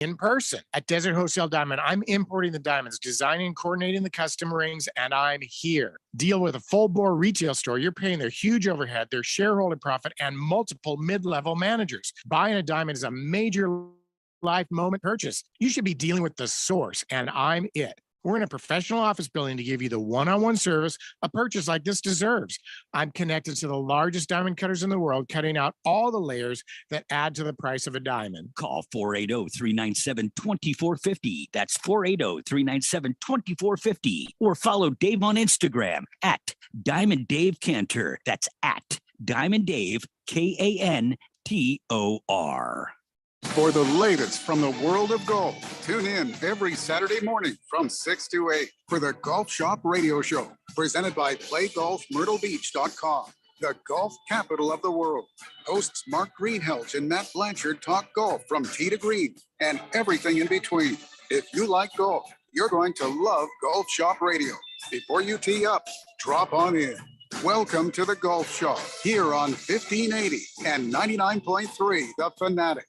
in person at Desert Wholesale Diamond. I'm importing the diamonds, designing and coordinating the custom rings, and I'm here. Deal with a full-bore retail store. You're paying their huge overhead, their shareholder profit, and multiple mid-level managers. Buying a diamond is a major life moment purchase. You should be dealing with the source, and I'm it. We're in a professional office building to give you the one-on-one service a purchase like this deserves. I'm connected to the largest diamond cutters in the world, cutting out all the layers that add to the price of a diamond. Call 480-397-2450. That's 480-397-2450. Or follow Dave on Instagram at Diamond Dave Cantor. That's at Diamond Dave, Kantor. For the latest from the world of golf, tune in every Saturday morning from 6 to 8 for the Golf Shop Radio Show, presented by PlayGolfMyrtleBeach.com, the golf capital of the world. Hosts Mark Greenhelch and Matt Blanchard talk golf from tee to green and everything in between. If you like golf, you're going to love Golf Shop Radio. Before you tee up, drop on in. Welcome to the Golf Shop here on 1580 and 99.3 The Fanatic.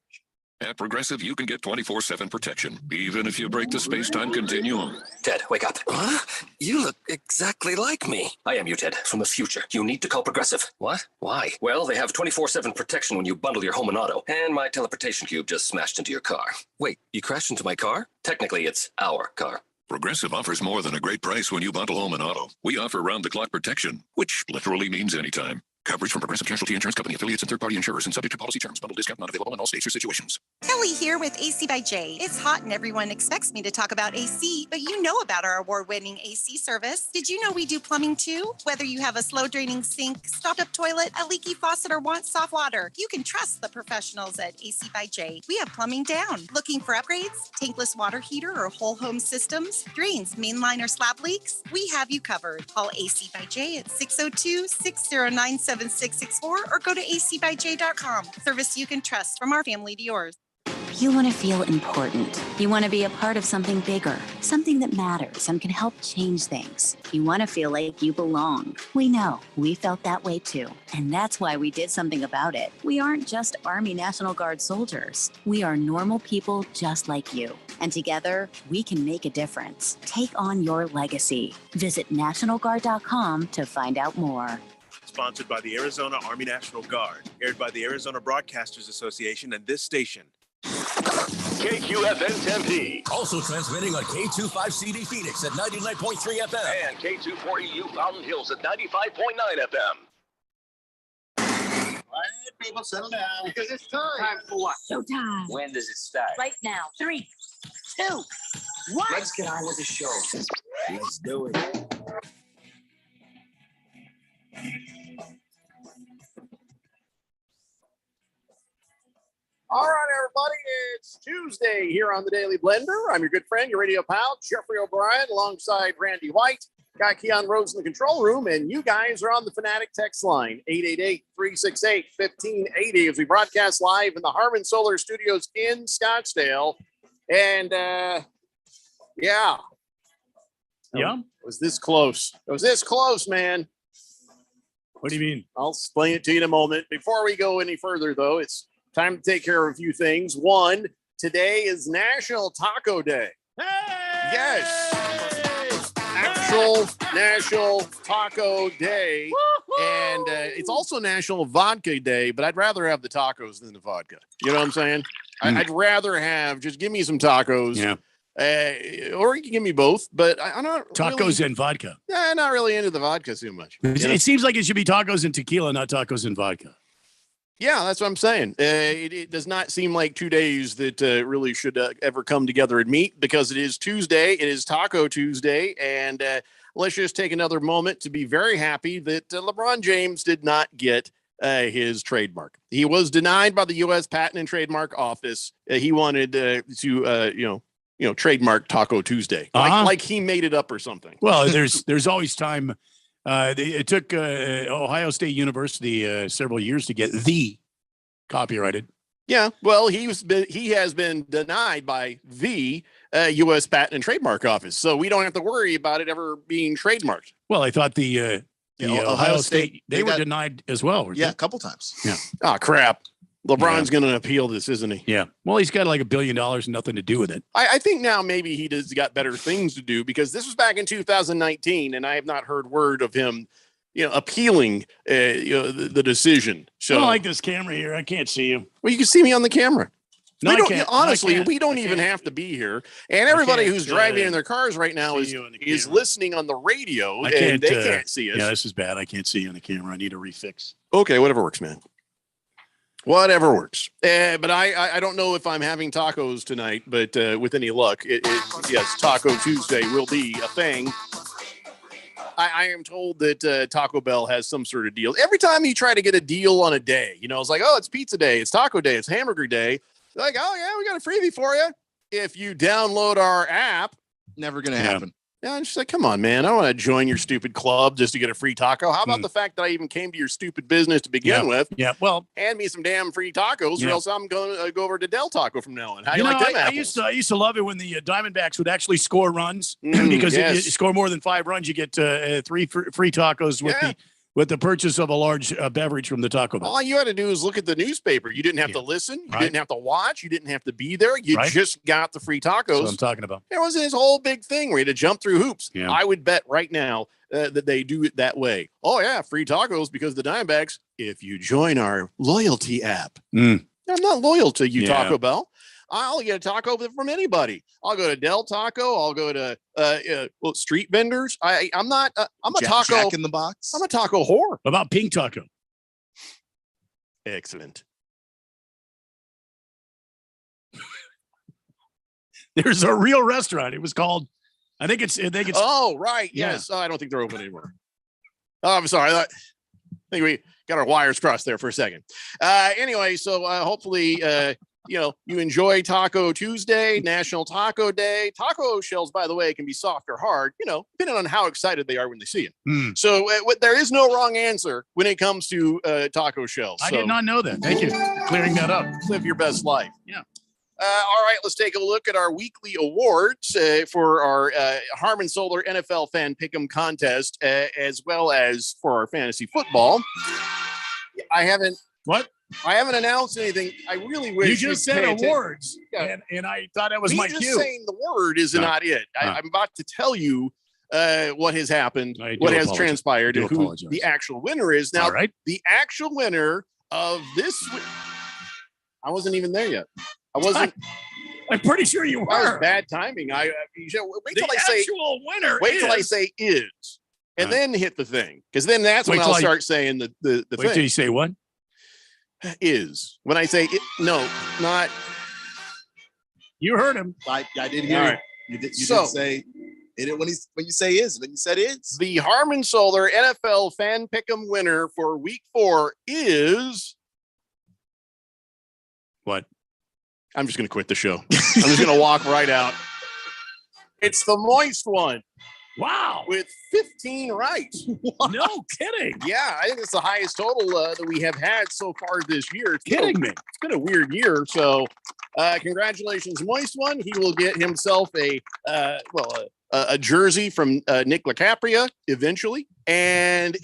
At Progressive, you can get 24/7 protection, even if you break the space-time continuum. Ted, wake up. Huh? You look exactly like me. I am you, Ted, from the future. You need to call Progressive. What? Why? Well, they have 24/7 protection when you bundle your home and auto, and my teleportation cube just smashed into your car. Wait, you crashed into my car? Technically, it's our car. Progressive offers more than a great price when you bundle home and auto. We offer round-the-clock protection, which literally means anytime. Coverage from Progressive Casualty Insurance Company, affiliates, and third-party insurers, and subject to policy terms. Bundle discount not available in all states or situations. Kelly here with AC by J. It's hot and everyone expects me to talk about AC, but you know about our award-winning AC service. Did you know we do plumbing too? Whether you have a slow-draining sink, stopped-up toilet, a leaky faucet, or want soft water, you can trust the professionals at AC by J. We have plumbing down. Looking for upgrades? Tankless water heater or whole home systems? Drains, mainline, or slab leaks? We have you covered. Call AC by J at 602-609-7664 or go to acbyj.com. Service you can trust, from our family to yours. You want to feel important. You want to be a part of something bigger, something that matters and can help change things. You want to feel like you belong. We know. We felt that way too. And that's why we did something about it. We aren't just Army National Guard soldiers. We are normal people just like you. And together, we can make a difference. Take on your legacy. Visit NationalGuard.com to find out more. Sponsored by the Arizona Army National Guard. Aired by the Arizona Broadcasters Association and this station. KQFN Tempe. Also transmitting on K25CD Phoenix at 99.3 FM. And K240U Fountain Hills at 95.9 FM. All right, people, settle down. Because it's time. Time for what? Showtime. When does it start? Right now. 3, 2, 1. Let's get on with the show. Let's do it. All right, everybody, it's Tuesday here on the Daily Blender. I'm your good friend, your radio pal, Jeffrey O'Brien, alongside Randy White. Got Keon Rhodes in the control room, and you guys are on the Fanatic text line, 888-368-1580, as we broadcast live in the Harmon Solar Studios in Scottsdale. And, yeah. It was this close. It was this close, man. What do you mean? I'll explain it to you in a moment. Before we go any further, though, it's time to take care of a few things. One, today is National Taco Day. Hey! Yes. Actual National Taco Day. Woo-hoo! And it's also National Vodka Day, but I'd rather have the tacos than the vodka. You know what I'm saying? I'd rather have, just give me some tacos. Yeah. Or you can give me both, but I'm not tacos and vodka. Yeah, not really into the vodka too much. It seems like it should be tacos and tequila, not tacos and vodka. Yeah, that's what I'm saying. It does not seem like 2 days that really should ever come together and meet, because it is Tuesday. It is Taco Tuesday. And let's just take another moment to be very happy that LeBron James did not get his trademark. He was denied by the U.S. Patent and Trademark Office. He wanted to trademark Taco Tuesday, like he made it up or something. Well, there's always time. It took Ohio State University several years to get the copyrighted. Yeah, well, he has been denied by the U.S. Patent and Trademark Office, so we don't have to worry about it ever being trademarked. Well, I thought the Ohio State they were denied as well. Yeah, a couple times. Yeah. Oh crap. LeBron's going to appeal this, isn't he? Yeah. Well, he's got like $1 billion and nothing to do with it. I think now maybe he does got better things to do, because this was back in 2019, and I have not heard word of him, appealing the decision. So I don't like this camera here. I can't see you. Well, you can see me on the camera. No, we I don't, can't. honestly, No, I can't. we don't even have to be here. And everybody can't, who's driving in their cars right now is listening on the radio, I and can't, they can't see us. Yeah, this is bad. I can't see you on the camera. I need a refix. Okay, whatever works, man. Whatever works. But I don't know if I'm having tacos tonight, but with any luck, yes, Taco Tuesday will be a thing. I am told that Taco Bell has some sort of deal. Every time you try to get a deal on a day, it's like, oh, it's pizza day, it's taco day, it's hamburger day. They're like, oh, yeah, we got a freebie for you. If you download our app, never going to happen. Yeah, I'm just like, come on, man. I don't want to join your stupid club just to get a free taco. How about the fact that I even came to your stupid business to begin with? Yeah, well, hand me some damn free tacos, or else I'm going to go over to Del Taco from now on. How do you like them apples? I used to love it when the Diamondbacks would actually score runs, because if you score more than 5 runs, you get 3 free tacos with the purchase of a large beverage from the Taco Bell. All you had to do is look at the newspaper. You didn't have to listen. You didn't have to watch. You didn't have to be there. You just got the free tacos. That's what I'm talking about. There wasn't this whole big thing where you had to jump through hoops. Yeah. I would bet right now that they do it that way. Oh, yeah, free tacos because the Diamondbacks, if you join our loyalty app. I'm not loyal to you, Taco Bell. I'll get a taco from anybody. I'll go to Del Taco. I'll go to street vendors. I'm not. I'm a taco. Jack in the Box. I'm a taco whore. What about Pink Taco? Excellent. There's a real restaurant. It was called. I think it's. Oh, right. Yes. Oh, I don't think they're open anymore. Oh, I'm sorry. I think we got our wires crossed there for a second. Anyway, so hopefully. You enjoy Taco Tuesday, National Taco Day. Taco shells, by the way, can be soft or hard, depending on how excited they are when they see it. So there is no wrong answer when it comes to taco shells. I did not know that. Thank you for clearing that up. Live your best life. Yeah. All right, let's take a look at our weekly awards for our Harmon Solar NFL Fan Pick'em contest, as well as for our fantasy football. I haven't announced anything. I really wish you just said awards, and I thought that was my cue. Just saying the word is not it. I'm about to tell you what has happened, what has transpired, and who the actual winner is. Now, the actual winner of this, I wasn't even there yet. I wasn't. I'm pretty sure you were. That was bad timing. Wait till I say actual winner. Wait till I say is, and then hit the thing, because then that's when I'll start saying the thing. Wait till you say what? Is when I say it, no, not. You heard him. I did hear it. You did say it when you say is, then you said is. The Harmon Solar NFL Fan Pick'em winner for Week 4 is what? I'm just going to quit the show. I'm just going to walk right out. It's the moist one. Wow. With 15 right. No kidding. Yeah, I think it's the highest total that we have had so far this year. It's me. It's been a weird year. So congratulations, Moist One. He will get himself a jersey from Nick LaCapria eventually. And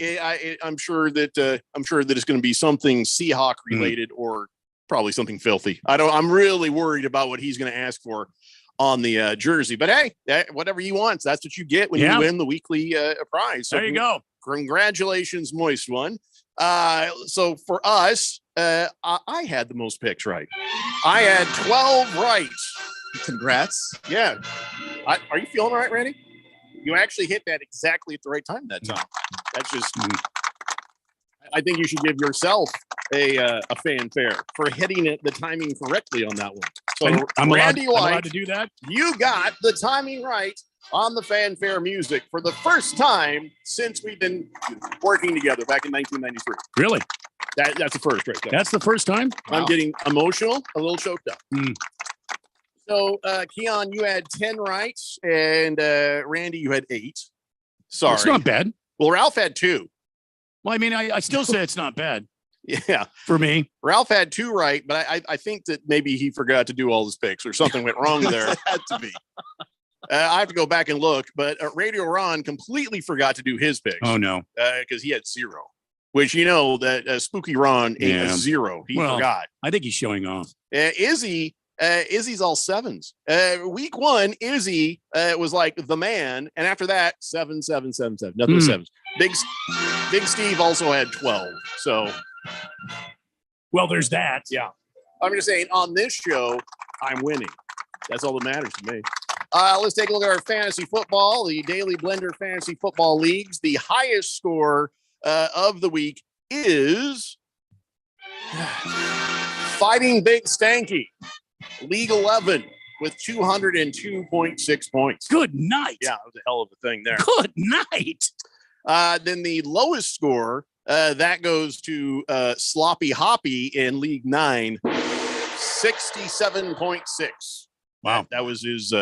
I'm sure that it's going to be something Seahawk related or probably something filthy. I'm really worried about what he's going to ask for on the jersey, but hey, whatever he wants, that's what you get when you win the weekly prize. So there you go. Congratulations, Moist One. So for us, I had the most picks right. I had 12 right. Congrats. Yeah. Are you feeling all right, Randy? You actually hit that exactly at the right time that time. That's just. I think you should give yourself a fanfare for hitting the timing correctly on that one. So, I'm Randy White, allowed to do that. You got the timing right on the fanfare music for the first time since we've been working together back in 1993. Really? That's the first right there. That's the first time? Wow. I'm getting emotional, a little choked up. So, Keon, you had 10 right, and Randy, you had 8. Sorry. It's not bad. Well, Ralph had 2. Well, I mean, I still say it's not bad. Yeah. For me. Ralph had 2 right, but I think that maybe he forgot to do all his picks or something went wrong there. It had to be. I have to go back and look, but Radio Ron completely forgot to do his picks. Oh, no. Because he had 0. which that Spooky Ron ate a 0. He forgot. I think he's showing off. Izzy's all 7s. Week 1, Izzy was like the man, and after that, 7, 7, 7, 7. Nothing but 7s. Big Steve also had 12. So, well, there's that. Yeah, I'm just saying on this show, I'm winning. That's all that matters to me. Let's take a look at our fantasy football, the Daily Blender Fantasy Football Leagues. The highest score of the week is Fighting Big Stanky, League 11, with 202.6 points. Good night. Yeah, that was a hell of a thing there. Good night. Then the lowest score, that goes to Sloppy Hoppy in League 9, 67.6. Wow. That was his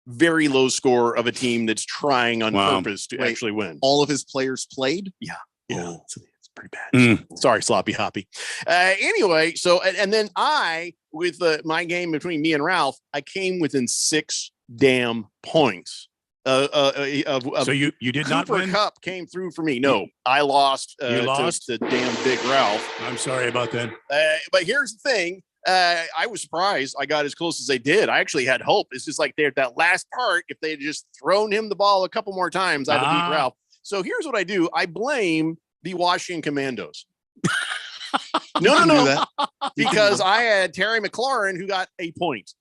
very low score of a team that's trying on purpose to actually win. All of his players played? Yeah. It's pretty bad. Sorry, Sloppy Hoppy. Anyway, so and then with my game between me and Ralph, I came within 6 damn points. So you did not win? Cup came through for me. No, I lost. You lost to damn Big Ralph. I'm sorry about that. But here's the thing. I was surprised I got as close as they did. I actually had hope. It's just like that last part, if they had just thrown him the ball a couple more times, I'd have beat Ralph. So here's what I do. I blame the Washington Commandos. No. Because I had Terry McLaurin who got a point.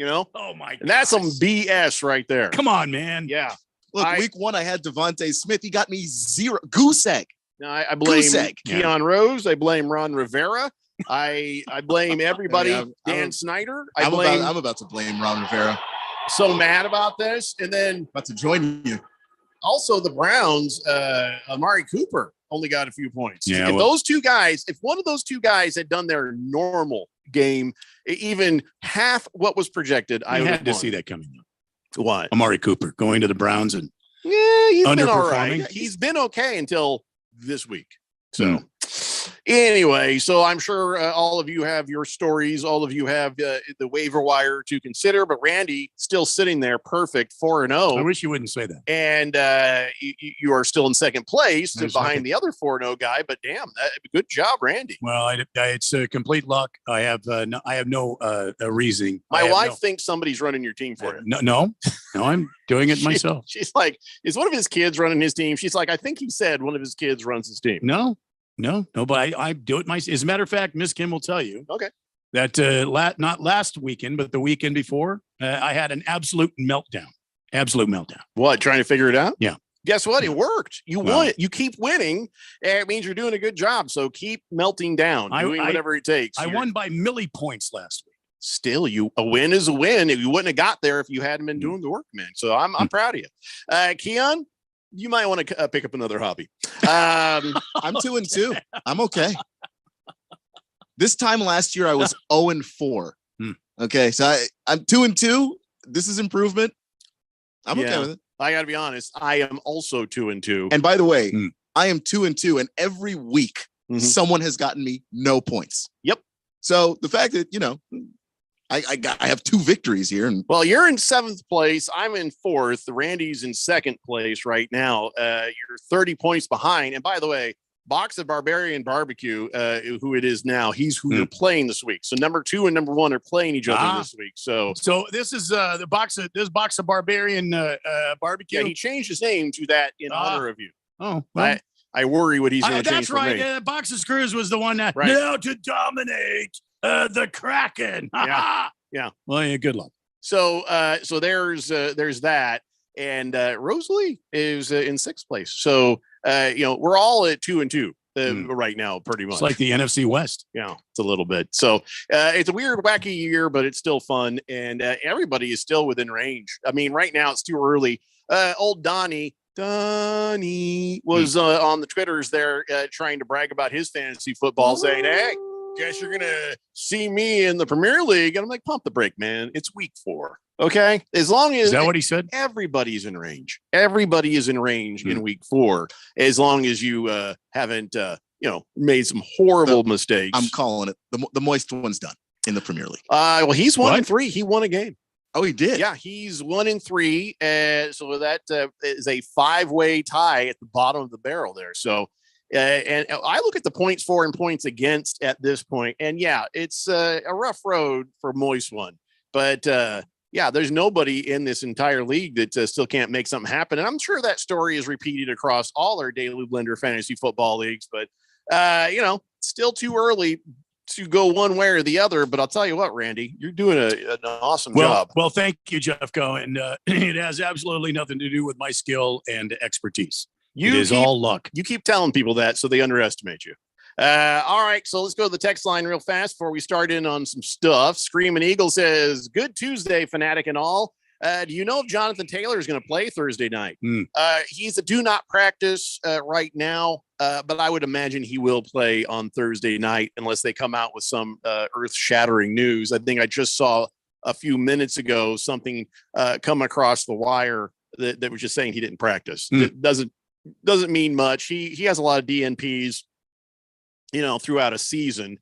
Oh my God. And that's some BS right there. Come on, man. Yeah. Look, week 1, I had Devontae Smith. He got me 0. Goose egg. No, I blame Keon Rose. I blame Ron Rivera. I blame everybody. Dan Snyder. I'm about to blame Ron Rivera. So mad about this. And then about to join you. Also, the Browns, Amari Cooper only got a few points. Yeah, if one of those two guys had done their normal game, even half what was projected, I had to see that coming up. What? Amari Cooper going to the Browns and he's been all underperforming. right. He's been okay until this week. So anyway, so I'm sure all of you have your stories. All of you have the waiver wire to consider. But Randy still sitting there, perfect 4-0. I wish you wouldn't say that. And you are still in second place behind the other 4-0 guy. But damn, good job, Randy. Well, it's complete luck. I have no reasoning. My wife thinks somebody's running your team for you. No, I'm doing it myself. She's like, is one of his kids running his team? She's like, I think he said one of his kids runs his team. No, but I do it myself. As a matter of fact, Miss Kim will tell you that not last weekend, but the weekend before, I had an absolute meltdown. What, trying to figure it out? Yeah. Guess what? It worked. You won it. You keep winning. It means you're doing a good job. So keep melting down, doing whatever it takes. I won by milli points last week. Still, a win is a win. You wouldn't have got there if you hadn't been doing the work, man. So I'm proud of you. Keon, you might want to pick up another hobby. I'm 2-2. I'm okay. This time last year, I was 0-4. Okay, so I'm 2-2. This is improvement. I'm okay with it. I got to be honest. I am also 2-2. And by the way, I am 2-2, and every week someone has gotten me no points. Yep. So the fact that I have 2 victories here. And well, you're in 7th place. I'm in 4th. Randy's in 2nd place right now. You're 30 points behind. And by the way, Box of Barbarian Barbecue, who it is now, he's who you're playing this week. So number 2 and number 1 are playing each other this week. So this is the Box of Barbarian Barbecue. Yeah, he changed his name to that in honor of you. Oh, well. I worry what he's going to change. That's right. Box of Screws was the one that now to dominate the Kraken. Yeah. Well, yeah, good luck. So there's that, and Rosalie is in 6th place. So we're all at 2-2 right now, pretty much. It's like the NFC West. Yeah, it's a little bit. So it's a weird, wacky year, but it's still fun, and everybody is still within range. I mean, right now it's too early. Old Donnie was on the Twitters there trying to brag about his fantasy football, saying, "Hey, guess you're gonna see me in the Premier League." And I'm like, pump the brake, man. It's week 4. Okay. As long as is that what he said? Everybody's in range. Everybody is in range in week 4. As long as you haven't made some horrible mistakes. I'm calling it. The moist one's done in the Premier League. Well, he's 1-3. He won a game. Oh, he did. Yeah, he's 1-3. So that is a 5-way tie at the bottom of the barrel there. So And I look at the points for and points against at this point, and yeah, it's a rough road for Moist One. But yeah, there's nobody in this entire league that still can't make something happen. And I'm sure that story is repeated across all our Daily Blender fantasy football leagues. But, still too early to go one way or the other. But I'll tell you what, Randy, you're doing an awesome job. Well, thank you, Jeffco. And it has absolutely nothing to do with my skill and expertise. It is all luck. You keep telling people that so they underestimate you. All right, so let's go to the text line real fast before we start in on some stuff. Screaming Eagle says, "Good Tuesday, fanatic and all. Do you know if Jonathan Taylor is going to play Thursday night?" He's a do not practice right now, but I would imagine he will play on Thursday night unless they come out with some earth-shattering news. I think I just saw a few minutes ago something come across the wire that was just saying he didn't practice. It doesn't mean much. He has a lot of DNPs, throughout a season.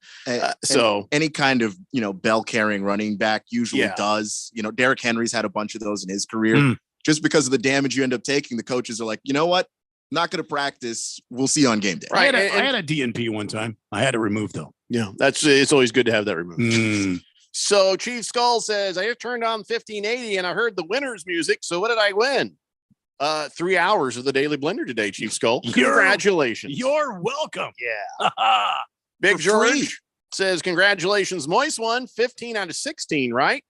So any kind of, bell carrying running back usually does. Derrick Henry's had a bunch of those in his career. Just because of the damage you end up taking, the coaches are like, you know what? Not going to practice. We'll see you on game day. Right. I had a DNP one time. I had it removed though. Yeah, it's always good to have that removed. So Chief Skull says, "I just turned on 1580 and I heard the winner's music. So what did I win? 3 hours of the Daily Blender today, Chief Skull. Congratulations. You're welcome. Yeah. Big George says, "Congratulations, Moist One. 15 out of 16, right?"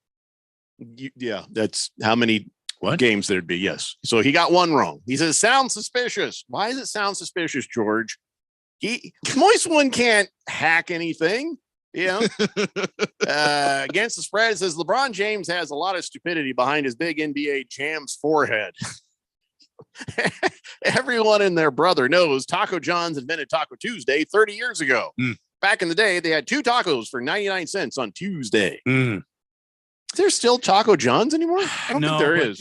Yeah, that's how many games there'd be. Yes. So he got one wrong. He says, "Sounds suspicious." Why does it sound suspicious, George? Moist One can't hack anything. Against the spread, it says LeBron James has a lot of stupidity behind his big NBA Jams forehead. Everyone and their brother knows Taco John's invented Taco Tuesday 30 years ago. Back in the day, they had 2 tacos for 99 cents on Tuesday. Is there still Taco John's anymore? I don't think there is.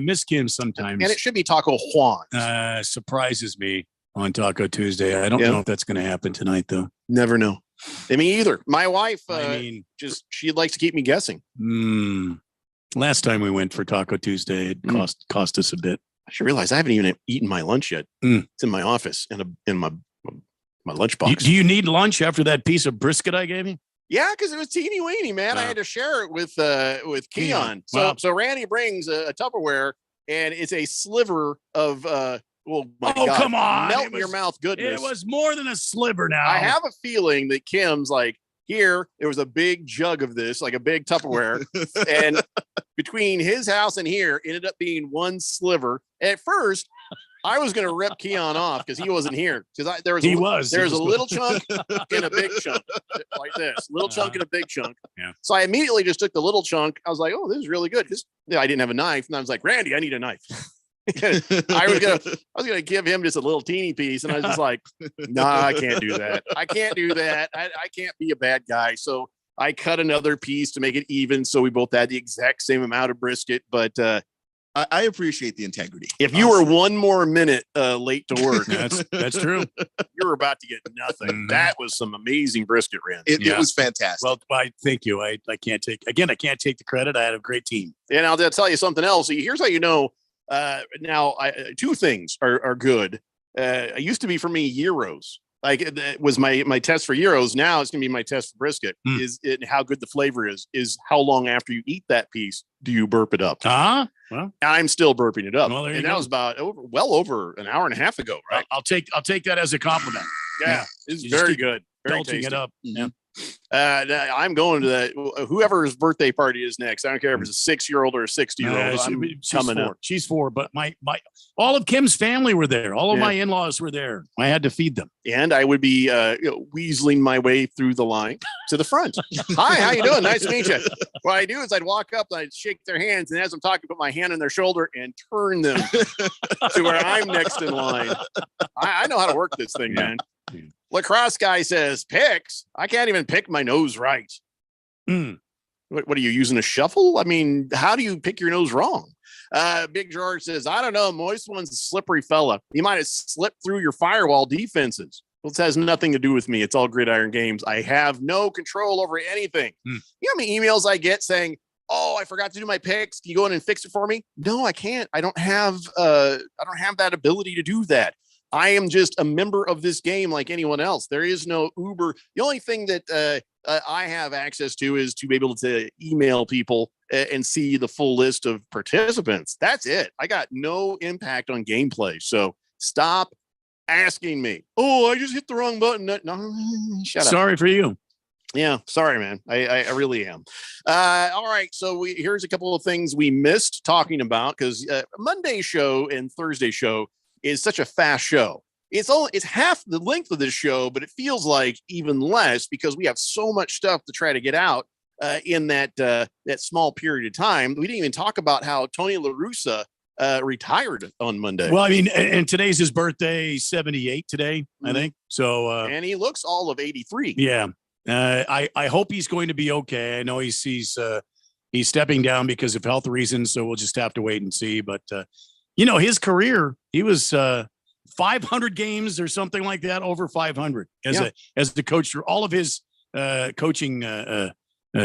Miss Kim sometimes. And it should be Taco Juan. Surprises me on Taco Tuesday. I don't know if that's going to happen tonight, though. Never know. Me either. My wife, she likes to keep me guessing. Last time we went for Taco Tuesday, it cost us a bit. I should realize I haven't even eaten my lunch yet. It's in my office in my lunchbox. Do you need lunch after that piece of brisket I gave you? Yeah, because it was teeny weeny, man. I had to share it with Keon. So Randy brings a Tupperware, and it's a sliver of God, come on, melt in your mouth goodness. It was more than a sliver. Now I have a feeling that Kim's like, here, there was a big jug of this, like a big Tupperware. And between his house and here, ended up being one sliver. At first, I was going to rip Keon off because he wasn't here. Because there was a little chunk and a big chunk, like this. Little chunk and a big chunk. Yeah. So I immediately just took the little chunk. I was like, oh, this is really good. Because I didn't have a knife. And I was like, Randy, I need a knife. I was gonna give him just a little teeny piece, and I was just like, nah, I can't do that. I can't do that. I can't be a bad guy. So I cut another piece to make it even, so we both had the exact same amount of brisket. But I appreciate the integrity. If you were one more minute late to work, that's true. You were about to get nothing. That was some amazing brisket, Randy. It was fantastic. Well, thank you. I can't take the credit. I had a great team. And I'll tell you something else. Here's how you know. Now, two things are good. It used to be for me gyros. Like it was my test for gyros. Now it's gonna be my test for brisket. Is it how good the flavor is how long after you eat that piece do you burp it up? Well, I'm still burping it up. Well, and that was about over an hour and a half ago, right? I'll take that as a compliment. Yeah, it's very good. Very belching tasty. it up. Yeah. I'm going to that. Whoever's birthday party is next. I don't care if it's a 6-year-old or a 60-year-old. I'm coming up. She's 4, but my all of Kim's family were there. All of my in-laws were there. I had to feed them, and I would be weaseling my way through the line to the front. Hi, how you doing? Nice to meet you. What I do is I'd walk up, and I'd shake their hands, and as I'm talking, put my hand on their shoulder and turn them to where I'm next in line. I know how to work this thing, man. Lacrosse guy says, picks? I can't even pick my nose right. What are you using, a shuffle? I mean, how do you pick your nose wrong? Big George says, I don't know. Moist One's a slippery fella. He might have slipped through your firewall defenses. Well, this has nothing to do with me. It's all gridiron games. I have no control over anything. You know how many emails I get saying, oh, I forgot to do my picks. Can you go in and fix it for me? No, I can't. I don't have that ability to do that. I am just a member of this game like anyone else. There is no Uber. The only thing that I have access to is to be able to email people and see the full list of participants. That's it. I got no impact on gameplay. So stop asking me. Oh, I just hit the wrong button. No, shut up. Sorry for you. Yeah, sorry, man. I really am. All right, so here's a couple of things we missed talking about because Monday show and Thursday show is such a fast show. It's half the length of this show, but it feels like even less because we have so much stuff to try to get out in that small period of time. We didn't even talk about how Tony La Russa retired on Monday. Well, I mean, and today's his birthday, 78 today, I think. So, and he looks all of 83. Yeah. I hope he's going to be okay. I know he's stepping down because of health reasons, so we'll just have to wait and see. But his career, he was 500 games or something like that, over 500 as the coach for all of his coaching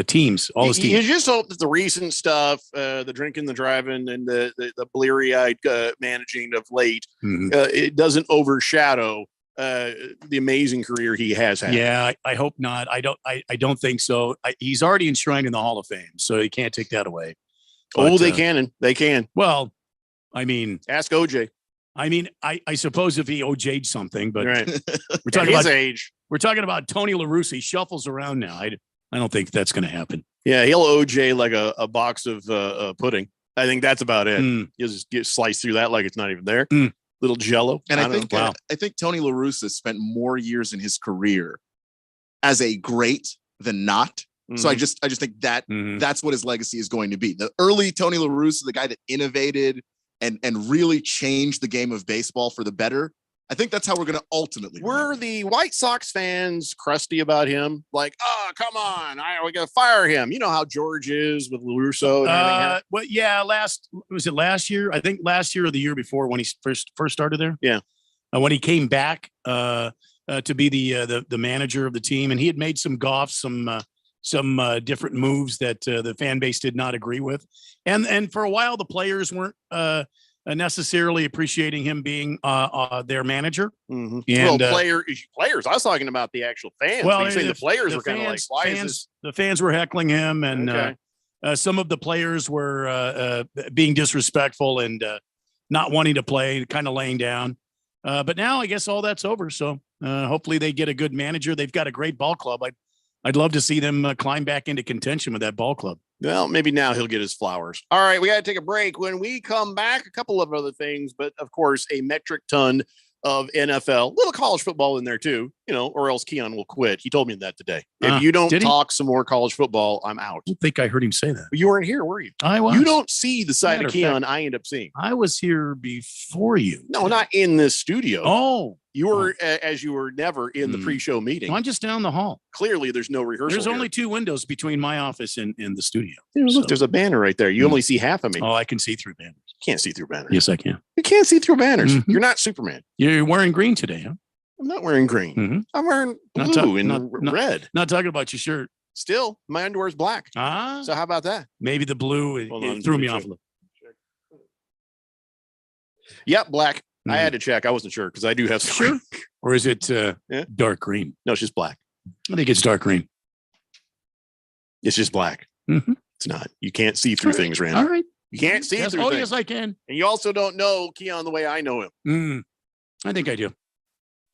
teams. All his teams. You just hope that the recent stuff, the drinking, the driving, and the bleary-eyed managing of late, it doesn't overshadow the amazing career he has had. Yeah, I hope not. I don't think so. He's already enshrined in the Hall of Fame, so you can't take that away. But, they can. Well, I mean, ask OJ. I mean, I suppose if he OJ'd something, but right. we're talking his about age. We're talking about Tony La Russa. He shuffles around now. I don't think that's going to happen. Yeah, he'll OJ like a box of pudding. I think that's about it. You'll just get sliced through that like it's not even there. Little Jello. And I think Tony La Russa spent more years in his career as a great than not. So I just think that that's what his legacy is going to be. The early Tony La Russa, the guy that innovated and really changed the game of baseball for the better. I think that's how we're going to ultimately. Were the White Sox fans crusty about him? Like, oh, come on, we got to fire him. You know how George is with La Russa. And well, yeah. Was it last year? I think last year or the year before when he first started there. Yeah. When he came back to be the manager of the team, and he had made some gaffes, some different moves that the fan base did not agree with, and for a while the players weren't necessarily appreciating him being their manager. And, players. I was talking about the actual fans. Well, you saying the players were kind of like, why is this? The fans were heckling him, and some of the players were being disrespectful and not wanting to play, kind of laying down. But now I guess all that's over. So hopefully they get a good manager. They've got a great ball club. I'd love to see them climb back into contention with that ball club. Well, maybe now he'll get his flowers. All right, we got to take a break. When we come back, a couple of other things, but of course, a metric ton of NFL, little college football in there too, or else Keon will quit. He told me that today. If you don't talk some more college football, I'm out. I don't think I heard him say that. You weren't here, were you? I was. You don't see the side of Keon I end up seeing. I was here before you. No, not in this studio. Oh. You were, as you were never in the pre-show meeting. I'm just down the hall. Clearly, there's no rehearsal. There's only 2 windows between my office and the studio. Look, there's a banner right there. You only see half of me. Oh, I can see through banners. You can't see through banners. Yes, I can. You can't see through banners. You're not Superman. You're wearing green today, huh? I'm not wearing green. I'm wearing blue and red. Not talking about your shirt. Still, my underwear is black. So how about that? Maybe the blue it threw me off a little. Yep, black. I had to check. I wasn't sure because I do have some. Sure. Or is it dark green? No, it's just black. I think it's dark green. It's just black. It's not. You can't see through things, Randy. All right. You can't see through things. Yes, I can. And you also don't know Keon the way I know him. I think I do.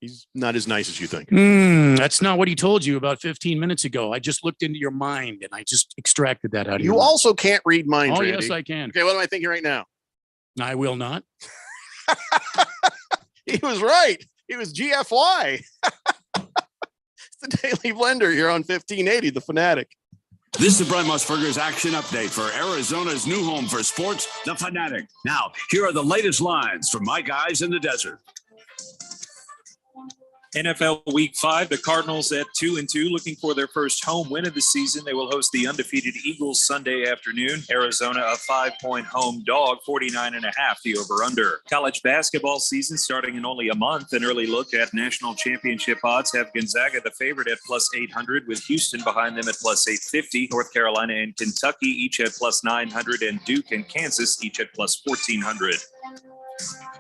He's not as nice as you think. That's not what he told you about 15 minutes ago. I just looked into your mind and I just extracted that out of you. You also can't read minds, Randy. Yes, I can. Okay, what am I thinking right now? I will not. He was right. It was GFY. It's the Daily Blender here on 1580, The Fanatic. This is Brian Musburger's action update for Arizona's new home for sports, The Fanatic. Now, here are the latest lines from my guys in the desert. NFL Week 5, the Cardinals at 2-2, looking for their first home win of the season. They will host the undefeated Eagles Sunday afternoon. Arizona, a 5-point home dog, 49.5, the over-under. College basketball season starting in only a month. An early look at national championship odds have Gonzaga the favorite at plus 800, with Houston behind them at plus 850. North Carolina and Kentucky each at plus 900, and Duke and Kansas each at plus 1400.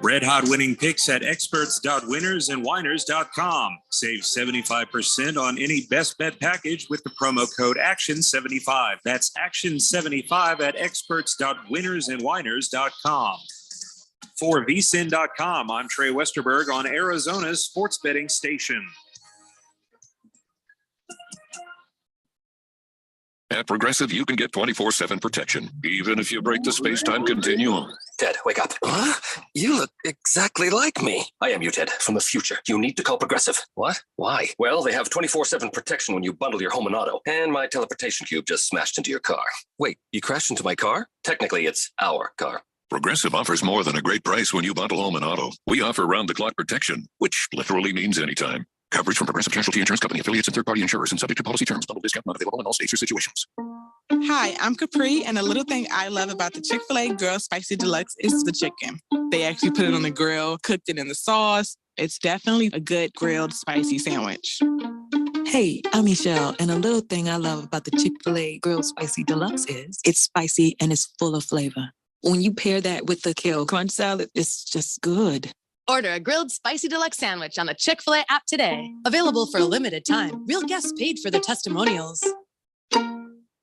Red hot winning picks at experts.winnersandwhiners.com. Save 75% on any best bet package with the promo code ACTION75. That's ACTION75 at experts.winnersandwhiners.com. For vsin.com, I'm Trey Westerberg on Arizona's sports betting station. At Progressive, you can get 24/7 protection, even if you break the space-time continuum. Ted, wake up. Huh? You look exactly like me. I am you, Ted, from the future. You need to call Progressive. What? Why? Well, they have 24/7 protection when you bundle your home and auto. And my teleportation cube just smashed into your car. Wait, you crashed into my car? Technically, it's our car. Progressive offers more than a great price when you bundle home and auto. We offer round-the-clock protection, which literally means anytime. Coverage from Progressive Casualty Insurance Company, affiliates, and third-party insurers, and subject to policy terms. Bundle discount not available in all states or situations. Hi, I'm Capri, and a little thing I love about the Chick-fil-A Girl Spicy Deluxe is the chicken. They actually put it on the grill, cooked it in the sauce. It's definitely a good grilled spicy sandwich. Hey, I'm Michelle, and a little thing I love about the Chick-fil-A Grilled Spicy Deluxe is it's spicy and it's full of flavor. When you pair that with the kale crunch salad, it's just good. Order a grilled spicy deluxe sandwich on the Chick-fil-A app today. Available for a limited time. Real guests paid for their testimonials.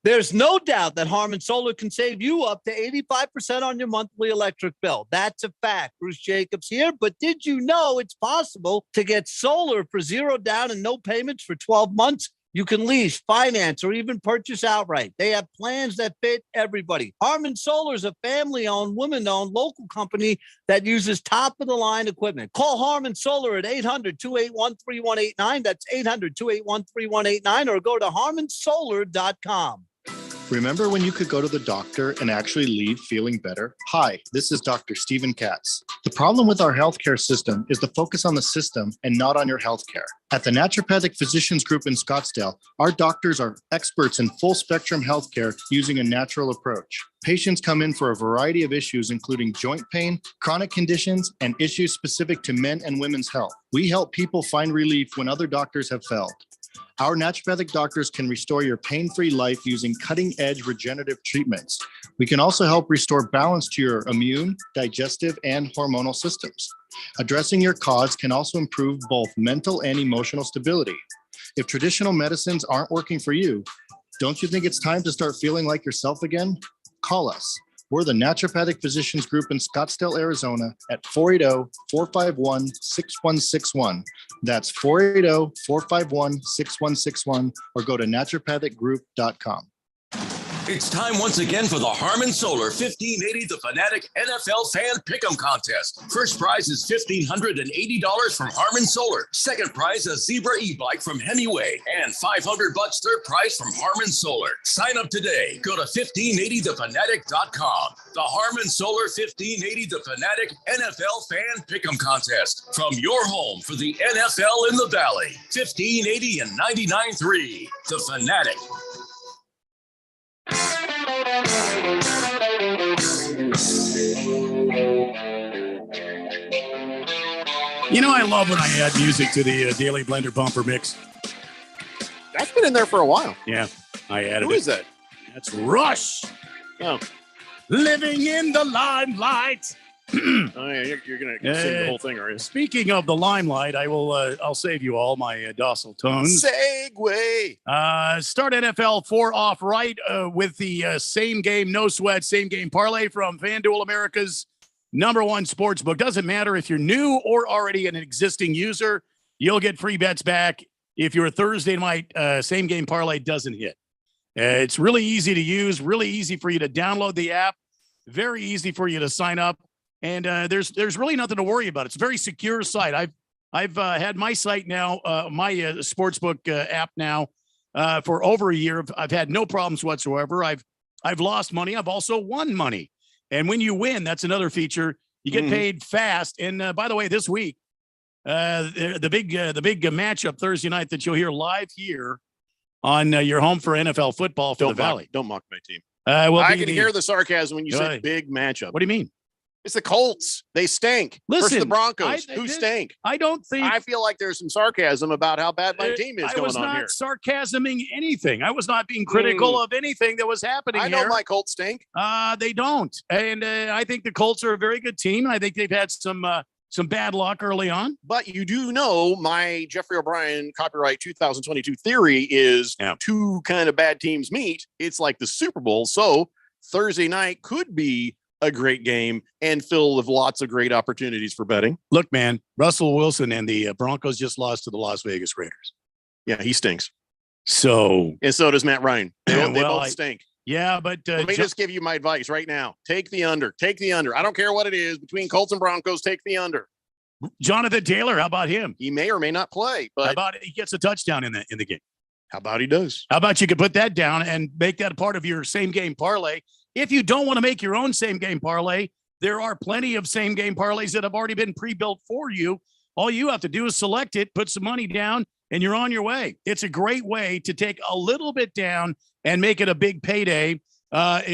There's no doubt that Harman Solar can save you up to 85% on your monthly electric bill. That's a fact. Bruce Jacobs here. But did you know it's possible to get solar for zero down and no payments for 12 months? You can lease, finance, or even purchase outright. They have plans that fit everybody. Harman Solar is a family-owned, woman-owned local company that uses top-of-the-line equipment. Call Harman Solar at 800-281-3189. That's 800-281-3189, or go to harmansolar.com. Remember when you could go to the doctor and actually leave feeling better? Hi, this is Dr. Stephen Katz. The problem with our healthcare system is the focus on the system and not on your healthcare. At the Naturopathic Physicians Group in Scottsdale, our doctors are experts in full spectrum healthcare using a natural approach. Patients come in for a variety of issues, including joint pain, chronic conditions, and issues specific to men and women's health. We help people find relief when other doctors have failed. Our naturopathic doctors can restore your pain-free life using cutting-edge regenerative treatments. We can also help restore balance to your immune, digestive, and hormonal systems. Addressing your cause can also improve both mental and emotional stability. If traditional medicines aren't working for you, don't you think it's time to start feeling like yourself again? Call us. We're the Naturopathic Physicians Group in Scottsdale, Arizona at 480-451-6161. That's 480-451-6161, or go to naturopathicgroup.com. It's time once again for the Harman Solar 1580 The Fanatic NFL Fan Pick'em Contest. First prize is $1,580 from Harman Solar. Second prize, a Zebra e-bike from Hemingway. And $500 third prize from Harman Solar. Sign up today. Go to 1580thefanatic.com. The Harman Solar 1580 The Fanatic NFL Fan Pick'em Contest. From your home for the NFL in the Valley. 1580 and 99.3. The Fanatic. You know, I love when I add music to the Daily Blender Bumper Mix. That's been in there for a while. Yeah, I added it. Who is that? That's Rush. Oh. Living in the limelight. Oh, yeah, you're going to sing the whole thing, are you? Speaking of the limelight, I'll save you all my docile tones. Segue. Start NFL 4 off right with the same game, no sweat, same game parlay from FanDuel, America's #1 sports book. Doesn't matter if you're new or already an existing user, you'll get free bets back if your Thursday night same game parlay doesn't hit. It's really easy to use, really easy for you to download the app, very easy for you to sign up. And there's really nothing to worry about. It's a very secure site. I've had my site now, my sportsbook app now for over a year. I've had no problems whatsoever. I've lost money. I've also won money. And when you win, that's another feature. You get paid fast. And by the way, this week, the big matchup Thursday night that you'll hear live here on your home for NFL football for the Valley. Don't mock my team. I can hear the sarcasm when you say big matchup. What do you mean? It's the Colts. They stink. Listen, versus the Broncos, who stink. I don't think. I feel like there's some sarcasm about how bad my team is I going was on not here. sarcasming anything. I was not being critical of anything that was happening I know here. my Colts stink. They don't. And I think the Colts are a very good team. I think they've had some bad luck early on. But you do know my Jeffrey O'Brien copyright 2022 theory is two kind of bad teams meet. It's like the Super Bowl. So Thursday night could be a great game and filled with lots of great opportunities for betting. Look, man, Russell Wilson and the Broncos just lost to the Las Vegas Raiders. Yeah, he stinks. So, and so does Matt Ryan. They both stink. Yeah, but let me just give you my advice right now. Take the under. Take the under. I don't care what it is between Colts and Broncos. Take the under. Jonathan Taylor, how about him? He may or may not play, but how about he gets a touchdown in the game? How about he does? How about you could put that down and make that a part of your same game parlay? If you don't want to make your own same game parlay, there are plenty of same game parlays that have already been pre-built for you. All you have to do is select it, put some money down, and you're on your way. It's a great way to take a little bit down and make it a big payday.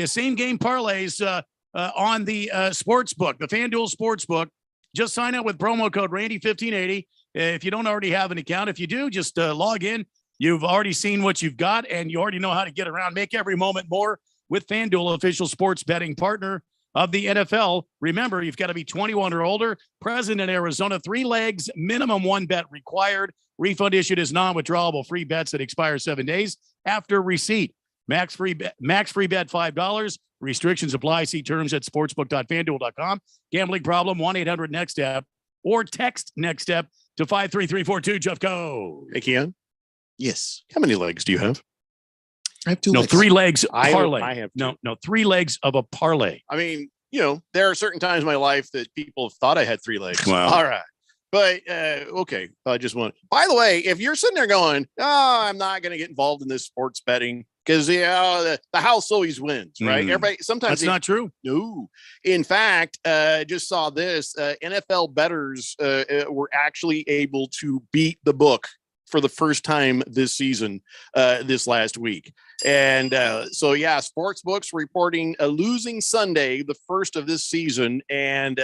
Same game parlays on the sports book, the FanDuel Sportsbook. Just sign up with promo code Randy1580. If you don't already have an account, if you do, just log in. You've already seen what you've got, and you already know how to get around. Make every moment more with FanDuel, official sports betting partner of the NFL. Remember, you've got to be 21 or older, present in Arizona, 3 legs, minimum 1 bet required. Refund issued as non-withdrawable free bets that expire 7 days after receipt. Max free bet $5. Restrictions apply. See terms at sportsbook.fanduel.com. Gambling problem, 1-800-NEXT-STEP or text NEXT STEP to 53342. Jeff, go. Hey, Keon. Yes. How many legs do you have? I have 2 No, legs. 3 legs parlay. I have 2. No, 3 legs of a parlay. I mean, there are certain times in my life that people have thought I had 3 legs. Wow. All right. But, okay. I just want, by the way, if you're sitting there going, oh, I'm not going to get involved in this sports betting because, the house always wins, right? Everybody, sometimes that's not true. No. In fact, just saw this, NFL bettors were actually able to beat the book for the first time this season, this last week. And so, sports books reporting a losing Sunday, the first of this season. And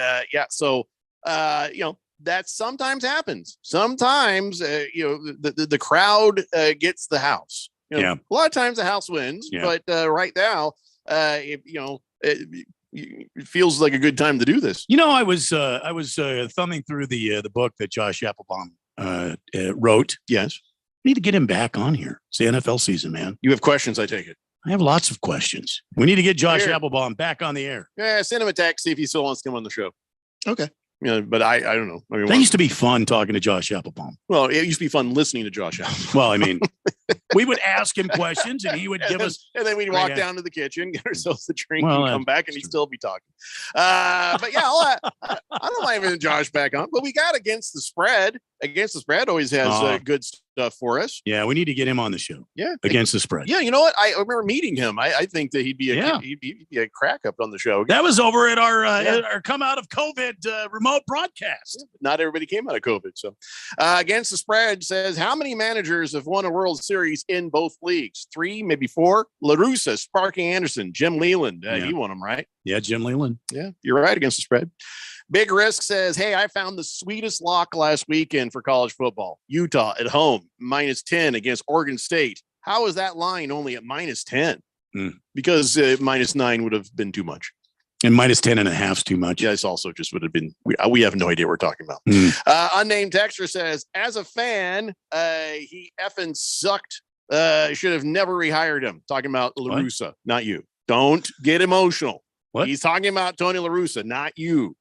that sometimes happens. Sometimes, the crowd gets the house. A lot of times the house wins, but right now, it feels like a good time to do this. I was thumbing through the book that Josh Applebaum wrote. Yes. We need to get him back on here. It's the NFL season, man. You have questions, I take it. I have lots of questions. We need to get Josh Applebaum back on the air. Yeah, send him a text, see if he still wants to come on the show. Okay. But I don't know. I mean, that used to be fun talking to Josh Applebaum. Well, it used to be fun listening to Josh Applebaum. Well, I mean, we would ask him questions and he would give us. And then we'd walk down to the kitchen, get ourselves a drink, and come back, and he'd still be talking. But yeah, I don't mind having Josh back on. But we got Against the Spread. Against the Spread always has good stuff for us. Yeah, we need to get him on the show. Yeah, Against the Spread. Yeah, you know what? I remember meeting him. I think that he'd be a crack up on the show. That was over at our come out of COVID remote broadcast. Not everybody came out of COVID. So Against the Spread says, how many managers have won a World Series in both leagues? 3, maybe 4. La Russa, Sparky Anderson, Jim Leland. He won them, right? Yeah, Jim Leland. Yeah, you're right. Against the Spread. Big Risk says, hey, I found the sweetest lock last weekend for college football. Utah at home, -10 against Oregon State. How is that line only at -10? Because -9 would have been too much. And -10.5 is too much. Yeah, it's also just would have been, we have no idea what we're talking about. Unnamed Texter says, as a fan, he effing sucked. Should have never rehired him. Talking about La Russa, not you. Don't get emotional. What? He's talking about Tony La Russa, not you.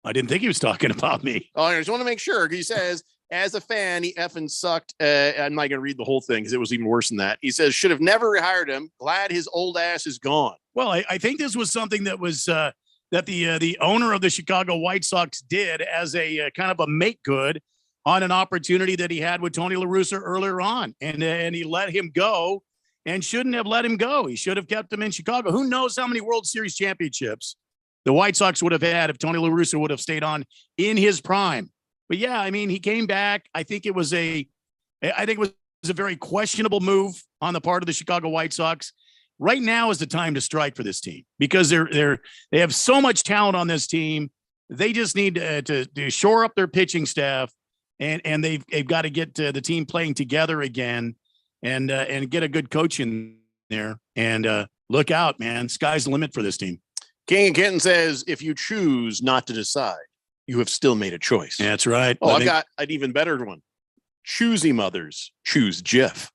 I didn't think he was talking about me. Oh, I just want to make sure. He says, as a fan, he effing sucked. I'm not going to read the whole thing because it was even worse than that. He says, should have never rehired him. Glad his old ass is gone. Well, I think this was something that was that the owner of the Chicago White Sox did as a kind of a make good on an opportunity that he had with Tony La Russa earlier on. And he let him go and shouldn't have let him go. He should have kept him in Chicago. Who knows how many World Series championships the White Sox would have had if Tony La Russa would have stayed on in his prime. But yeah, I mean, he came back. I think it was a very questionable move on the part of the Chicago White Sox. right now is the time to strike for this team because they have so much talent on this team. They just need to shore up their pitching staff, and they've got to get the team playing together again, and get a good coach in there. And look out, man! Sky's the limit for this team. King and Kenton says, if you choose not to decide, you have still made a choice. That's right. Oh, I've got an even better one. Choosy mothers choose Jeff.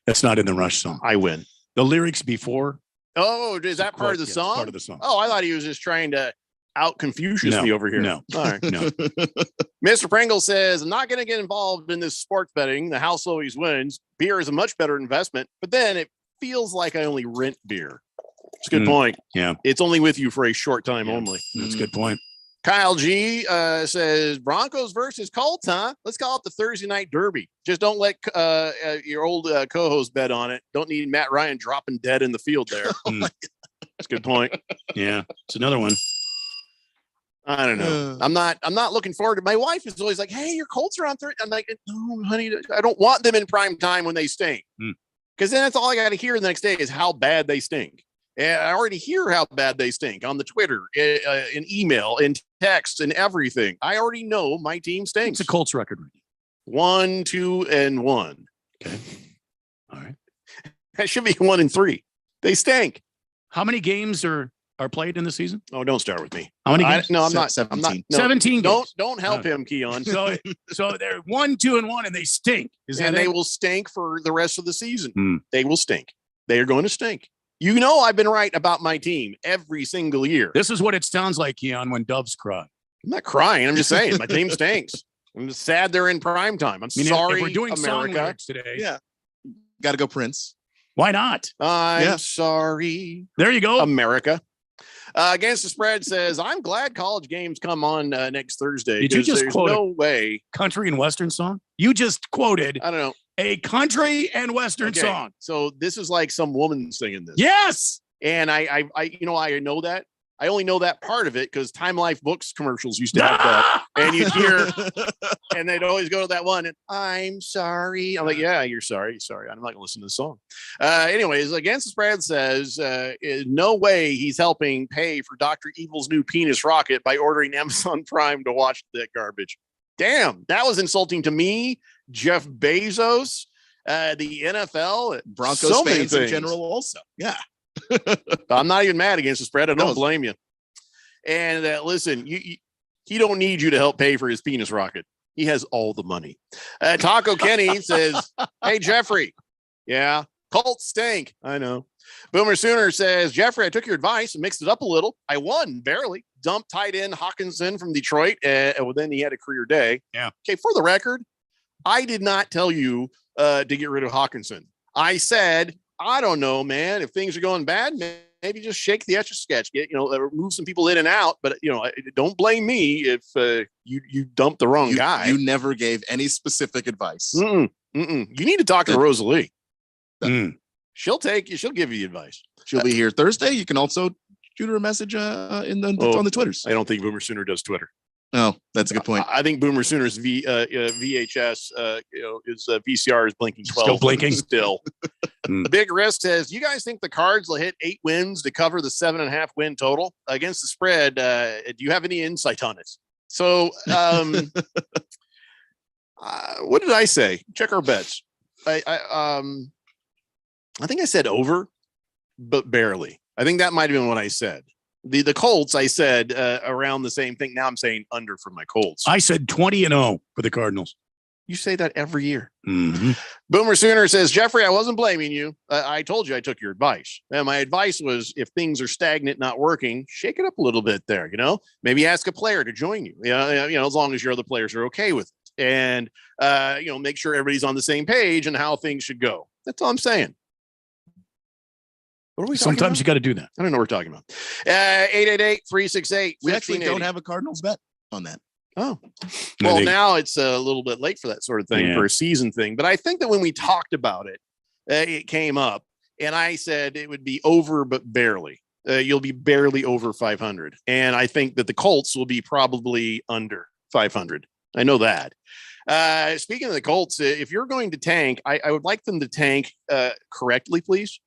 That's not in the Rush song. I win. The lyrics before. Oh, is that part of the song? Part of the song. Oh, I thought he was just trying to out Confucius me over here. No. All right. No. Mr. Pringle says, I'm not going to get involved in this sports betting. The house always wins. Beer is a much better investment, but then it feels like I only rent beer. It's a good point. Yeah. It's only with you for a short time only. That's a good point. Kyle G says Broncos versus Colts, huh? Let's call it the Thursday night derby. Just don't let your old co-host bet on it. Don't need Matt Ryan dropping dead in the field there. That's a good point. Yeah, it's another one. I don't know. I'm not looking forward to. My wife is always like, "Hey, your Colts are on Thursday." I'm like, "No, honey, I don't want them in prime time when they stink." Because then that's all I got to hear the next day is how bad they stink. And I already hear how bad they stink on the Twitter, in email, in text, and everything. I already know my team stinks. It's a Colts record. 1-2-1. Okay. All right. That should be 1-3. They stink. How many games are played in the season? Oh, don't start with me. How many games? No, I'm not. 17. I'm not. No, 17 games. Don't help him, Keon. So they're 1-2-1, and they stink. And they will stink for the rest of the season. They will stink. They are going to stink. You know, I've been right about my team every single year. This is what it sounds like, Keon, when doves cry. I'm not crying. I'm just saying my team stinks. I'm just sad they're in prime time. I'm sorry, if we're doing song America. lyrics today. Yeah. Got to go Prince. Why not? I'm sorry. There you go. America. Against the Spread says, I'm glad college games come on next Thursday. Did you just there's quote no way. Country and Western song? You just quoted, I don't know, a country and Western song. So this is like some woman singing this. Yes. And I know that. I only know that part of it because Time Life Books commercials used to have that. And you'd hear, and they'd always go to that one. And I'm sorry. I'm like, yeah, you're sorry. Sorry. I'm not going to listen to the song. Anyways, Against the Spread says, no way he's helping pay for Dr. Evil's new penis rocket by ordering Amazon Prime to watch that garbage. Damn, that was insulting to me, Jeff Bezos, the NFL, Broncos fans in general also. Yeah. I'm not even mad Against the Spread. I don't blame you. And listen, he don't need you to help pay for his penis rocket. He has all the money. Taco Kenny says, hey, Jeffrey. Yeah, Colts stink. I know. Boomer Sooner says, Jeffrey, I took your advice and mixed it up a little. I won, barely. Dumped tight end Hawkinson from Detroit. Then he had a career day. Yeah. Okay, for the record, I did not tell you to get rid of Hawkinson. I said, I don't know, man. If things are going bad, maybe just shake the Etch-a-Sketch. Move some people in and out. But don't blame me if you dumped the wrong guy. You never gave any specific advice. You need to talk to Rosalie. She'll give you advice. She'll be here Thursday. You can also shoot her a message on the Twitters. I don't think Boomer Sooner does Twitter. Oh, that's a good point. I think Boomer Sooner's VHS, his VCR is blinking 12. Still blinking. Still. Big Risk says, you guys think the Cards will hit 8 wins to cover the 7.5 win total Against the Spread? Do you have any insight on it? So, what did I say? Check our bets. I think I said over, but barely. I think that might have been what I said. The Colts, I said around the same thing. Now I'm saying under for my Colts. I said 20-0 for the Cardinals. You say that every year. Mm-hmm. Boomer Sooner says, Jeffrey, I wasn't blaming you. I told you I took your advice. And my advice was, if things are stagnant, not working, shake it up a little bit there. Maybe ask a player to join you. As long as your other players are okay with it, and make sure everybody's on the same page and how things should go. That's all I'm saying. What are we talking Sometimes about? you got to do that. I don't know what we're talking about. 888-368. We actually don't have a Cardinals bet on that. Oh, well, now it's a little bit late for that sort of thing, for a season thing. But I think that when we talked about it, it came up, and I said it would be over, but barely. You'll be barely over 500. And I think that the Colts will be probably under 500. I know that. Speaking of the Colts, if you're going to tank, I would like them to tank correctly, please.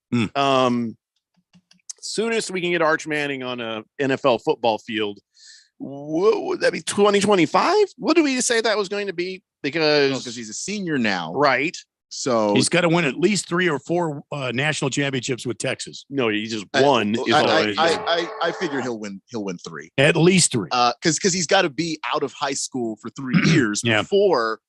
Soonest we can get Arch Manning on a NFL football field, what would that be, 2025? What do we say that was going to be? Because he's a senior now. Right. So he's got to win at least 3 or 4 national championships with Texas. No, he just won. I figure he'll win 3. At least 3. Because he's got to be out of high school for 3 years before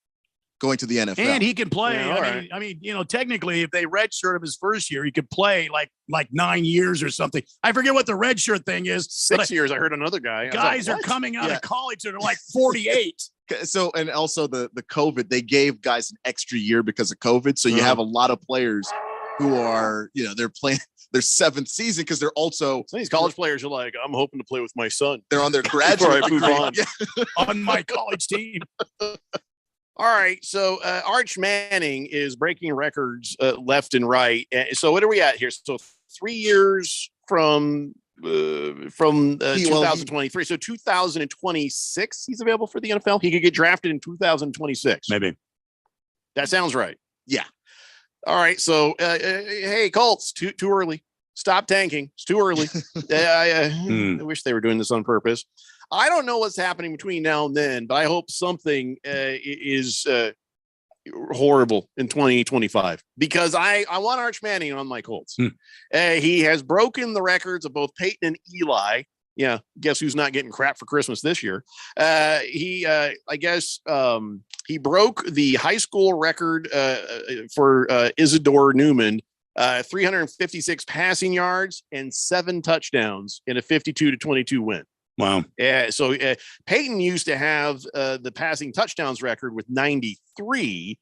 going to the NFL. And he can play. Yeah, I mean, technically, if they redshirt him his first year, he could play like 9 years or something. I forget what the redshirt thing is. 6 years. I heard another guy. Guys are coming out of college that are like 48. So, and also the COVID, they gave guys an extra year because of COVID. So you have a lot of players who are, they're playing their 7th season because they're also some of these college players are like, I'm hoping to play with my son. They're on their graduate on my college team. All right, so Arch Manning is breaking records left and right. So what are we at here? So 3 years from 2023. So 2026, he's available for the NFL. He could get drafted in 2026. Maybe. That sounds right. Yeah. All right. So, hey, Colts, too early. Stop tanking. It's too early. I wish they were doing this on purpose. I don't know what's happening between now and then, but I hope something is horrible in 2025 because I want Arch Manning on my Colts. He has broken the records of both Peyton and Eli. Yeah, guess who's not getting crap for Christmas this year? He broke the high school record for Isidore Newman, 356 passing yards and 7 touchdowns in a 52-22 win. Wow. So Peyton used to have the passing touchdowns record with 93,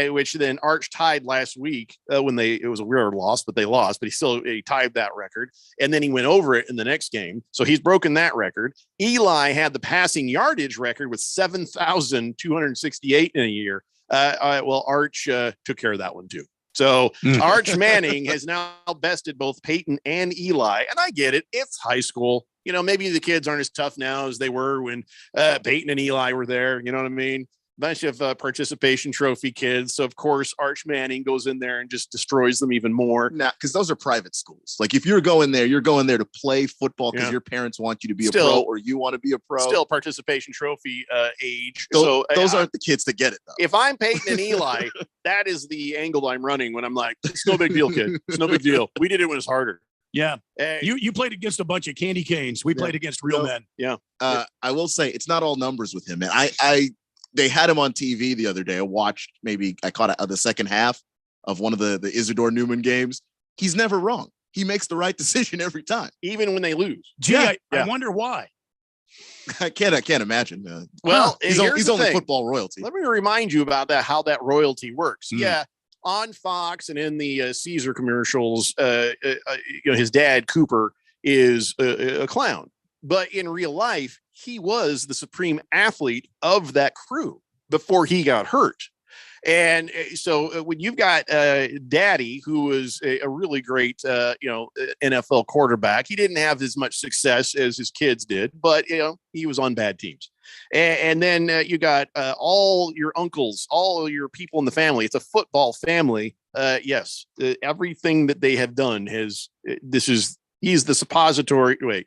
which then Arch tied last week when it was a weird loss, but they lost, but he tied that record. And then he went over it in the next game. So he's broken that record. Eli had the passing yardage record with 7,268 in a year. Well, Arch took care of that one too. So Arch Manning has now bested both Peyton and Eli. And I get it. It's high school. Maybe the kids aren't as tough now as they were when Peyton and Eli were there. You know what I mean? Bunch of participation trophy kids. So, of course, Arch Manning goes in there and just destroys them even more. Nah, because those are private schools. Like, if you're going there to play football because your parents want you to be a pro or you want to be a pro. Still participation trophy age. Those aren't the kids that get it, though. If I'm Peyton and Eli, that is the angle I'm running when I'm like, it's no big deal, kid. It's no big deal. We did it when it's harder. Yeah. You played against a bunch of candy canes. We played against real men. Yeah. I will say it's not all numbers with him, man. They had him on TV the other day. I caught the second half of one of the Isidore Newman games. He's never wrong. He makes the right decision every time, even when they lose. Gee, I wonder why. I can't imagine. He's only football royalty. Let me remind you about how that royalty works. Yeah. On Fox and in the Caesar commercials, his dad, Cooper, is a clown. But in real life, he was the supreme athlete of that crew before he got hurt. And so when you've got Daddy, who was a really great, NFL quarterback, he didn't have as much success as his kids did, but, he was on bad teams. And then you got all your uncles, all your people in the family. It's a football family. Yes, everything that they have done he's the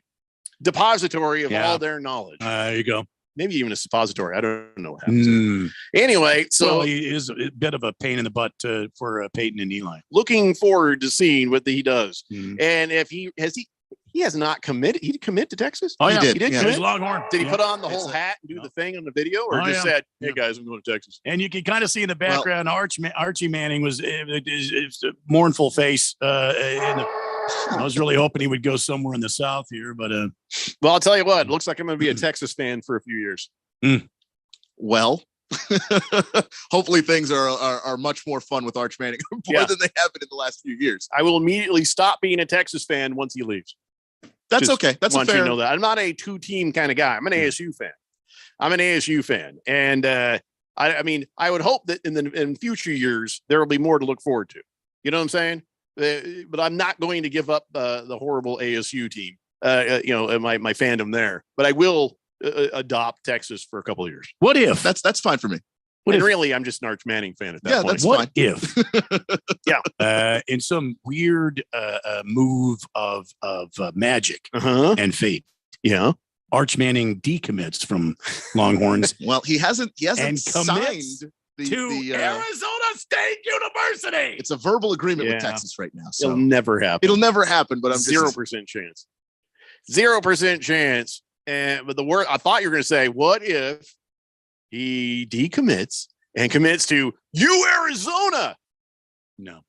depository of all their knowledge. There you go. Maybe even a suppository. I don't know what happens. Anyway, so he is a bit of a pain in the butt for Peyton and Eli. Looking forward to seeing what he does. And if he has not committed. He did commit to Texas. Oh, yeah. He did. Yeah. Commit? Longhorn. Did he put on the whole hat and do the thing on the video, or just said, "Hey guys, I'm going to Texas"? And you can kind of see in the background, Archie Manning was a mournful face. I was really hoping he would go somewhere in the South here, but well, I'll tell you what. It looks like I'm going to be a Texas fan for a few years. Well. Hopefully things are much more fun with Arch Manning than they have been in the last few years. I will immediately stop being a Texas fan once he leaves. That's okay. That's fair. fair. You know that I'm not a 2-team kind of guy. I'm an ASU fan. And I mean, I would hope that in future years there will be more to look forward to. You know what I'm saying? But I'm not going to give up the horrible ASU team. My fandom there. But I will adopt Texas for a couple of years. What if? That's fine for me. And really, I'm just an Arch Manning fan at that Yeah, point. that's What fine. Yeah. in some weird move of magic Uh-huh. and fate, Yeah. Arch Manning decommits from Longhorns Well, he hasn't and signed commits to the Arizona State University. it's a verbal agreement with Yeah. Texas right now. So It'll never happen. it'll never happen, but I'm 0% chance. 0% chance. But the word I thought you were going to say, what if he decommits and commits to Arizona? No.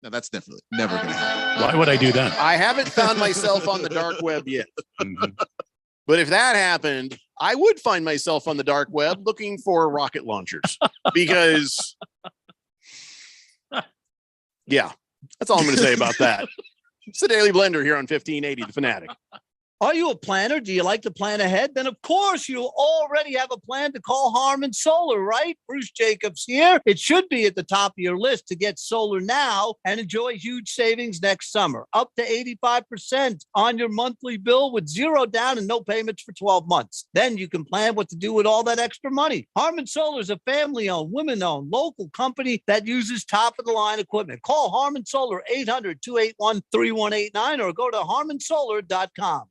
No, that's definitely never going to happen. Why would I do that? I haven't found myself on the dark web yet. Mhm. But if that happened, I would find myself on the dark web looking for rocket launchers because, yeah, that's all I'm going to say about that. It's the Daily Blender here on 1580, The Fanatic. Are you a planner? Do you like to plan ahead? Then, of course, you already have a plan to call Harmon Solar, right? Bruce Jacobs here. It should be at the top of your list to get solar now and enjoy huge savings next summer. Up to 85% on your monthly bill with zero down and no payments for 12 months. Then you can plan what to do with all that extra money. Harmon Solar is a family-owned, women-owned, local company that uses top-of-the-line equipment. Call Harmon Solar 800-281-3189 or go to harmonsolar.com.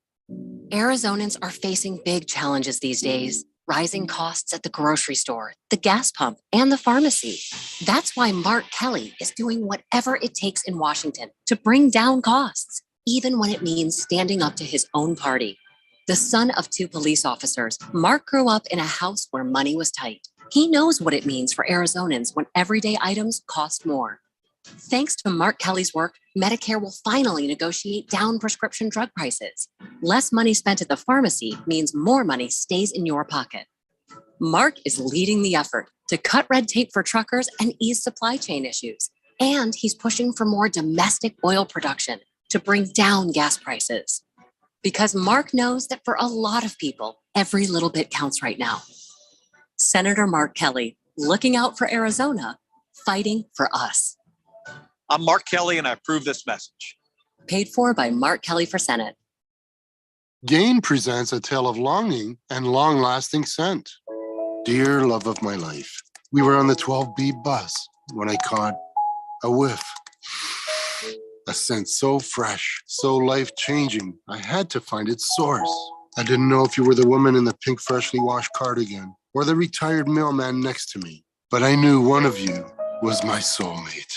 Arizonans are facing big challenges these days. Rising costs at the grocery store, the gas pump, and the pharmacy. That's why Mark Kelly is doing whatever it takes in Washington to bring down costs, even when it means standing up to his own party. The son of 2 police officers, Mark grew up in a house where money was tight. He knows what it means for Arizonans when everyday items cost more. Thanks to Mark Kelly's work, Medicare will finally negotiate down prescription drug prices. Less money spent at the pharmacy means more money stays in your pocket. Mark is leading the effort to cut red tape for truckers and ease supply chain issues. And he's pushing for more domestic oil production to bring down gas prices. Because Mark knows that for a lot of people, every little bit counts right now. Senator Mark Kelly, looking out for Arizona, fighting for us. I'm Mark Kelly, and I approve this message. Paid for by Mark Kelly for Senate. Gain presents a tale of longing and long-lasting scent. Dear love of my life, we were on the 12B bus when I caught a whiff. A scent so fresh, so life-changing, I had to find its source. I didn't know if you were the woman in the pink freshly washed cardigan or the retired mailman next to me, but I knew one of you was my soulmate.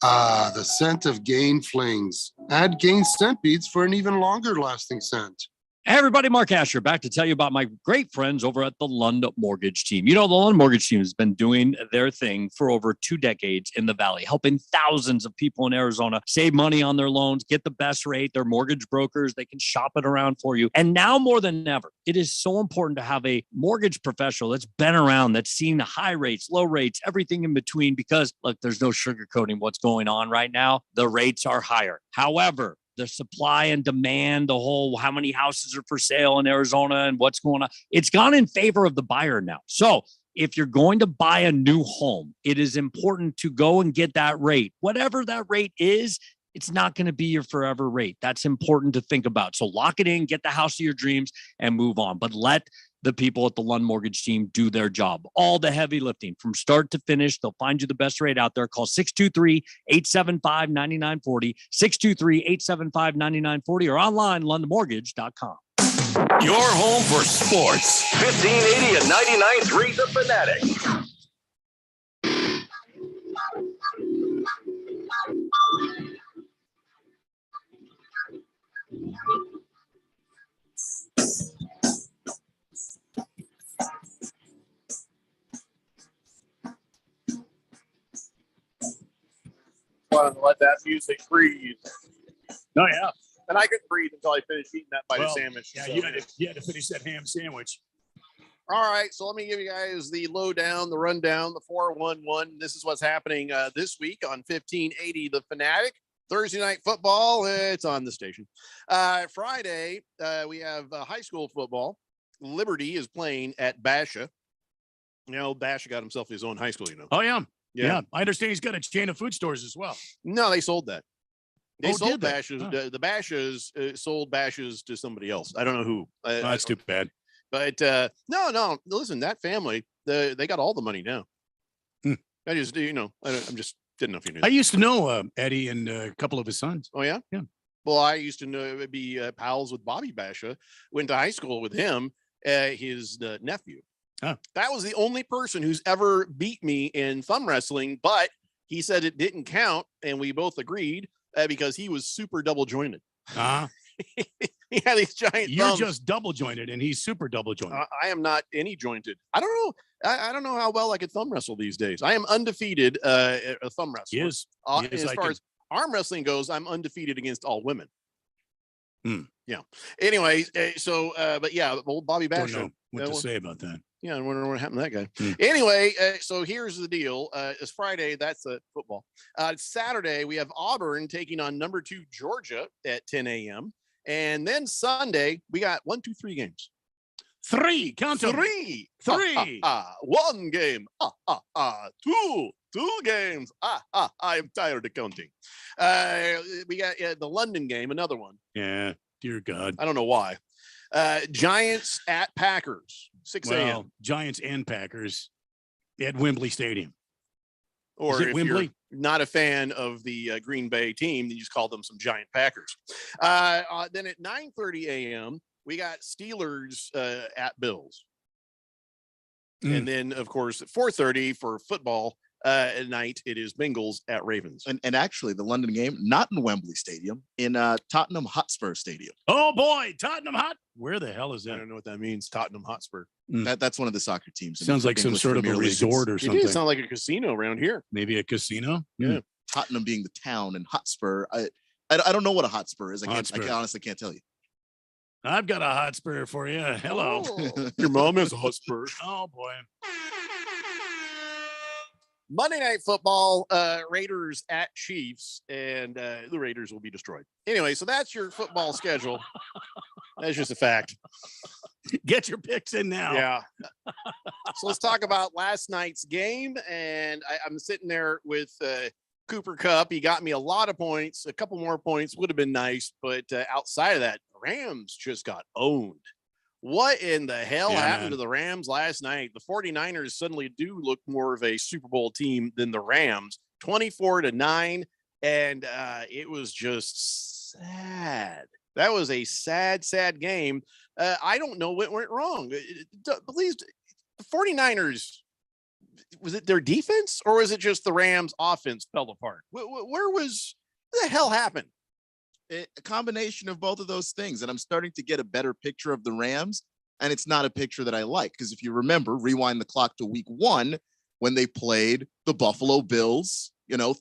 Ah, the scent of Gain Flings. Add Gain scent beads for an even longer lasting scent. Hey everybody, Mark Asher back to tell you about my great friends over at the Lund Mortgage Team. You know, the Lund Mortgage Team has been doing their thing for over 2 decades in the Valley, helping thousands of people in Arizona save money on their loans, get the best rate. They're mortgage brokers. They can shop it around for you. And now more than ever, it is so important to have a mortgage professional that's been around, that's seen the high rates, low rates, everything in between, because look, there's no sugarcoating what's going on right now. The rates are higher. However, the supply and demand, the whole how many houses are for sale in Arizona and what's going on, it's gone in favor of the buyer now. So if you're going to buy a new home, it is important to go and get that rate. Whatever that rate is, it's not going to be your forever rate. That's important to think about. So lock it in, get the house of your dreams, and move on. But let the people at the Lund Mortgage Team do their job. All the heavy lifting from start to finish. They'll find you the best rate out there. Call 623-875-9940, 623-875-9940, or online, lundmortgage.com. Your home for sports. 1580 and 99.3 The Fanatic. Want to let that music breathe. Oh, yeah. And I couldn't breathe until I finished eating that bite of Well, sandwich. Yeah, so. you had to finish that ham sandwich. All right, so let me give you guys the lowdown, the rundown, the 411. This is what's happening this week on 1580 The Fanatic. Thursday night football, it's on the station. Friday, we have high school football. Liberty is playing at Basha. You know, Basha got himself his own high school, you know. Oh, yeah. Yeah. Yeah. I understand he's got a chain of food stores as well. No, they sold that. They sold did they? Bashas. Huh. The Bashas sold Bashas to somebody else. I don't know who. That's too bad. But no, listen, that family, They got all the money now. Hmm. I just, I'm just didn't know if you knew. I used to know Eddie and a couple of his sons. Oh yeah, yeah. Well, I used to be pals with Bobby Basha. Went to high school with him. His nephew. Oh. That was the only person who's ever beat me in thumb wrestling, but he said it didn't count, and we both agreed because he was super double jointed. He had these giant. You're thumbs. just double jointed, and he's super double jointed. I am not any jointed. I don't know. I don't know how well I could thumb wrestle these days. I am undefeated a thumb wrestler. He is. As far as arm wrestling goes, I'm undefeated against all women. Hmm. Yeah. Anyway, but yeah, old Bobby Basher. Don't know what to say about that. Yeah, I wonder what happened to that guy. Hmm. Anyway, so here's the deal. It's Friday. That's football. Saturday, we have Auburn taking on number 2 Georgia at 10 a.m. And then Sunday, we got 1, 2, 3 games. 3. Count them. 3. 3. 1 game. 2 games. I'm tired of counting. We got the London game, another one. Yeah. Dear God. I don't know why. Giants at Packers, 6 a.m. Well, Giants and Packers at Wembley Stadium. Or Is it if Wembley? you're not a fan of the Green Bay team, then you just call them some giant Packers. Then at 9:30 a.m., we got Steelers at Bills. And then, of course, at 4:30 for football at night, it is Bengals at Ravens. And actually, the London game, not in Wembley Stadium, in Tottenham Hotspur Stadium. Oh, boy. Tottenham Hot. Where the hell is I that? don't know what that means, Tottenham Hotspur. That's one of the soccer teams. in Sounds the like some English sort of a Premier League. resort or It something. does sound like a casino around here. Maybe a casino. Yeah. Tottenham being the town, and Hotspur. I don't know what a Hotspur is. I Hotspur. honestly can't tell you. I've got a Hotspur for you. Hello. Your mom has a Hotspur. Oh, boy. Monday Night Football, Raiders at Chiefs, and the Raiders will be destroyed. Anyway, so that's your football schedule. That's just a fact. Get your picks in now. Yeah. So let's talk about last night's game. And I'm sitting there with Cooper Kupp. He got me a lot of points. A couple more points would have been nice. But outside of that, Rams just got owned. What in the hell happened to the Rams last night? The 49ers suddenly do look more of a Super Bowl team than the Rams, 24-9. And it was just sad. That was a sad, sad game. I don't know what went wrong. Please, the 49ers, was it their defense or was it just the Rams offense fell apart? What the hell happened? A combination of both of those things. And I'm starting to get a better picture of the Rams. And it's not a picture that I like. Because if you remember, rewind the clock to week 1 when they played the Buffalo Bills,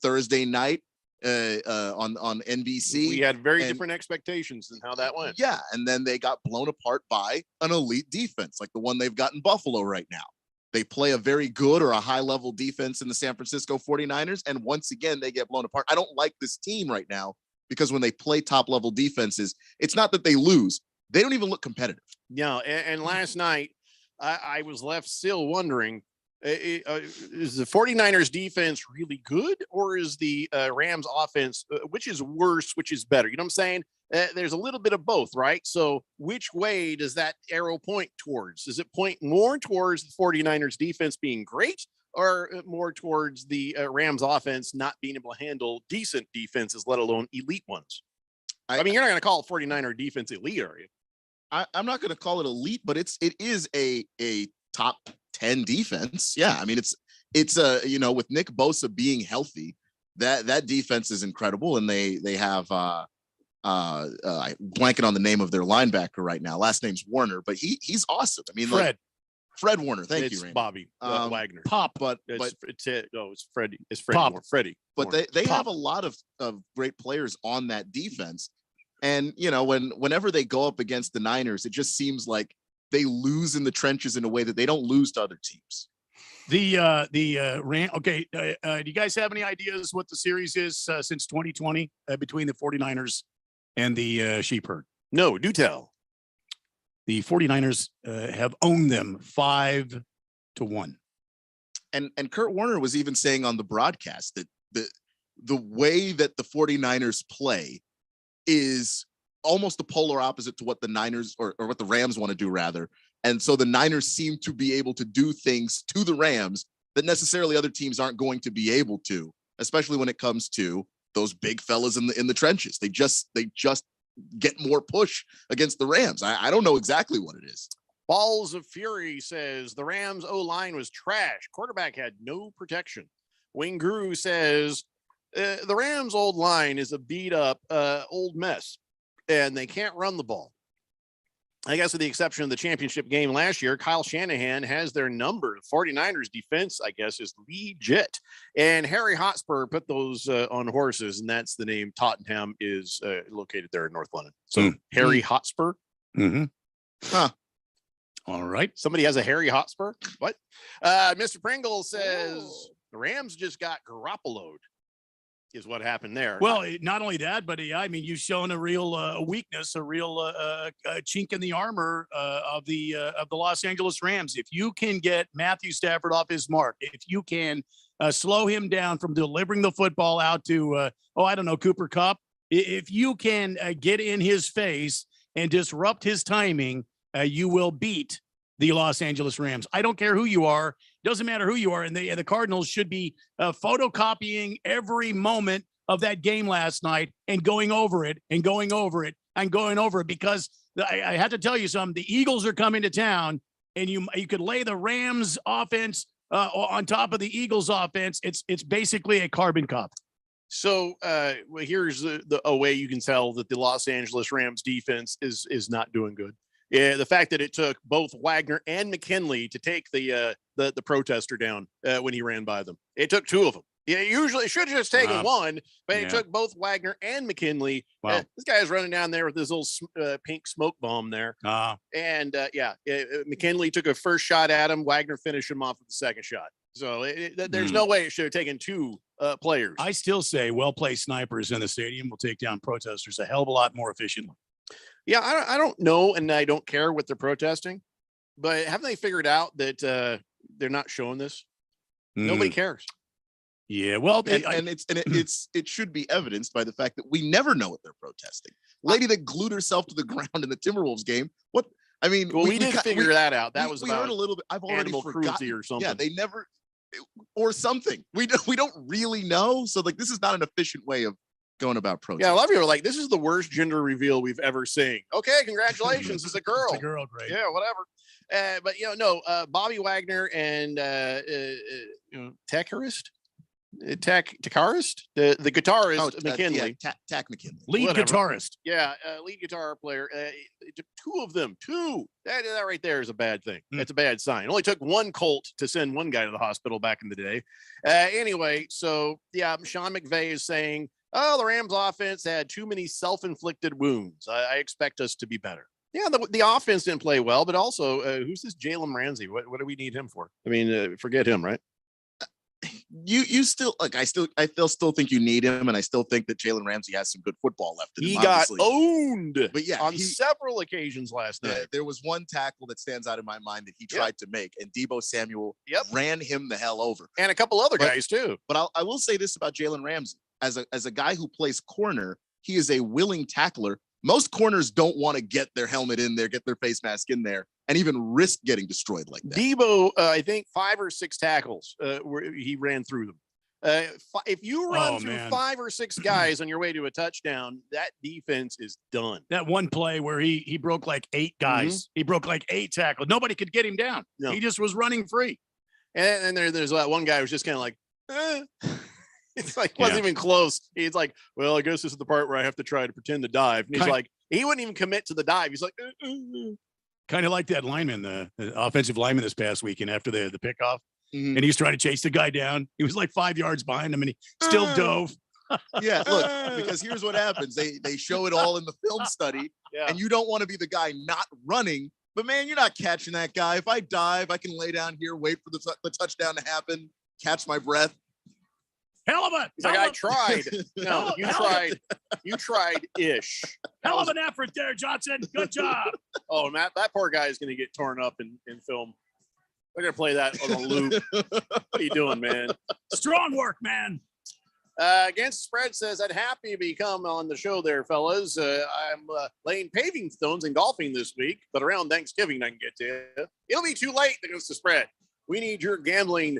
Thursday night on NBC. We had very different expectations than how that went. Yeah. And then they got blown apart by an elite defense like the one they've got in Buffalo right now. They play a very good or a high level defense in the San Francisco 49ers. And once again, they get blown apart. I don't like this team right now. Because when they play top level defenses, it's not that they lose. They don't even look competitive. Yeah. And last night, I was left still wondering, is the 49ers defense really good? Or is the Rams offense, which is worse, which is better? You know what I'm saying? There's a little bit of both, right? So which way does that arrow point towards? Does it point more towards the 49ers defense being great? Or more towards the Rams offense not being able to handle decent defenses, let alone elite ones? I mean, you're not going to call 49er defense elite, are you? I'm not going to call it elite, but it is a top 10 defense. Yeah, I mean, it's with Nick Bosa being healthy, that defense is incredible, and they have blanking on the name of their linebacker right now. Last name's Warner, but he's awesome. I mean, Fred Warner. Thank you, Randy. Bobby Wagner. Pop, but it's Freddie. It's Freddie. Pop. Freddie. But they have a lot of great players on that defense, and whenever they go up against the Niners, it just seems like they lose in the trenches in a way that they don't lose to other teams. Okay. Do you guys have any ideas what the series is since 2020 between the 49ers and the Sheep Herd? No, do tell. The 49ers have owned them 5-1. And Kurt Warner was even saying on the broadcast that the way that the 49ers play is almost the polar opposite to what the Niners or what the Rams want to do, rather, And so the Niners seem to be able to do things to the Rams that necessarily other teams aren't going to be able to, especially when it comes to those big fellas in the trenches. They just get more push against the Rams. I don't know exactly what it is. Balls of Fury says the Rams O-line was trash. Quarterback had no protection. Wing Guru says the Rams old line is a beat up old mess and they can't run the ball. I guess with the exception of the championship game last year, Kyle Shanahan has their number. The 49ers defense, I guess, is legit. And Harry Hotspur put those on horses, and that's the name. Tottenham is located there in North London. So Harry Hotspur. Mm-hmm. Huh. All right. Somebody has a Harry Hotspur? What? Mr. Pringle says the Rams just got Garoppolo'd. Is what happened there. Well, not only that, but I mean, you've shown a real weakness, a real chink in the armor of the Los Angeles Rams. If you can get Matthew Stafford off his mark, if you can slow him down from delivering the football out to, Cooper Kupp, if you can get in his face and disrupt his timing, you will beat the Los Angeles Rams. I don't care who you are. Doesn't matter who you are. And the Cardinals should be photocopying every moment of that game last night and going over it because I have to tell you something. The Eagles are coming to town, and you could lay the Rams offense on top of the Eagles offense. It's basically a carbon copy. So here's a way you can tell that the Los Angeles Rams defense is not doing good. Yeah, the fact that it took both Wagner and McKinley to take the protester down when he ran by them. It took two of them. Yeah, usually it should have just taken one, but it took both Wagner and McKinley. Wow. This guy's running down there with this little pink smoke bomb there. And McKinley took a first shot at him. Wagner finished him off with the second shot. So there's no way it should have taken two players. I still say well-placed snipers in the stadium will take down protesters a hell of a lot more efficiently. Yeah, I don't know, and I don't care what they're protesting, but haven't they figured out that they're not showing this? Nobody cares. Yeah, well, it should be evidenced by the fact that we never know what they're protesting. Lady that glued herself to the ground in the Timberwolves game. What? I mean, well, we didn't figure that out. That was we about heard a little bit. I've already animal forgotten cruelty or something. Yeah, they never or something. We don't really know. So like, this is not an efficient way of going about protest. Yeah, a lot of you are like, this is the worst gender reveal we've ever seen. Okay, congratulations, it's a girl. It's a girl, great. Yeah, whatever. But Bobby Wagner and Takarist, the guitarist McKinley, Tack McKinley, lead guitarist. Yeah, lead guitar player. Two of them. That right there is a bad thing. That's a bad sign. It only took one Colt to send one guy to the hospital back in the day. Anyway, so yeah, Sean McVay is saying, oh, the Rams offense had too many self-inflicted wounds. I expect us to be better. Yeah, the offense didn't play well, but also, who's this Jalen Ramsey? What do we need him for? I mean, forget him, right? You still like? I still think you need him, and I still think that Jalen Ramsey has some good football left in him. He got obviously. owned, but yeah, on several occasions last night. There was one tackle that stands out in my mind that he tried to make, and Deebo Samuel ran him the hell over, and a couple other guys too. But I will say this about Jalen Ramsey: as a guy who plays corner, he is a willing tackler. Most corners don't want to get their helmet in there, get their face mask in there, and even risk getting destroyed like that. Deebo, I think 5 or 6 tackles where he ran through them. If you run through 5 or 6 guys on your way to a touchdown, that defense is done. That one play where he broke like 8 guys. He broke like 8 tackles. Nobody could get him down. No. He just was running free. And there's that one guy who was just kind of like, It's like, wasn't even close. He's like, well, I guess this is the part where I have to try to pretend to dive. And he's like, he wouldn't even commit to the dive. He's like, kind of like that lineman, the offensive lineman this past weekend after the pickoff. And he was trying to chase the guy down. He was like 5 yards behind him and he still dove. Yeah, look, because here's what happens. They show it all in the film study, and you don't want to be the guy not running. But man, you're not catching that guy. If I dive, I can lay down here, wait for the touchdown to happen, catch my breath. Hell of a! He's like, I tried. No, you tried. You tried ish. Hell of an effort there, Johnson. Good job. Oh, Matt, that poor guy is going to get torn up in film. We're going to play that on a loop. What are you doing, man? Strong work, man. Against Spread says, I'd happy to become on the show there, fellas. I'm laying paving stones and golfing this week, but around Thanksgiving I can get to you. It'll be too late against the Spread. We need your gambling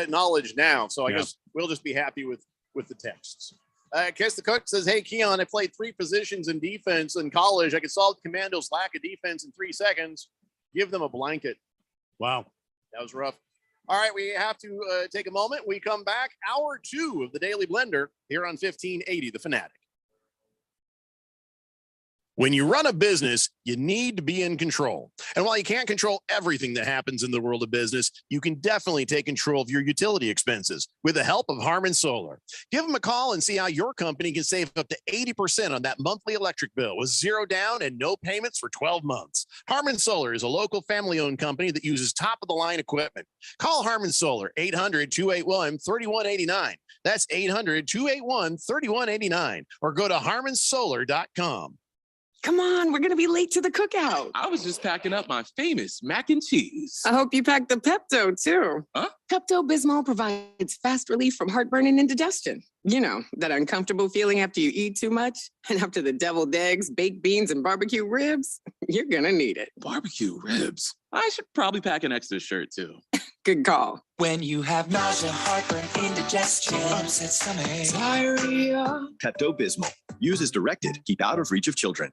knowledge now. So I guess we'll just be happy with the texts. Kiss the Cook says, hey, Keon, I played 3 positions in defense in college. I could solve the Commandos' lack of defense in 3 seconds. Give them a blanket. Wow. That was rough. All right, we have to take a moment. We come back. Hour 2 of the Daily Blender here on 1580 The Fanatic. When you run a business, you need to be in control. And while you can't control everything that happens in the world of business, you can definitely take control of your utility expenses with the help of Harmon Solar. Give them a call and see how your company can save up to 80% on that monthly electric bill with 0 down and no payments for 12 months. Harmon Solar is a local family-owned company that uses top-of-the-line equipment. Call Harmon Solar, 800-281-3189. That's 800-281-3189. Or go to harmonsolar.com. Come on, we're going to be late to the cookout. I was just packing up my famous mac and cheese. I hope you packed the Pepto, too. Huh? Pepto-Bismol provides fast relief from heartburn and indigestion. You know, that uncomfortable feeling after you eat too much and after the deviled eggs, baked beans, and barbecue ribs. You're going to need it. Barbecue ribs? I should probably pack an extra shirt, too. Good call. When you have nausea, heartburn, indigestion, upset stomach, diarrhea. Pepto-Bismol. Use as directed. Keep out of reach of children.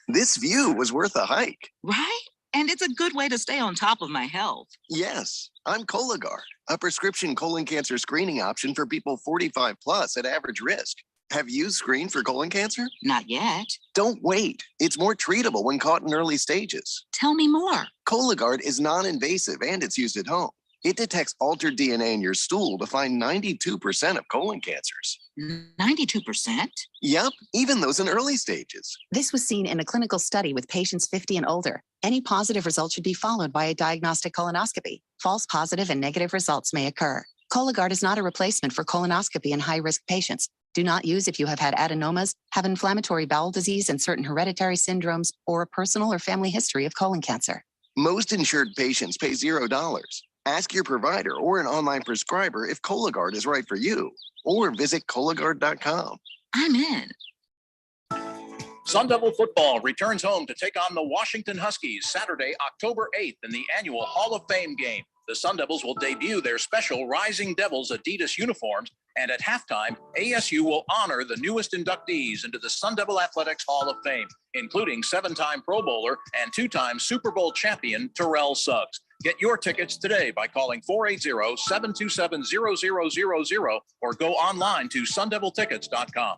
This view was worth a hike. Right? And it's a good way to stay on top of my health. Yes, I'm Cologuard, a prescription colon cancer screening option for people 45 plus at average risk. Have you screened for colon cancer? Not yet. Don't wait. It's more treatable when caught in early stages. Tell me more. Cologuard is non-invasive and it's used at home. It detects altered DNA in your stool to find 92% of colon cancers. 92%? Yep, even those in early stages. This was seen in a clinical study with patients 50 and older. Any positive result should be followed by a diagnostic colonoscopy. False positive and negative results may occur. Cologuard is not a replacement for colonoscopy in high-risk patients. Do not use if you have had adenomas, have inflammatory bowel disease and certain hereditary syndromes, or a personal or family history of colon cancer. Most insured patients pay $0. Ask your provider or an online prescriber if Cologuard is right for you, or visit Cologuard.com. I'm in. Sun Devil football returns home to take on the Washington Huskies Saturday, October 8th in the annual Hall of Fame game. The Sun Devils will debut their special Rising Devils Adidas uniforms, and at halftime, ASU will honor the newest inductees into the Sun Devil Athletics Hall of Fame, including 7-time Pro Bowler and 2-time Super Bowl champion Terrell Suggs. Get your tickets today by calling 480-727-0000 or go online to sundeviltickets.com.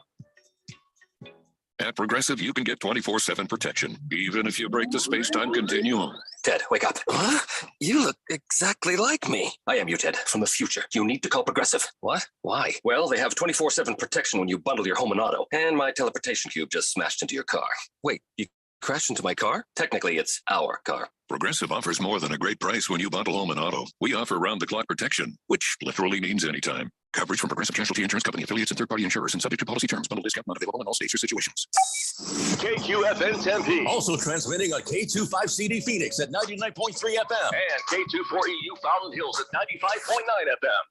At Progressive, you can get 24/7 protection, even if you break the space-time continuum. Ted, wake up. Huh? You look exactly like me. I am you, Ted, from the future. You need to call Progressive. What? Why? Well, they have 24/7 protection when you bundle your home and auto. And my teleportation cube just smashed into your car. Wait, you crashed into my car? Technically, it's our car. Progressive offers more than a great price when you bundle home and auto. We offer round-the-clock protection, which literally means anytime. Coverage from Progressive Casualty Insurance Company, affiliates, and third-party insurers, and subject to policy terms. Bundle discount not available in all states or situations. KQFN Tempe. Also transmitting a K25CD Phoenix at 99.3 FM. And K240U Fountain Hills at 95.9 FM.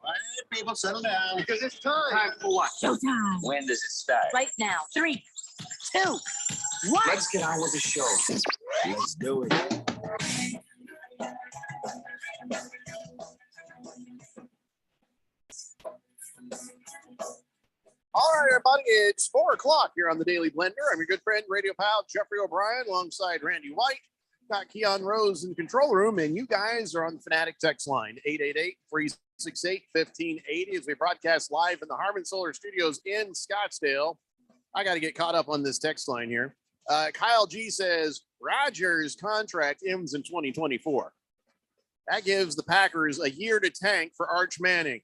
All right, people, settle down because it's time. Time for what? Showtime. When does it start? Right now. 3, 2, 1. Let's get on with the show. Let's do it. All right, everybody, it's 4 o'clock here on the Daily Blender. I'm your good friend, radio pal, Jeffrey O'Brien, alongside Randy White. Got Keon Rose in the control room, and you guys are on the Fanatic text line, 888-368-1580, as we broadcast live in the Harmon Solar Studios in Scottsdale. I got to get caught up on this text line here. Kyle G says, Rodgers' contract ends in 2024. That gives the Packers a year to tank for Arch Manning.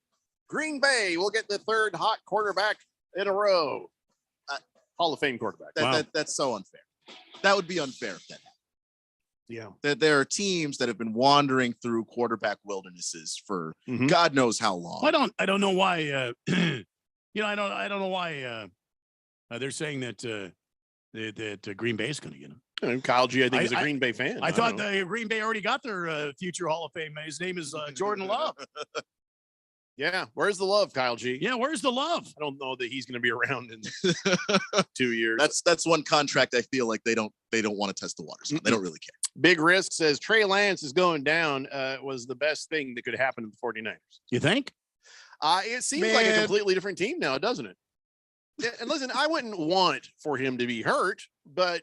Green Bay will get the 3rd hot quarterback in a row. Hall of Fame quarterback. That's so unfair. That would be unfair if that happened. Yeah. There are teams that have been wandering through quarterback wildernesses for God knows how long. I don't know why. I don't know why they're saying that that Green Bay is going to get him. Kyle G, I think, is a Green Bay fan. I thought the Green Bay already got their future Hall of Fame. His name is Jordan Love. Yeah, where's the love, Kyle G? Yeah, where's the love? I don't know that he's going to be around in 2 years. That's one contract I feel like they don't want to test the waters on. They don't really care. Big Risk says Trey Lance is going down was the best thing that could happen to the 49ers. You think? It seems like a completely different team now, doesn't it? And listen, I wouldn't want for him to be hurt, but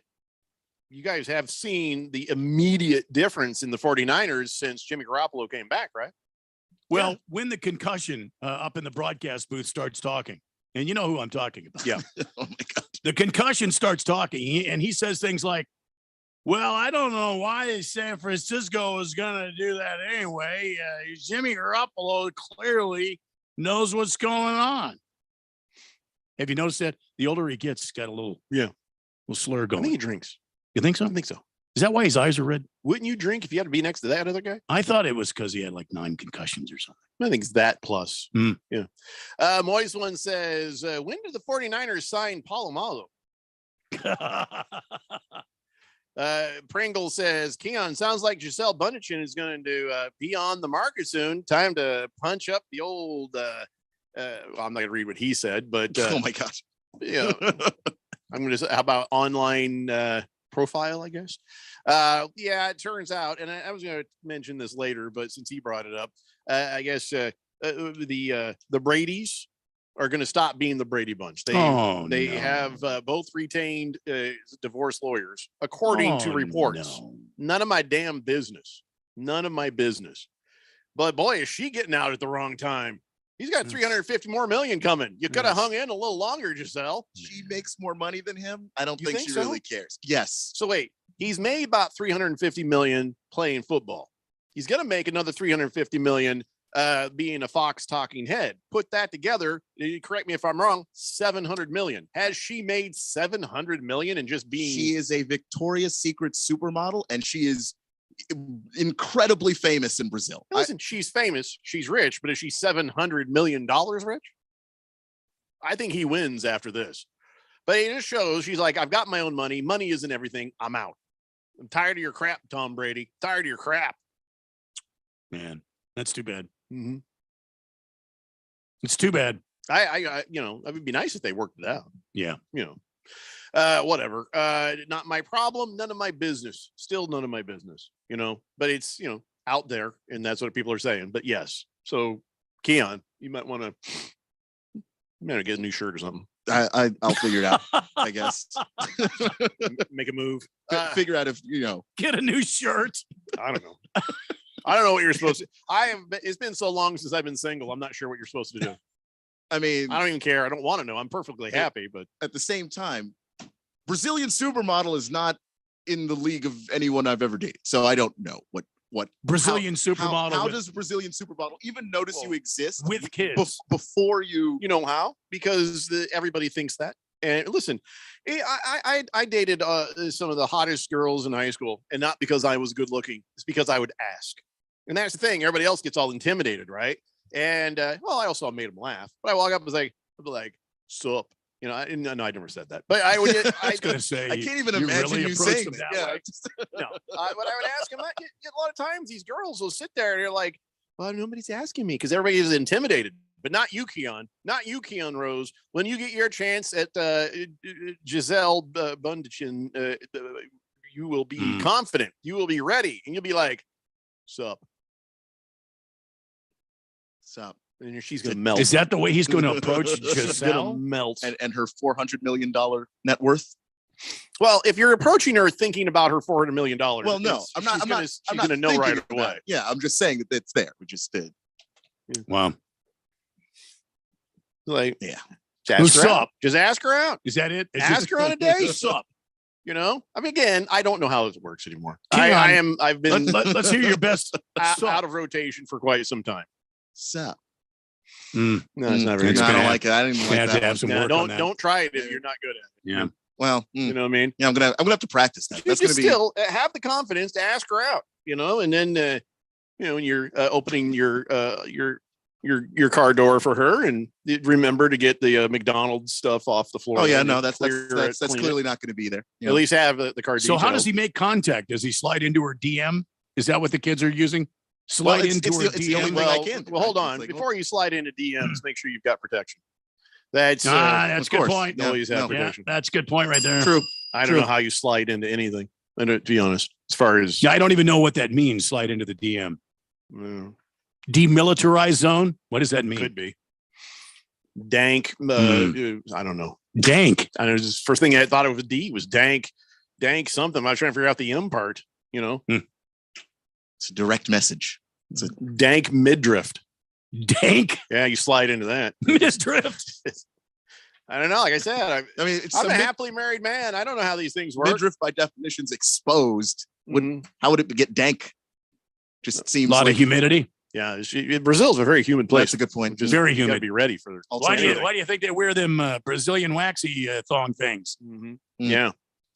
you guys have seen the immediate difference in the 49ers since Jimmy Garoppolo came back, right? Well, when the concussion up in the broadcast booth starts talking, and you know who I'm talking about. Yeah. Oh my God. The concussion starts talking, and he says things like, well, I don't know why San Francisco is going to do that anyway. Jimmy Garoppolo clearly knows what's going on. Have you noticed that? The older he gets, he's got a little slur going. I think he drinks. You think so? I think so. Is that why his eyes are red? Wouldn't you drink if you had to be next to that other guy? I thought it was because he had like 9 concussions or something. I think it's that plus. Yeah. Moist one says, when did the 49ers sign Polamalu? Pringle says, Keon, sounds like Giselle Bundchen is going to be on the market soon. Time to punch up the old, well, I'm not going to read what he said, but oh my gosh. Yeah. I'm going to say, how about online profile, I guess? Yeah, it turns out, and I was going to mention this later, but since he brought it up, I guess the Bradys are going to stop being the Brady Bunch. They have both retained divorce lawyers, according to reports. None of my damn business. None of my business. But boy, is she getting out at the wrong time. He's got 350 more million coming. You could have hung in a little longer, Giselle. She makes more money than him. I don't You think think she so? really cares. Yes. So wait, he's made about 350 million playing football. He's going to make another 350 million being a Fox talking head. Put that together, correct me if I'm wrong, 700 million. Has she made 700 million and just being... She is a Victoria's Secret supermodel, and she is incredibly famous in Brazil. Listen, she's famous, she's rich, but is she $700 million rich? I think he wins after this. But it just shows she's like, I've got my own money. Money isn't everything. I'm out. I'm tired of your crap, Tom Brady. Tired of your crap. Man, that's too bad. Mm-hmm. It's too bad. I you know, it would be nice if they worked it out. Yeah. You know, whatever. Not my problem. None of my business. Still none of my business, you know, but it's, you know, out there, and that's what people are saying. But yes. So Keon, you might want to get a new shirt or something. I'll figure it out, I guess. Make a move. Figure out if, you know. Get a new shirt. I don't know. I don't know what you're supposed to. It's been so long since I've been single. I'm not sure what you're supposed to do. I mean, I don't even care. I don't want to know. I'm perfectly happy, but at the same time, Brazilian supermodel is not in the league of anyone I've ever dated. So I don't know what Brazilian supermodel. How does Brazilian supermodel even notice you exist with kids before you? You know how? Because everybody thinks that. And listen, I dated some of the hottest girls in high school, and not because I was good looking. It's because I would ask. And that's the thing. Everybody else gets all intimidated, right? And well, I also made them laugh. But I walk up and I'd be like, "Sup?" You know, no, I never said that. But I would. I was going to say, I can't even imagine really you saying that. Yeah. No, but I would ask him. A lot of times, these girls will sit there and they're like, "Well, nobody's asking me," because everybody is intimidated. But not you, Keon. Not you, Keon Rose. When you get your chance at Giselle Bundchen, you will be confident. You will be ready, and you'll be like, "Sup? Sup?" And she's going to melt. Is that the way he's going to approach Giselle? Melt. And her $400 million net worth. Well, if you're approaching her thinking about her $400 million, well, no, I'm not. She's going to know right away. Yeah, I'm just saying that it's there. We just did. Wow. Like, yeah. Who's up? Just ask her out. Is that it? Ask her on a date. Who's up? You know, I mean, again, I don't know how this works anymore. Keon, I've been. Let's hear your best. Out of rotation for quite some time. So. No, it's not very good. I don't like it. I didn't like that. Have some work on that. Don't try it if you're not good at it. Yeah. Well, you know what I mean? Yeah, I'm gonna have to practice that. That's just gonna be still have the confidence to ask her out, you know, and then you know, when you're opening your your car door for her, and remember to get the McDonald's stuff off the floor. Oh yeah, no, that's clearly not going to be there. At least have the car. So how does he make contact? Does he slide into her DM? Is that what the kids are using? Slide into her DM. Well, hold on. Before you slide into DMs, make sure you've got protection. That's a good point. Always have protection. That's a good point right there. True. I don't know how you slide into anything. To be honest, as far as I don't even know what that means. Slide into the DM. Demilitarized zone. What does that mean? Could be dank. I don't know. Dank. I know. First thing I thought of with D was dank. Dank something. I was trying to figure out the M part. It's a direct message. It's a dank midriff. Dank. Yeah, you slide into that midriff. I don't know. Like I said, I mean, I'm a happily married man. I don't know how these things work. Midriff, by definition, is exposed. How would it get dank? Just seems a lot of humidity. Yeah, Brazil's a very humid place. That's a good point. Just very humid. humid. Got to be ready for. Why do you think they wear them Brazilian waxy thong things? Yeah,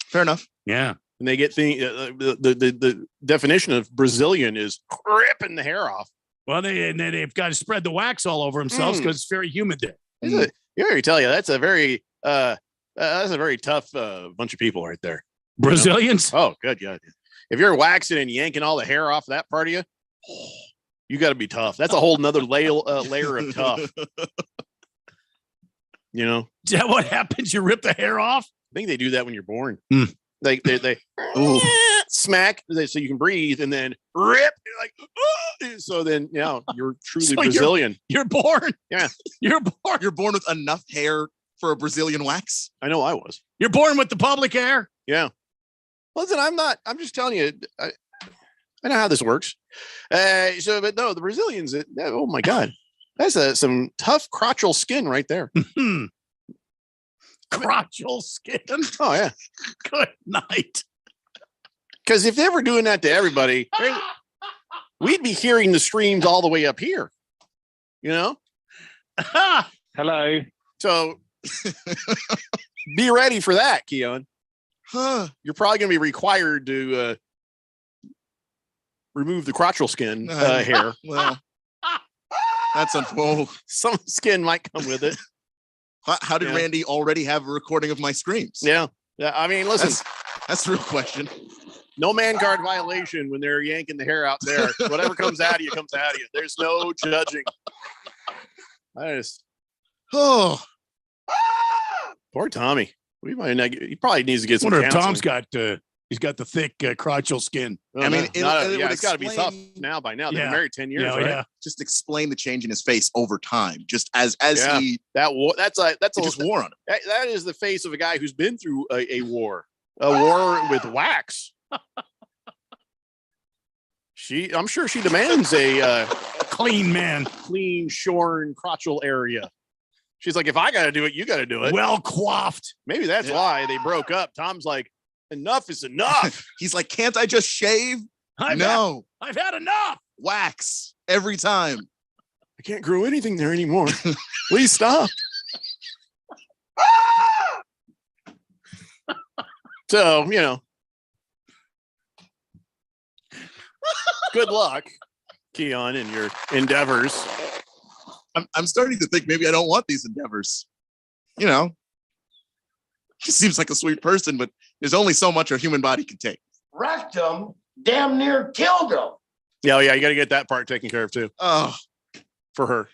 fair enough. Yeah, and they get the definition of Brazilian is ripping the hair off. Well, they've got to spread the wax all over themselves because it's very humid there. You already tell you that's a very tough bunch of people right there. Brazilians. Oh, good God. If you're waxing and yanking all the hair off that part of you, you got to be tough. That's a whole nother layer of tough. Is that what happens? You rip the hair off? I think they do that when you're born. They smack so you can breathe, and then rip. You're like, so then you're truly Brazilian. You're born. Yeah, you're born. You're born with enough hair for a Brazilian wax. I know I was. You're born with the public hair. Yeah. Listen, I'm not. I'm just telling you. I know how this works. But no, the Brazilians. Oh my God, that's some tough crotchal skin right there. Crotchal skin. Oh yeah. Good night. Because if they were doing that to everybody, we'd be hearing the screams all the way up here. Hello. So be ready for that, Keon. You're probably going to be required to remove the crotchal skin hair. Well, that's unfold. Some skin might come with it. How did Randy already have a recording of my screams? Yeah. I mean, listen, that's the real question. No man guard violation when they're yanking the hair out there. Whatever comes out of you comes out of you. There's no judging. Poor Tommy. He probably needs to get some. I wonder if counseling. Tom's got he's got the thick crotchal skin. I mean, it's got to be tough now. By now, they've been married 10 years. Right? Yeah. Just explain the change in his face over time. Just as he that's just wore on him. That is the face of a guy who's been through a war with wax. I'm sure she demands a clean man, clean, shorn crotchal area. She's like, if I got to do it, you got to do it. Well coiffed. Maybe that's why they broke up. Tom's like, enough is enough. He's like, can't I just shave? I've had enough. Wax every time. I can't grow anything there anymore. Please stop. So, good luck, Keon, in your endeavors. I'm starting to think maybe I don't want these endeavors. He seems like a sweet person, but there's only so much a human body can take. Wrecked him, damn near killed him. Yeah, you got to get that part taken care of too. Oh, for her.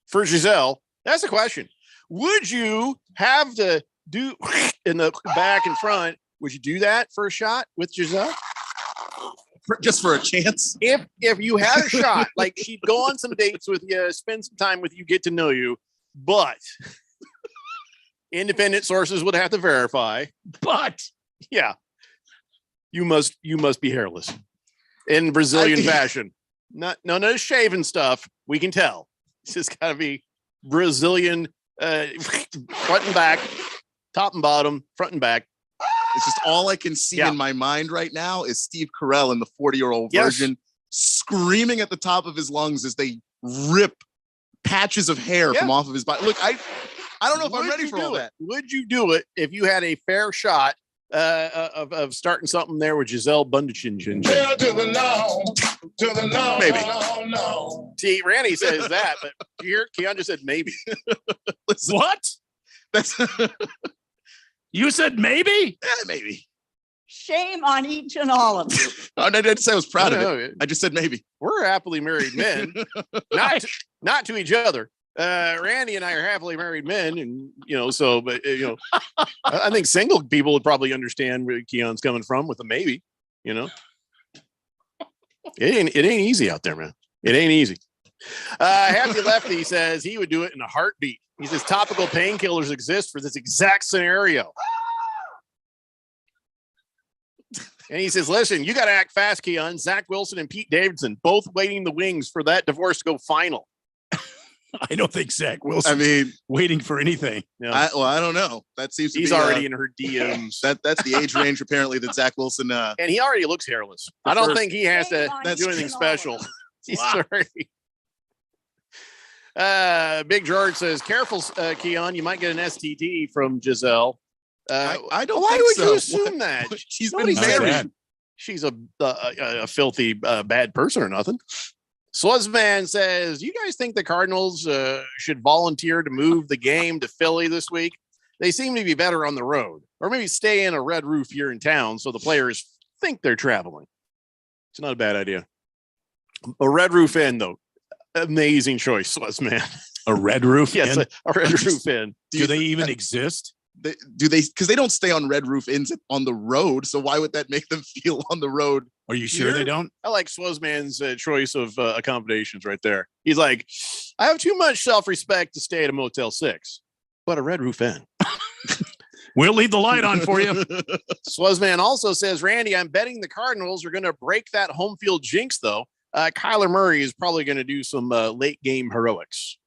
For Giselle, that's the question. Would you have to do in the back and front? Would you do that for a shot with Giselle? Just for a chance? If you had a shot, like she'd go on some dates with you, spend some time with you, get to know you, but independent sources would have to verify. But yeah, you must be hairless in Brazilian fashion. No shaving stuff. We can tell. It's just got to be Brazilian, front and back, top and bottom, front and back. It's just all I can see in my mind right now is Steve Carell in the 40-year-old version screaming at the top of his lungs as they rip patches of hair from off of his body. Look, I don't know if I'm ready for all that. Would you do it if you had a fair shot of starting something there with Giselle Bundchen. Hell to the no, to the no, Maybe. no. See, Randy says that, but here Keon just said maybe. What? That's You said maybe? Yeah, maybe. Shame on each and all of you. I didn't say I was proud of No, it. I just said maybe. We're happily married men, not to each other. Randy and I are happily married men, and but I think single people would probably understand where Keon's coming from with a maybe. It ain't easy out there, man. It ain't easy. Happy Lefty says he would do it in a heartbeat. He says topical painkillers exist for this exact scenario. And he says, listen, you got to act fast, Keon. Zach Wilson and Pete Davidson, both waiting the wings for that divorce to go final. I don't think Zach Wilson. Waiting for anything. Yeah. I don't know. That seems to He's be already in her DMs. That's the age range apparently that Zach Wilson. And he already looks hairless. I don't think he has to do anything special. He's sorry. Big George says, "Careful, Keon. You might get an STD from Giselle." I don't. Why think would so. you assume that? She's Nobody been said married. She's a filthy bad person or nothing. Sluzzman says, "You guys think the Cardinals should volunteer to move the game to Philly this week? They seem to be better on the road, or maybe stay in a red roof here in town so the players think they're traveling." It's not a bad idea. A red roof inn, though, amazing choice, Sluzzman. A red roof Yes, inn? a red roof inn. Do they even exist? Do they? Because they don't stay on red roof inns on the road. So why would that make them feel on the road? Are you sure they don't? I like Sluzzman's choice of accommodations right there. He's like, I have too much self-respect to stay at a Motel 6, but a red roof inn. We'll leave the light on for you. Sluzzman also says, Randy, I'm betting the Cardinals are going to break that home field jinx, though. Kyler Murray is probably going to do some late game heroics.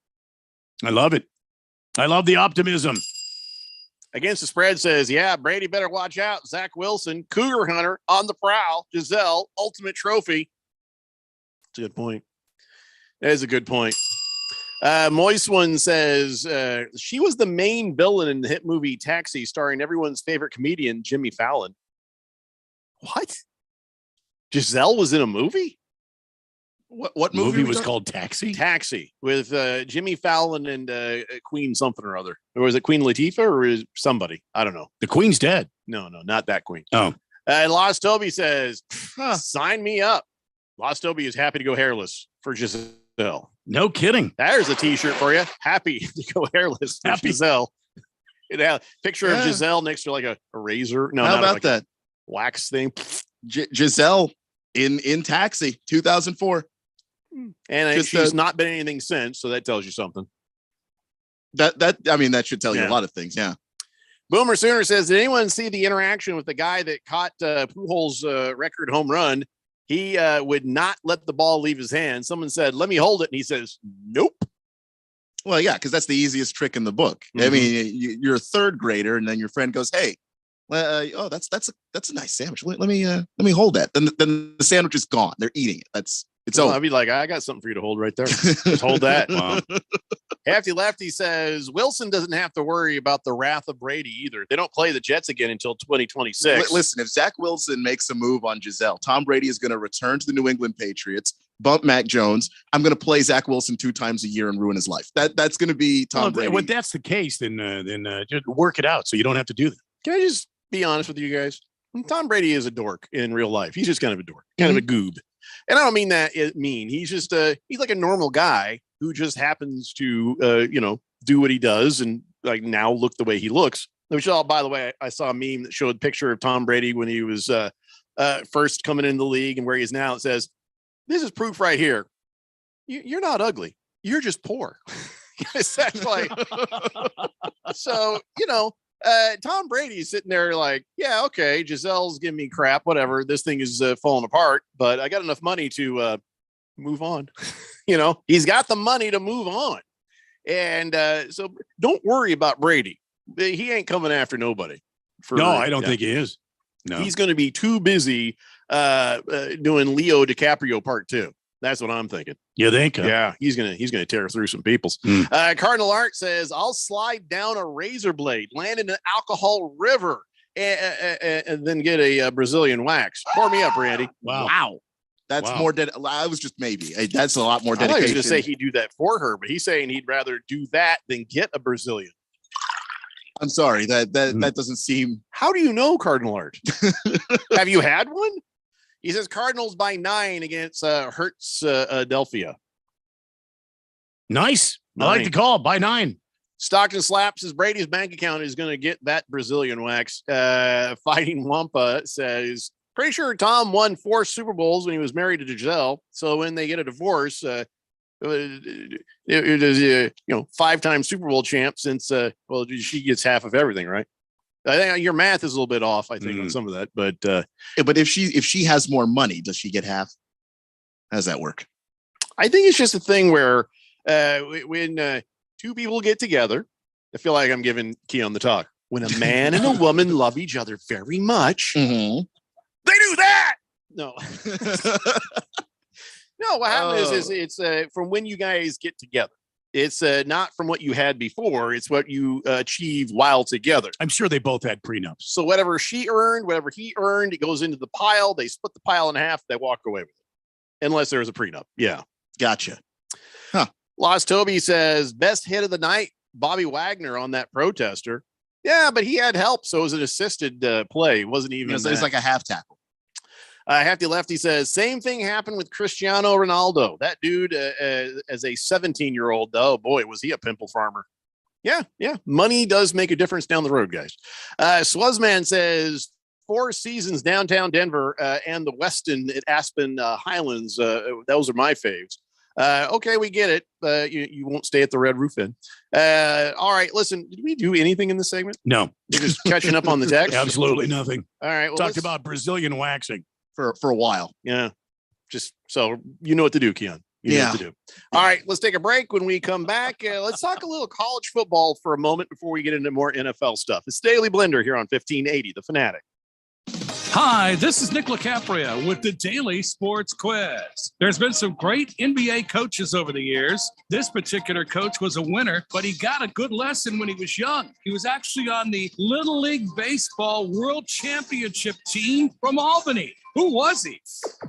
I love it. I love the optimism. Against the Spread says, yeah, Brady better watch out. Zach Wilson, Cougar Hunter on the prowl. Giselle, ultimate trophy. That's a good point. That is a good point. Moist One says, she was the main villain in the hit movie Taxi, starring everyone's favorite comedian, Jimmy Fallon. What? Giselle was in a movie? What movie was called Taxi? Taxi with Jimmy Fallon and Queen something or other. Or was it Queen Latifah or is somebody? I don't know. The Queen's dead. No, not that Queen. Oh. Lost Toby says, sign me up. Lost Toby is happy to go hairless for Giselle. No kidding. There's a t-shirt for you. Happy to go hairless for Giselle. Picture of Giselle next to like a razor. No, how about like that wax thing? Giselle in Taxi 2004. And she's not been anything since, so that tells you something. That should tell you a lot of things. Yeah. Boomer Sooner says, did anyone see the interaction with the guy that caught Pujols' record home run? He would not let the ball leave his hand. Someone said, let me hold it. And he says, nope. Well, yeah, because that's the easiest trick in the book. Mm-hmm. I mean, you're a third grader, and then your friend goes, hey, that's a nice sandwich. Let me hold that. Then the sandwich is gone. They're eating it. It's over. I'd be like, I got something for you to hold right there. Just hold that. Wow. Hefty Lefty says Wilson doesn't have to worry about the wrath of Brady either. They don't play the Jets again until 2026. Listen, if Zach Wilson makes a move on Giselle, Tom Brady is going to return to the New England Patriots, bump Mac Jones. I'm going to play Zach Wilson 2 times a year and ruin his life. That's going to be Tom Brady. If that's the case, then just work it out so you don't have to do that. Can I just be honest with you guys? Tom Brady is a dork in real life. He's just kind of a dork, kind of a goob. And I don't mean that mean. He's just he's like a normal guy who just happens to do what he does and like now look the way he looks. Which, by the way, I saw a meme that showed a picture of Tom Brady when he was first coming into the league and where he is now. It says, "This is proof right here. You're not ugly. You're just poor." That's like so. Tom Brady's sitting there like, yeah, okay, Giselle's giving me crap, whatever. This thing is falling apart, but I got enough money to move on. He's got the money to move on. And so don't worry about Brady. He ain't coming after nobody. No, I don't think he is. No, he's going to be too busy doing Leo DiCaprio Part 2. That's what I'm thinking. You think? Yeah, he's gonna tear through some people's. Cardinal Art says, I'll slide down a razor blade, land in an alcohol river, and then get a Brazilian wax. Pour me up, Randy. Wow. That's more I was just maybe. That's a lot more I thought dedication. he was going to say he'd do that for her, but he's saying he'd rather do that than get a Brazilian. I'm sorry. That doesn't seem. How do you know, Cardinal Art? Have you had one? He says Cardinals by 9 against Hertz Delphia. Nice. I like the call by 9. Stockton Slap says Brady's bank account is going to get that Brazilian wax. Fighting Wampa says, pretty sure Tom won 4 Super Bowls when he was married to Giselle. So when they get a divorce, it is 5-time Super Bowl champ since she gets half of everything, right? I think your math is a little bit off, I think, on some of that. But if she has more money, does she get half? How does that work? I think it's just a thing where when 2 people get together, I feel like I'm giving Keon the talk. When a man and a woman love each other very much, they do that. No. No, what happens is it's from when you guys get together. It's not from what you had before. It's what you achieve while together. I'm sure they both had prenups. So whatever she earned, whatever he earned, it goes into the pile. They split the pile in half. They walk away with it. Unless there's a prenup. Yeah. Gotcha. Lost Toby says, best hit of the night, Bobby Wagner on that protester. Yeah, but he had help. So it was an assisted play. It wasn't even. It's like a half tackle. Hefty Lefty says, same thing happened with Cristiano Ronaldo. That dude, as a 17-year-old, oh boy, was he a pimple farmer. Yeah. Money does make a difference down the road, guys. Swazman says, 4 seasons downtown Denver and the Westin at Aspen Highlands. Those are my faves. Okay, we get it. You won't stay at the Red Roof Inn. All right, listen, did we do anything in this segment? No. You're just catching up on the text? Absolutely nothing. All right. Well, talked about Brazilian waxing for a while. Yeah. Just so you know what to do, Keon. You know what to do. All right, let's take a break. When we come back, let's talk a little college football for a moment before we get into more NFL stuff. It's Daily Blender here on 1580, The Fanatic. Hi, this is Nick LaCapria with the Daily Sports Quiz. There's been some great NBA coaches over the years. This particular coach was a winner, but he got a good lesson when he was young. He was actually on the Little League Baseball World Championship team from Albany. Who was he?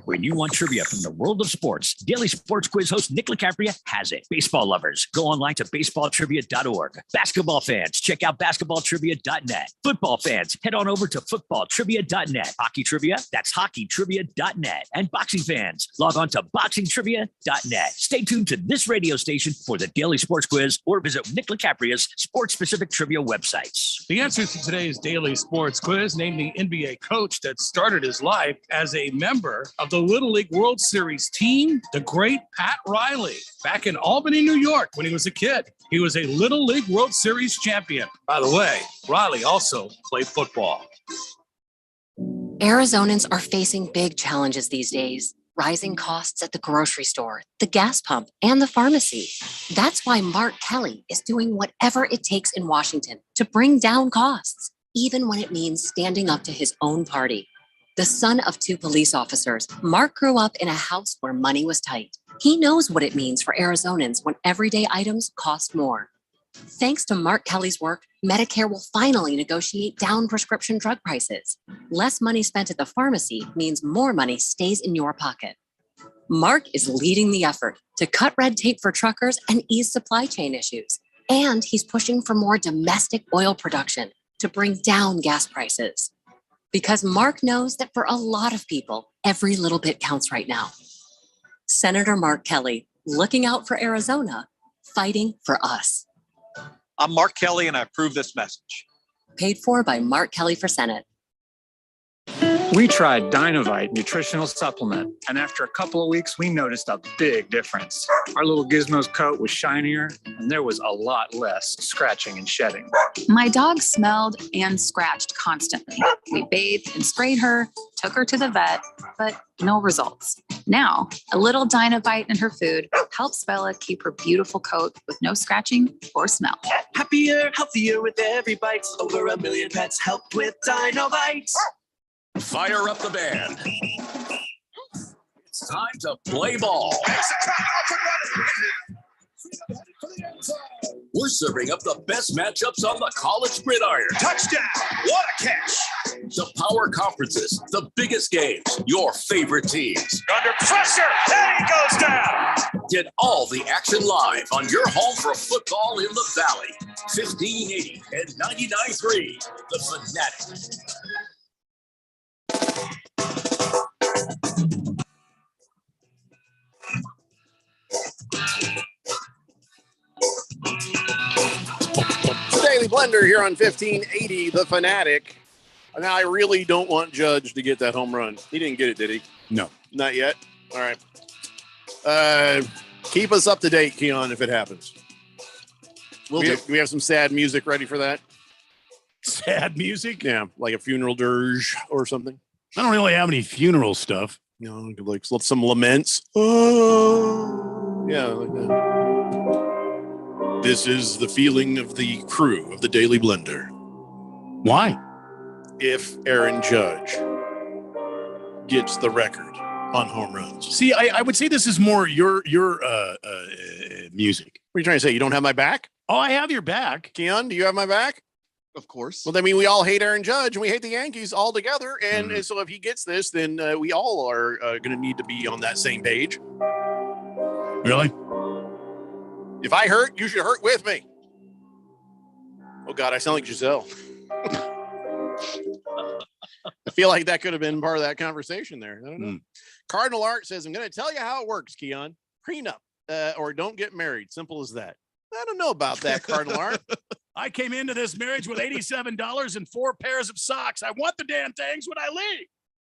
When you want trivia from the world of sports, Daily Sports Quiz host Nick LaCapria has it. Baseball lovers, go online to baseballtrivia.org. Basketball fans, check out basketballtrivia.net. Football fans, head on over to footballtrivia.net. Hockey trivia, that's hockeytrivia.net. And boxing fans, log on to boxingtrivia.net. Stay tuned to this radio station for the Daily Sports Quiz or visit Nick LaCapria's sports-specific trivia websites. The answer to today's Daily Sports Quiz, named the NBA coach that started his life as a member of the Little League World Series team, the great Pat Riley, back in Albany, New York, when he was a kid. He was a Little League World Series champion. By the way, Riley also played football. Arizonans are facing big challenges these days. Rising costs at the grocery store, the gas pump, and the pharmacy. That's why Mark Kelly is doing whatever it takes in Washington to bring down costs, even when it means standing up to his own party. The son of 2 police officers, Mark grew up in a house where money was tight. He knows what it means for Arizonans when everyday items cost more. Thanks to Mark Kelly's work, Medicare will finally negotiate down prescription drug prices. Less money spent at the pharmacy means more money stays in your pocket. Mark is leading the effort to cut red tape for truckers and ease supply chain issues. And he's pushing for more domestic oil production to bring down gas prices. Because Mark knows that for a lot of people, every little bit counts right now. Senator Mark Kelly, looking out for Arizona, fighting for us. I'm Mark Kelly, and I approve this message. Paid for by Mark Kelly for Senate. We tried Dinovite Nutritional Supplement, and after a couple of weeks, we noticed a big difference. Our little Gizmo's coat was shinier, and there was a lot less scratching and shedding. My dog smelled and scratched constantly. We bathed and sprayed her, took her to the vet, but no results. Now, a little Dinovite in her food helps Bella keep her beautiful coat with no scratching or smell. Happier, healthier with every bite. Over 1 million pets helped with Dinovite. Fire up the band. It's time to play ball. We're serving up the best matchups on the college gridiron. Touchdown! What a catch! The power conferences, the biggest games, your favorite teams. Under pressure, and he goes down! Get all the action live on your home for football in the Valley. 1580 and 99.3, The Fanatic. Daily Blender here on 1580, The Fanatic. Now, I really don't want Judge to get that home run. He didn't get it, did he? No. Not yet? All right. Keep us up to date, Keon, if it happens. Do we have some sad music ready for that? Sad music? Yeah, like a funeral dirge or something. I don't really have any funeral stuff. You know, like some laments. Oh, yeah, like that. This is the feeling of the crew of the Daily Blender. Why? If Aaron Judge gets the record on home runs. See, I would say this is more your music. What are you trying to say? You don't have my back? Oh, I have your back. Keon, do you have my back? Of course. Well, I mean, we all hate Aaron Judge and we hate the Yankees all together. And so if he gets this, then we all are going to need to be on that same page. Really? If I hurt, you should hurt with me. Oh, God, I sound like Giselle. I feel like that could have been part of that conversation there. I don't know. Cardinal Art says, I'm going to tell you how it works, Keon. Prenup or don't get married. Simple as that. I don't know about that, Cardinal Art. I came into this marriage with $87 and 4 pairs of socks. I want the damn things when I leave.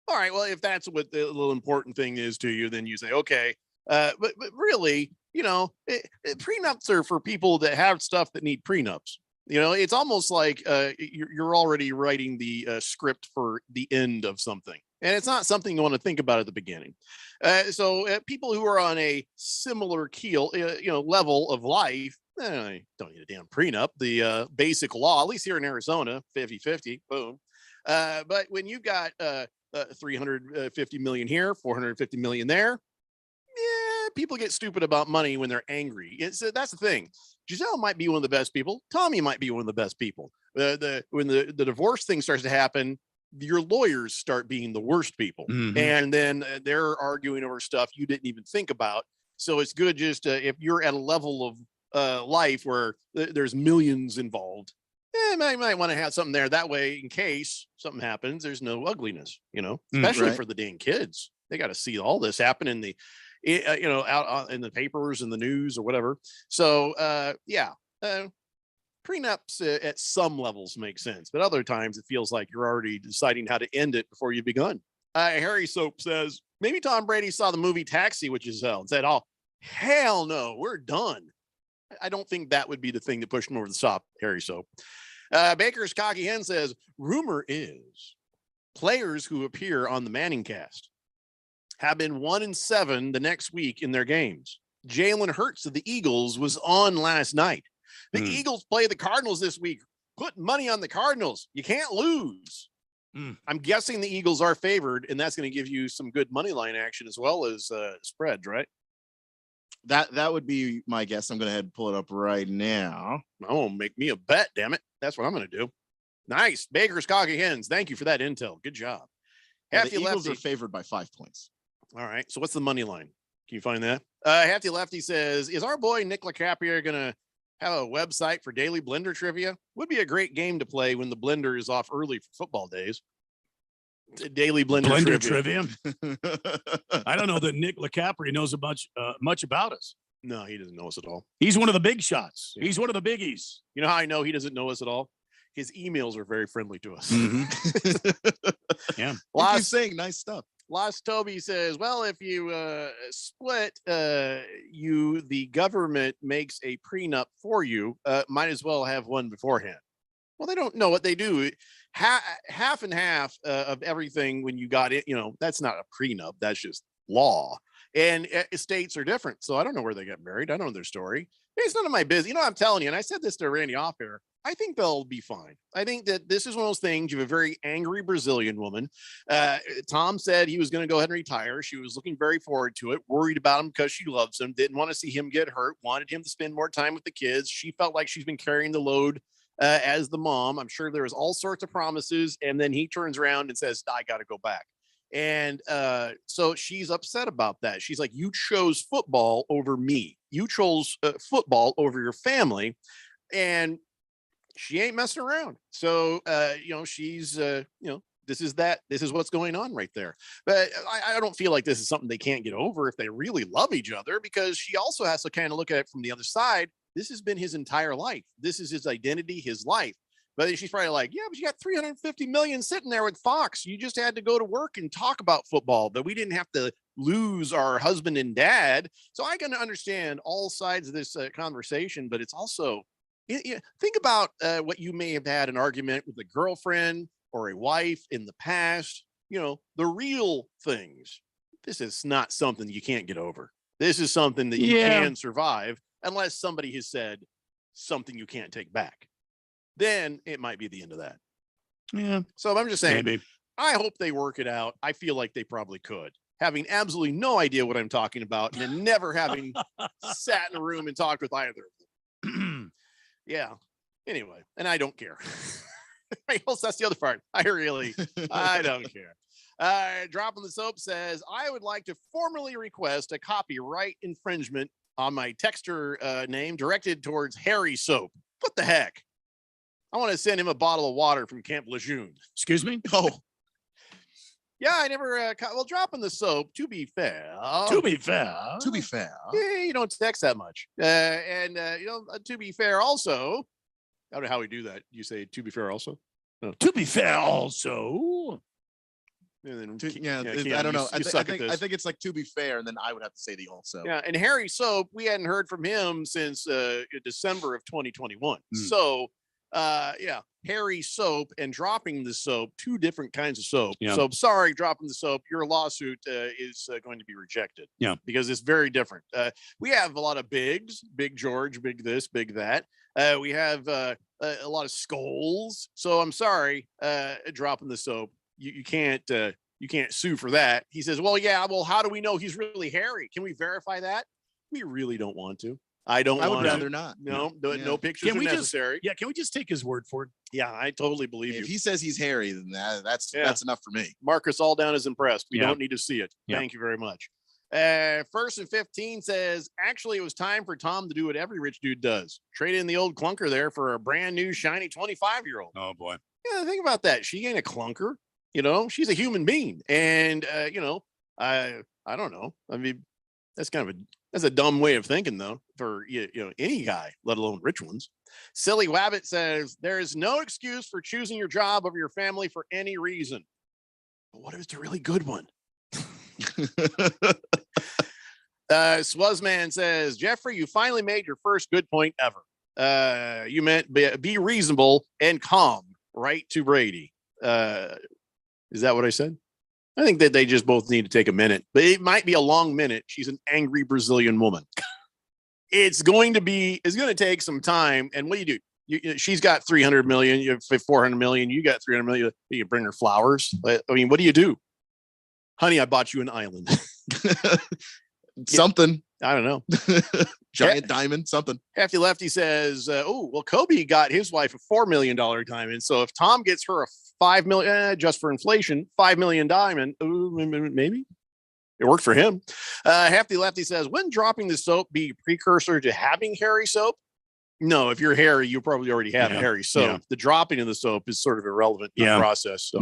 All right. Well, if that's what the little important thing is to you, then you say, okay. But really, you know, prenups are for people that have stuff that need prenups. You know, it's almost like you're already writing the script for the end of something. And it's not something you want to think about at the beginning. So people who are on a similar keel, level of life, don't need a damn prenup. The basic law, at least here in Arizona, 50-50, boom. But when you've got 350 million here, 450 million there, yeah, people get stupid about money when they're angry. That's the thing. Giselle might be one of the best people. Tommy might be one of the best people. When the divorce thing starts to happen, your lawyers start being the worst people. And then they're arguing over stuff you didn't even think about. So it's good just if you're at a level of life where there's millions involved, might want to have something there. That way, in case something happens, there's no ugliness, especially for the dang kids. They got to see all this happen in the, out in the papers and the news or whatever. So, prenups at some levels make sense, but other times it feels like you're already deciding how to end it before you've begun. Harry Soap says, maybe Tom Brady saw the movie Taxi, which is hell, and said, oh, hell no, we're done. I don't think that would be the thing that pushed him over the top, Harry Soap. Baker's Cocky Hen says, rumor is players who appear on the Manning cast have been 1-7 the next week in their games. Jalen Hurts of the Eagles was on last night. The Eagles play the Cardinals this week. Put money on the Cardinals. You can't lose. I'm guessing the Eagles are favored, and that's going to give you some good money line action as well as spreads, right? That would be my guess. I'm going to head and pull it up right now. Oh, make me a bet, damn it. That's what I'm going to do. Nice. Baker's Cocky Hens. Thank you for that intel. Good job. Yeah, the Eagles are favored by 5 points. All right. So what's the money line? Can you find that? Hefty Lefty says, is our boy Nick LaCapria going to have a website for Daily Blender trivia? Would be a great game to play when the Blender is off early for football days. Daily Blender trivia. I don't know that Nick LaCapria knows much about us. No, he doesn't know us at all. He's one of the big shots. Yeah. He's one of the biggies. You know how I know he doesn't know us at all? His emails are very friendly to us. Yeah. He's saying nice stuff. Lost Toby says, well, if you split, the government makes a prenup for you, might as well have one beforehand. Well, they don't know what they do. Half and half of everything when you got it, that's not a prenup. That's just law. And states are different. So I don't know where they got married. I don't know their story. It's none of my business. You know, I'm telling you, and I said this to Randy off air. I think they'll be fine. I think that this is one of those things. You have a very angry Brazilian woman. Tom said he was going to go ahead and retire. She was looking very forward to it, worried about him because she loves him, didn't want to see him get hurt, wanted him to spend more time with the kids. She felt like she's been carrying the load as the mom. I'm sure there was all sorts of promises. And then he turns around and says, I got to go back. And so she's upset about that. She's like, you chose football over me. You chose football over your family. And she ain't messing around. So, she's, this is what's going on right there. But I don't feel like this is something they can't get over if they really love each other, because she also has to kind of look at it from the other side. This has been his entire life. This is his identity, his life. But she's probably like, yeah, but you got 350 million sitting there with Fox. You just had to go to work and talk about football, but we didn't have to lose our husband and dad. So I can understand all sides of this conversation, but it's also, think about what you may have had an argument with a girlfriend or a wife in the past, the real things. This is not something you can't get over. This is something that you can survive unless somebody has said something you can't take back. Then it might be the end of that. Yeah. So I'm just saying, maybe. I hope they work it out. I feel like they probably could. Having absolutely no idea what I'm talking about and then never having sat in a room and talked with either of them. Yeah. Anyway, and I don't care. That's the other part. I don't care. Dropping the Soap says, I would like to formally request a copyright infringement on my texter name directed towards Harry Soap. What the heck? I want to send him a bottle of water from Camp Lejeune. Excuse me? Oh. Yeah, I never, dropping the soap, to be fair. To be fair. Yeah, you don't text that much. To be fair also, I don't know how we do that. You say, to be fair also? No. To be fair also. And then, I don't know. I think it's like, to be fair, and then I would have to say the also. Yeah, and Harry Soap, we hadn't heard from him since December of 2021. So, Harry Soap and dropping the soap, two different kinds of soap. Yeah. So sorry, dropping the soap. Your lawsuit is going to be rejected. Yeah, because it's very different. We have a lot of bigs, Big George, big this, big that. We have a lot of skulls. So I'm sorry, dropping the soap. You can't sue for that. He says, well, how do we know he's really Harry? Can we verify that? We really don't want to. I would rather not. No pictures are necessary. Can we just take his word for it? Yeah, I totally believe you. If he says he's Harry, then that's enough for me. Marcus Alldown is impressed. We don't need to see it. Yeah. Thank you very much. First and 15 says, actually, it was time for Tom to do what every rich dude does. Trade in the old clunker there for a brand new, shiny 25-year-old. Oh, boy. Yeah, think about that. She ain't a clunker. She's a human being. And, I don't know. I mean, that's a dumb way of thinking, though, for any guy, let alone rich ones. Silly Wabbit says, there is no excuse for choosing your job over your family for any reason. But what if it's a really good one? Swuzman says, Jeffrey, you finally made your first good point ever. You meant be reasonable and calm, right to Brady. Is that what I said? I think that they just both need to take a minute, but it might be a long minute. She's an angry Brazilian woman. It's going to take some time. And what do? She's got 300 million, you have 400 million, you got 300 million. You bring her flowers. I mean, what do you do? Honey, I bought you an island. Something. I don't know. Giant diamond, something. Hefty Lefty says, Kobe got his wife a $4 million diamond. So if Tom gets her a $5 million, just for inflation, $5 million diamond, maybe it worked for him. Hefty Lefty says, wouldn't dropping the soap be precursor to having Harry Soap? No, if you're Harry, you probably already have Harry Soap. Yeah. The dropping of the soap is sort of irrelevant in the process. So.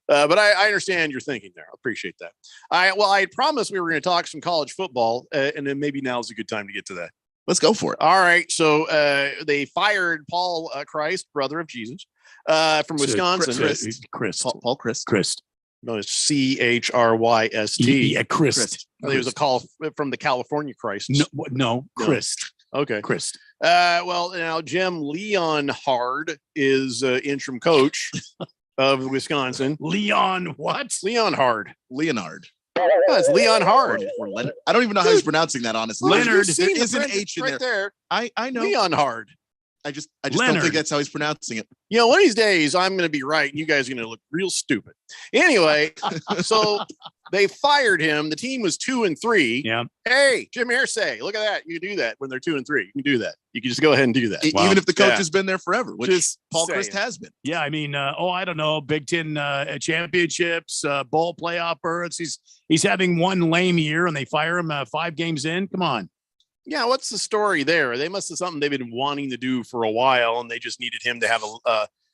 But I understand your thinking there. I appreciate that. I had promised we were going to talk some college football, and then maybe now's a good time to get to that. Let's go for it. All right. So they fired Paul Christ, brother of Jesus, from Wisconsin. Paul Christ. No, it's Chryst. Yeah, Christ. It was a call from the California Christ. No, Christ. Okay. Christ. Now Jim Leonhard is interim coach of Wisconsin. Leonhard. Leonhard. Oh, it's Leon Hard. Or Leonard. I don't even know how he's pronouncing that, honestly. Leonard. There is an H in right there. I know. Leon Hard. I just don't think that's how he's pronouncing it. You know, one of these days I'm going to be right and you guys are going to look real stupid. Anyway, so they fired him. The team was 2-3. Yeah. Hey, Jim Irsay, look at that. You can do that when they're 2-3. You can do that. You can just go ahead and do that. Even if the coach has been there forever, which Just Paul saying. Christ has been. Yeah, I mean, I don't know, Big Ten championships, bowl playoff berths. He's having one lame year, and they fire him 5 games in. Come on. Yeah, what's the story there? They must have something they've been wanting to do for a while, and they just needed him to have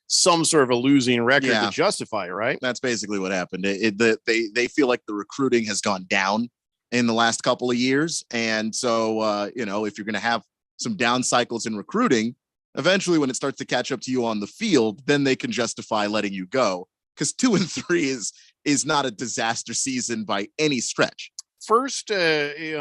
some sort of a losing record to justify it, right? That's basically what happened. They feel like the recruiting has gone down in the last couple of years, and so if you're going to have some down cycles in recruiting, eventually when it starts to catch up to you on the field, then they can justify letting you go, because 2-3 is not a disaster season by any stretch. First, he's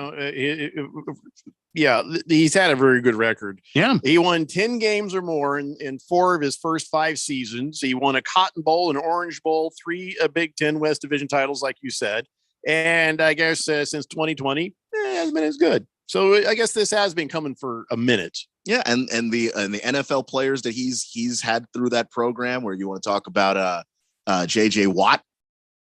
had a very good record. Yeah. He won 10 games or more in 4 of his first 5 seasons. He won a Cotton Bowl, an Orange Bowl, 3 Big Ten West Division titles, like you said. And I guess since 2020, it hasn't been as good. So I guess this has been coming for a minute. Yeah, and the NFL players that he's had through that program, where you want to talk about J.J. Watt,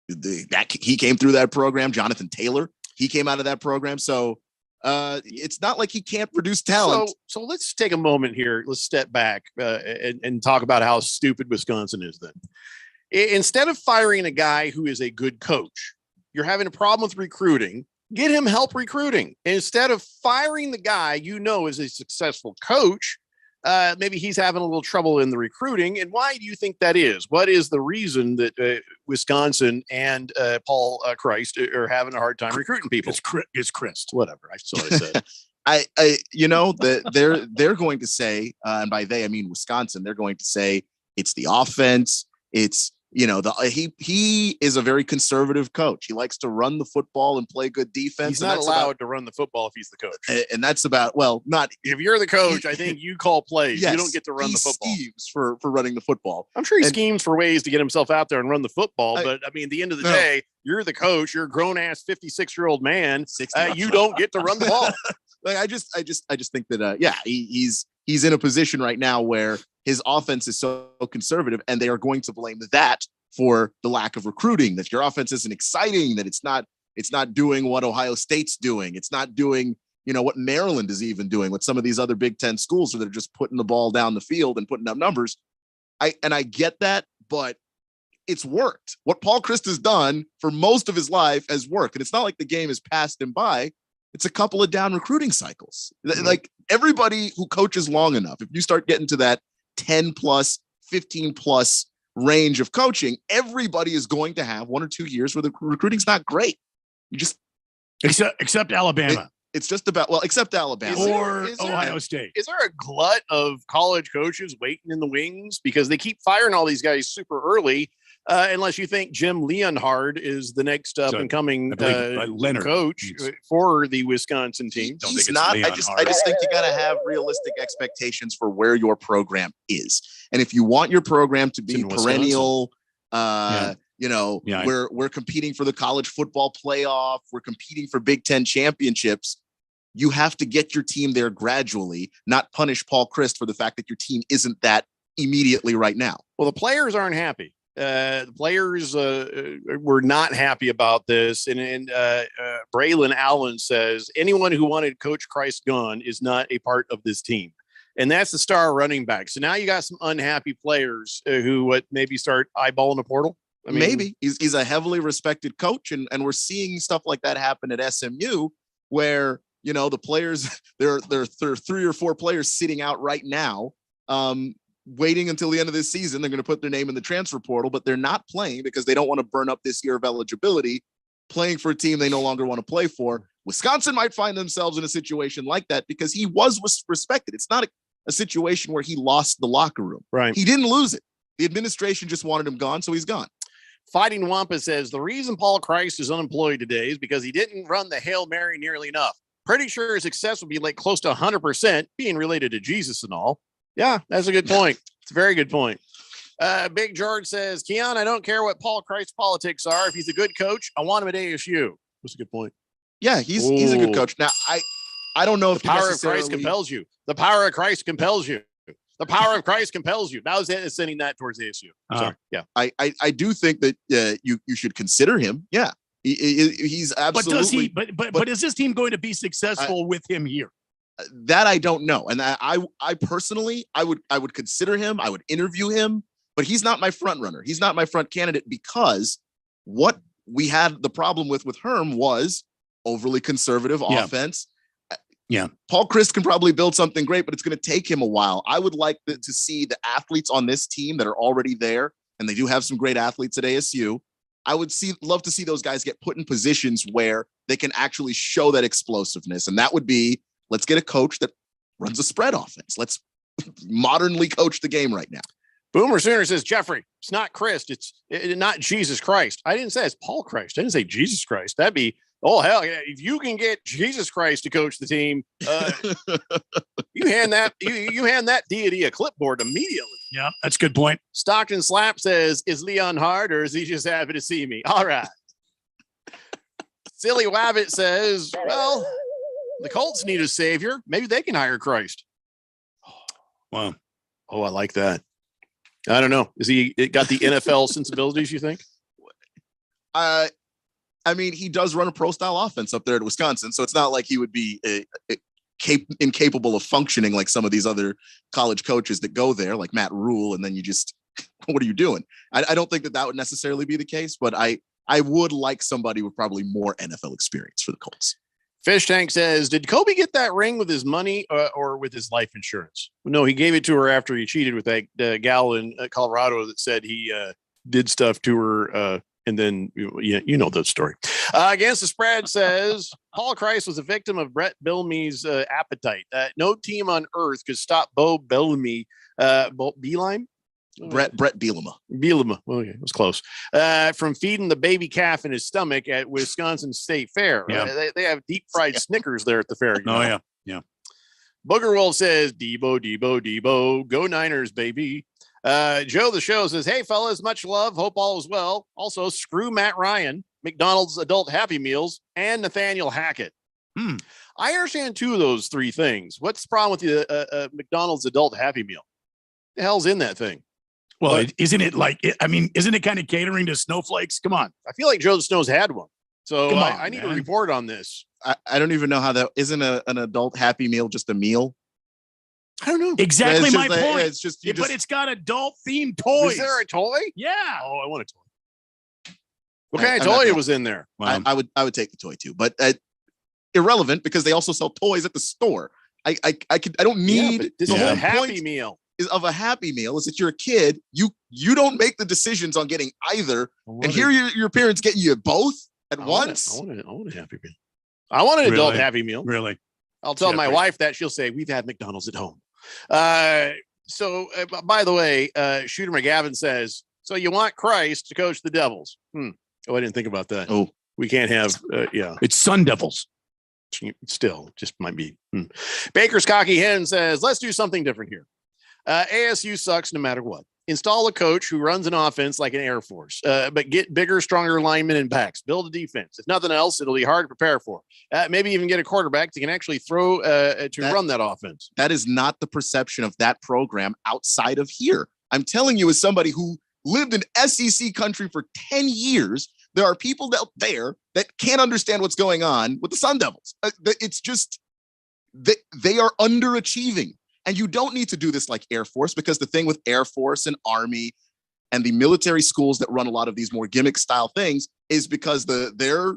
he came through that program. Jonathan Taylor, he came out of that program. So it's not like he can't produce talent. So let's take a moment here. Let's step back and talk about how stupid Wisconsin is then. Instead of firing a guy who is a good coach, you're having a problem with recruiting, get him help recruiting. Instead of firing the guy is a successful coach, maybe he's having a little trouble in the recruiting. And why do you think that is? What is the reason that Wisconsin and Paul Christ are having a hard time recruiting people? It's Christ. Whatever. I saw what I said. They're going to say, and by they I mean Wisconsin, they're going to say it's the offense. It's he is a very conservative coach. He likes to run the football and play good defense. He's not allowed to run the football if he's the coach. And that's about, not if you're the coach. I think you call plays. Yes, you don't get to run the football. He schemes for running the football. I'm sure he schemes for ways to get himself out there and run the football. But I mean, at the end of the day, you're the coach. You're a grown ass 56-year-old man. You don't get to run the ball. I just think that he's in a position right now where his offense is so conservative, and they are going to blame that for the lack of recruiting, that your offense isn't exciting, that it's not doing what Ohio State's doing. It's not doing, what Maryland is even doing, what some of these other Big Ten schools that are just putting the ball down the field and putting up numbers. I get that, but it's worked. What Paul Christ has done for most of his life has worked. And it's not like the game has passed him by. It's a couple of down recruiting cycles. Mm-hmm. Like everybody who coaches long enough, if you start getting to that 10 plus, 15 plus range of coaching, everybody is going to have 1 or 2 years where the recruiting's not great. You just except Alabama. It's just about, except Alabama or Ohio State. Is there a glut of college coaches waiting in the wings because they keep firing all these guys super early? Unless you think Jim Leonhard is the next up and coming coach for the Wisconsin team. He's not. I just think you got to have realistic expectations for where your program is. And if you want your program to be perennial, we're competing for the college football playoff, we're competing for Big Ten championships. You have to get your team there gradually, not punish Paul Christ for the fact that your team isn't that immediately right now. Well, the players aren't happy. The players were not happy about this. And Braylon Allen says anyone who wanted Coach Christ gone is not a part of this team. And that's the star running back. So now you got some unhappy players who maybe start eyeballing the portal. I mean, maybe he's a heavily respected coach. And we're seeing stuff like that happen at SMU where, the players, there are 3 or 4 players sitting out right now, waiting until the end of this season. They're going to put their name in the transfer portal, but they're not playing because they don't want to burn up this year of eligibility playing for a team they no longer want to play for. Wisconsin might find themselves in a situation like that because he was respected. It's not a situation where he lost the locker room. Right. He didn't lose it. The administration just wanted him gone, so he's gone. Fighting Wampa says the reason Paul Christ is unemployed today is because he didn't run the Hail Mary nearly enough. Pretty sure his success would be like close to 100% being related to Jesus and all. Yeah, that's a good point. It's a very good point. Big George says, Keon, I don't care what Paul Christ's politics are. If he's a good coach, I want him at ASU. That's a good point. Yeah, he's a good coach. Now, I don't know if the power of Christ compels you. The power of Christ compels you. The power of Christ compels you. Now is sending that towards ASU. Sorry. Yeah. I do think that you should consider him. Yeah. He's absolutely. But is this team going to be successful with him here? That I don't know. And I personally, I would consider him. I would interview him, but he's not my front runner. He's not my front candidate because what we had the problem with Herm was overly conservative offense. Yeah. Paul Chryst can probably build something great, but it's going to take him a while. I would like to see the athletes on this team that are already there, and they do have some great athletes at ASU. I would love to see those guys get put in positions where they can actually show that explosiveness. And that would be, let's get a coach that runs a spread offense. Let's modernly coach the game right now. Boomer Sooner says, Jeffrey, it's not Christ. It's not Jesus Christ. I didn't say it's Paul Christ. I didn't say Jesus Christ. That'd be, oh, hell yeah. If you can get Jesus Christ to coach the team, you hand that deity a clipboard immediately. Yeah, that's a good point. Stockton Slap says, is Leon hard or is he just happy to see me? All right. Silly Wabbit says, well, the Colts need a savior. Maybe they can hire Christ. Wow. Oh, I like that. I don't know. It got the NFL sensibilities, you think? I mean, he does run a pro-style offense up there at Wisconsin, so it's not like he would be incapable of functioning like some of these other college coaches that go there, like Matt Rule, and then you just, what are you doing? I don't think that would necessarily be the case, but I would like somebody with probably more NFL experience for the Colts. Fish Tank says, did Kobe get that ring with his money or with his life insurance? No, he gave it to her after he cheated with that gal in Colorado that said he did stuff to her. And then, you know that story. Against the Spread says, Paul Christ was a victim of Brett Bellamy's appetite. No team on earth could stop Bo Bellamy. Beeline? Brett Bielema. Well, yeah, it was close. From feeding the baby calf in his stomach at Wisconsin State Fair. Yeah. They have deep fried Snickers there at the fair. Yeah. Booger Wolf says, Debo, go Niners, baby. Joe the Show says, hey, fellas, much love. Hope all is well. Also, screw Matt Ryan, McDonald's adult Happy Meals, and Nathaniel Hackett. I understand two of those three things. What's the problem with the McDonald's adult Happy Meal? The hell's in that thing? Well, isn't it kind of catering to snowflakes? Come on. I feel like Joe Snow's had one. So I need to report on this. I don't even know how that isn't an adult Happy Meal, just a meal. I don't know. Exactly my point. It's just, but it's got adult themed toys. Is there a toy? Yeah. Oh, I want a toy. What kind of toy was in there? Wow. I would take the toy too, but irrelevant because they also sell toys at the store. I don't need this is a Happy Meal. Of a Happy Meal is that you're a kid, you don't make the decisions on getting either, and here your parents get you both at once. I want a Happy Meal. I want an adult Happy Meal. Really? I'll tell my wife that. She'll say, we've had McDonald's at home. So by the way, Shooter McGavin says, so you want Christ to coach the Devils? Oh, I didn't think about that. Oh, we can't have, it's Sun Devils. Still just might be. Baker's Cocky Hen says, let's do something different here. ASU sucks no matter what. Install a coach who runs an offense like an Air Force, but get bigger, stronger linemen and backs. Build a defense. If nothing else, it'll be hard to prepare for. Maybe even get a quarterback that can actually throw run that offense. That is not the perception of that program outside of here. I'm telling you, as somebody who lived in SEC country for 10 years, there are people out there that can't understand what's going on with the Sun Devils. It's just they are underachieving. And you don't need to do this like Air Force, because the thing with Air Force and Army and the military schools that run a lot of these more gimmick style things is because their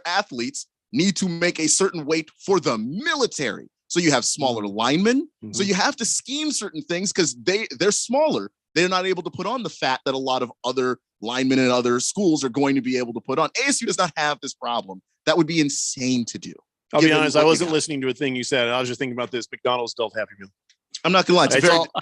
athletes need to make a certain weight for the military. So you have smaller linemen. Mm-hmm. So you have to scheme certain things because they're smaller. They're not able to put on the fat that a lot of other linemen and other schools are going to be able to put on. ASU does not have this problem. That would be insane to do. I'll be honest, I wasn't listening to a thing you said. I was just thinking about this McDonald's adult Happy Meal. I'm not gonna lie.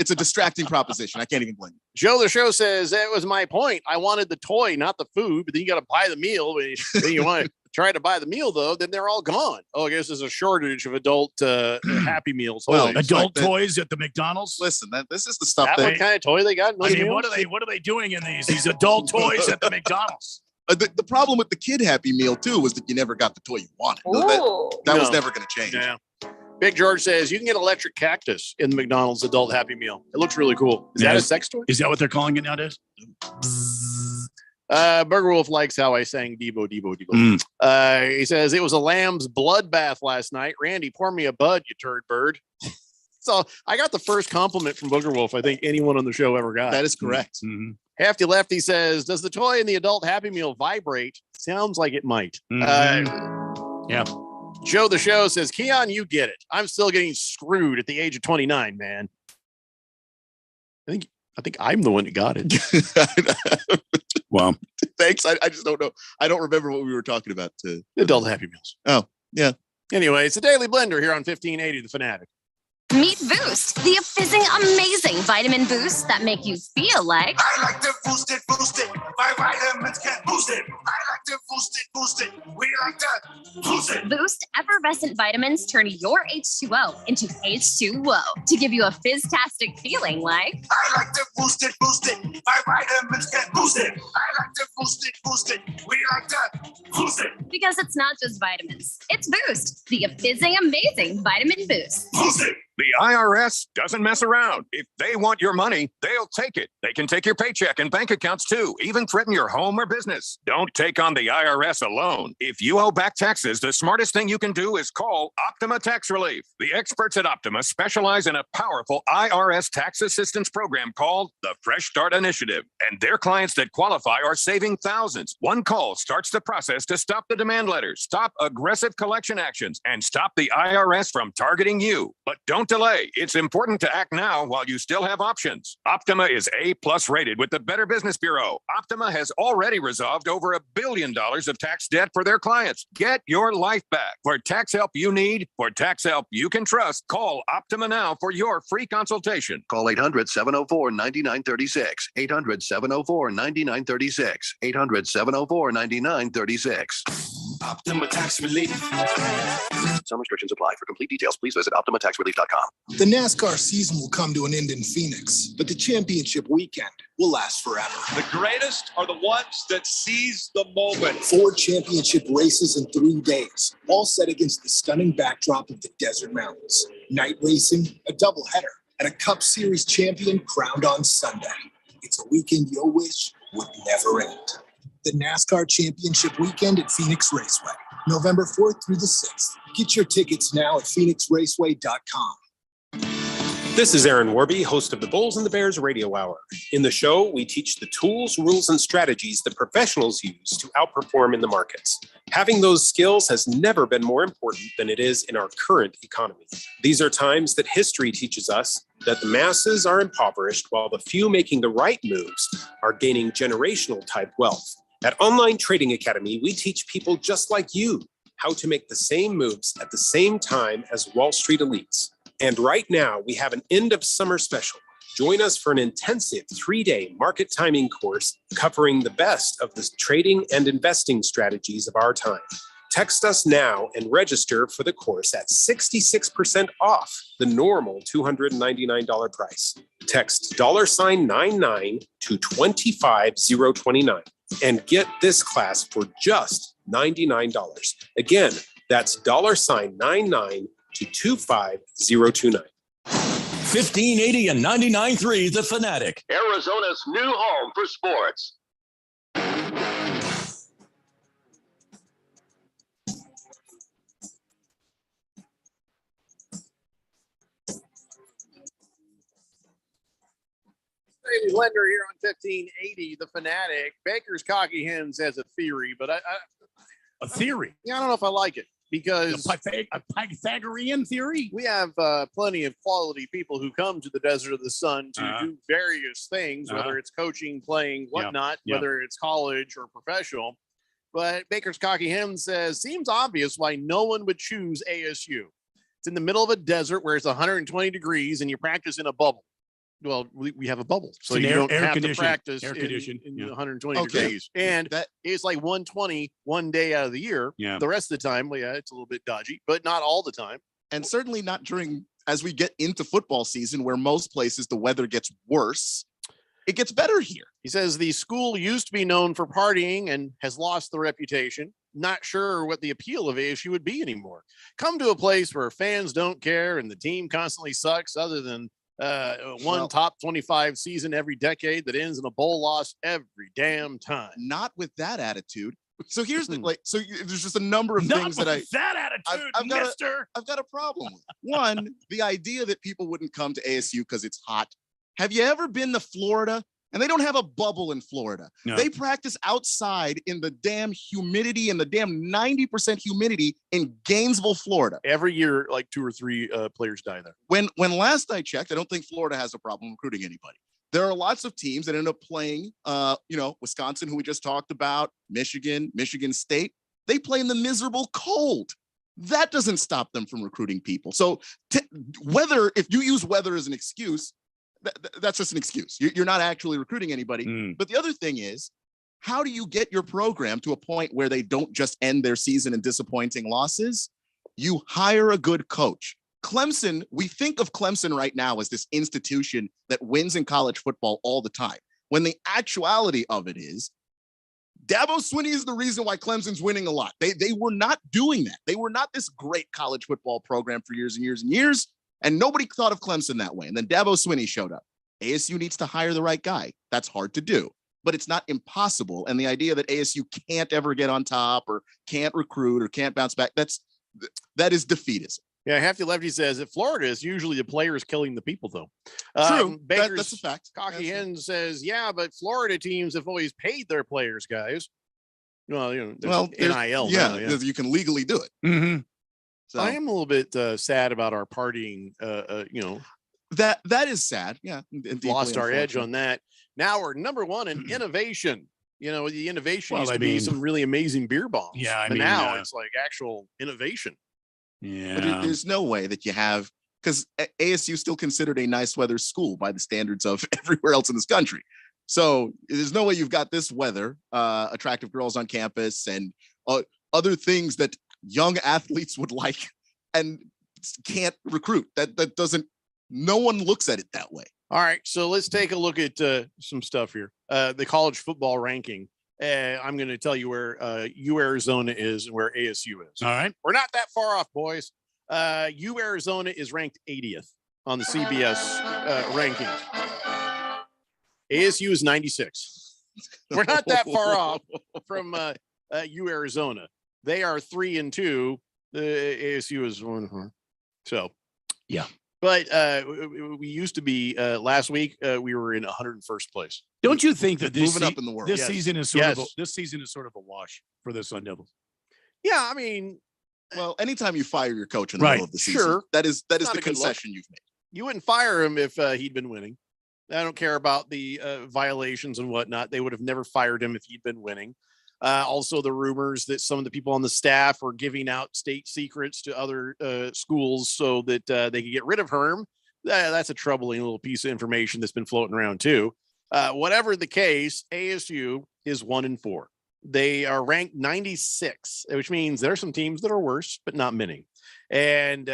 It's a distracting proposition. I can't even blame you. Joe the Show says that was my point. I wanted the toy, not the food, but then you got to buy the meal. Then you want to try to buy the meal though, then they're all gone. Oh, I guess there's a shortage of adult Happy Meals. Well, adult toys at the McDonald's. Listen, this is the stuff what kind of toy they got. I mean, what are they doing in these adult toys at the McDonald's? The problem with the kid Happy Meal too was that you never got the toy you wanted. That was never going to change. Yeah. Big George says you can get electric cactus in the McDonald's adult Happy Meal. It looks really cool. Is that a sex toy? Is that what they're calling it nowadays? Burger Wolf likes how I sang Debo. He says it was a lamb's bloodbath last night. Randy, pour me a bud, you turd bird. So I got the first compliment from Booger Wolf I think anyone on the show ever got. That is correct. Mm-hmm. Hefty Lefty says, does the toy in the adult Happy Meal vibrate? Sounds like it might. Yeah. Joe the Show says, Keon, you get it. I'm still getting screwed at the age of 29, man. I think I'm the one that got it. Wow. Thanks. I just don't know. I don't remember what we were talking about. Adult Happy Meals. Oh, yeah. Anyway, it's a Daily Blender here on 1580 The Fanatic. Meet Boost, the fizzing amazing vitamin boosts that make you feel like I like to boost it. My vitamins can boost it. I like to boost it. We like to boost it. Boost effervescent vitamins turn your H2O into H2O to give you a fizztastic feeling like I like to boost it. My vitamins can boost it. I like to boost it. We like to boost it. because it's not just vitamins. It's Boost, the fizzing amazing vitamin boost. Boost it. The IRS doesn't mess around. If they want your money, they'll take it. They can take your paycheck and bank accounts too, even threaten your home or business. Don't take on the IRS alone. If you owe back taxes, the smartest thing you can do is call Optima Tax Relief. The experts at Optima specialize in a powerful IRS tax assistance program called the Fresh Start Initiative. And their clients that qualify are saving thousands. One call starts the process to stop the demand letters, stop aggressive collection actions, and stop the IRS from targeting you. But don't delay. It's important to act now while you still have options. Optima is A+ rated with the Better Business Bureau. Optima has already resolved over $1 billion of tax debt for their clients. Get your life back. For tax help you need, for tax help you can trust, call Optima now for your free consultation. Call 800-704-9936. 800-704-9936. 800-704-9936. Optima Tax Relief. Some restrictions apply. For complete details, please visit OptimaTaxRelief.com. The NASCAR season will come to an end in Phoenix, but the championship weekend will last forever. The greatest are the ones that seize the moment. 4 championship races in 3 days, all set against the stunning backdrop of the desert mountains. Night racing, a doubleheader, and a Cup Series champion crowned on Sunday. It's a weekend you'll wish would never end. The NASCAR Championship Weekend at Phoenix Raceway, November 4th through the 6th. Get your tickets now at phoenixraceway.com. This is Aaron Warby, host of the Bulls and the Bears Radio Hour. In the show, we teach the tools, rules, and strategies that professionals use to outperform in the markets. Having those skills has never been more important than it is in our current economy. These are times that history teaches us that the masses are impoverished while the few making the right moves are gaining generational type wealth. At Online Trading Academy, we teach people just like you how to make the same moves at the same time as Wall Street elites. And right now, we have an end of summer special. Join us for an intensive 3-day market timing course covering the best of the trading and investing strategies of our time. Text us now and register for the course at 66% off the normal $299 price. Text $99 to 25029 and get this class for just $99. Again, that's $99 to 25029. 1580 and 99.3 The Fanatic. Arizona's new home for sports. Daily Blender here on 1580 The Fanatic. Baker's Cocky Hens has a theory, but A theory? Yeah, I don't know if I like it because a Pythagorean theory. We have plenty of quality people who come to the Desert of the Sun to do various things, whether it's coaching, playing, whatnot, whether it's college or professional. But Baker's Cocky Hen says, seems obvious why no one would choose ASU. It's in the middle of a desert where it's 120 degrees and you practice in a bubble. Well, we have a bubble, so you don't have to practice in 120 degrees. And it's like 120 one day out of the year. Yeah. The rest of the time, it's a little bit dodgy, but not all the time. And certainly not as we get into football season, where most places the weather gets worse. it gets better here. He says the school used to be known for partying and has lost the reputation. Not sure what the appeal of ASU would be anymore. Come to a place where fans don't care and the team constantly sucks, other than one top 25 season every decade that ends in a bowl loss every damn time. Not with that attitude. So here's the there's just a number of things that I've got a problem with. One, the idea that people wouldn't come to ASU because it's hot. Have you ever been to Florida? And they don't have a bubble in Florida. No. They practice outside in the damn humidity and the damn 90% humidity in Gainesville, Florida. Every year, like 2 or 3 players die there. When last I checked, I don't think Florida has a problem recruiting anybody. There are lots of teams that end up playing, Wisconsin, who we just talked about, Michigan State. They play in the miserable cold. That doesn't stop them from recruiting people. So if you use weather as an excuse, that's just an excuse. You're not actually recruiting anybody. But the other thing is, how do you get your program to a point where they don't just end their season in disappointing losses? You hire a good coach. Clemson, we think of Clemson right now as this institution that wins in college football all the time, when the actuality of it is Dabo Swinney is the reason why Clemson's winning a lot. They were not doing that. They were not this great college football program for years and years and years. And nobody thought of Clemson that way. And then Dabo Swinney showed up. ASU needs to hire the right guy. That's hard to do, but it's not impossible. And the idea that ASU can't ever get on top or can't recruit or can't bounce back, that is defeatism. Yeah, Hefty Lefty says that Florida is usually the players killing the people, though. True. Baker's That's a fact. Cocky Hen says, yeah, but Florida teams have always paid their players, guys. Well, NIL. Yeah, you can legally do it. Mm-hmm. So I am a little bit sad about our partying. That is sad. Yeah, lost our edge on that. Now we're number one in innovation. The innovation used to be some really amazing beer bombs. Yeah, but now it's like actual innovation. Yeah, but there's no way that you have, because ASU is still considered a nice weather school by the standards of everywhere else in this country. So there's no way you've got this weather, attractive girls on campus, and other things that young athletes would like and can't recruit. That doesn't, no one looks at it that way. All right, so let's take a look at some stuff here. The college football ranking. I'm going to tell you where Arizona is and where ASU is. All right. We're not that far off, boys. Arizona is ranked 80th on the CBS rankings. ASU is 96. We're not that far off from Arizona. They are 3-2. The ASU is 1. So, yeah. But we used to be last week. We were in 101st place. Don't you think that moving up in the world? This season is sort of a wash for the Sun Devils? Yeah, I mean, well, anytime you fire your coach in the middle of the season, that is the concession you've made. You wouldn't fire him if he'd been winning. I don't care about the violations and whatnot. They would have never fired him if he'd been winning. Also, the rumors that some of the people on the staff were giving out state secrets to other schools so that they could get rid of Herm. That's a troubling little piece of information that's been floating around too. Whatever the case, ASU is 1-4. They are ranked 96, which means there are some teams that are worse, but not many. And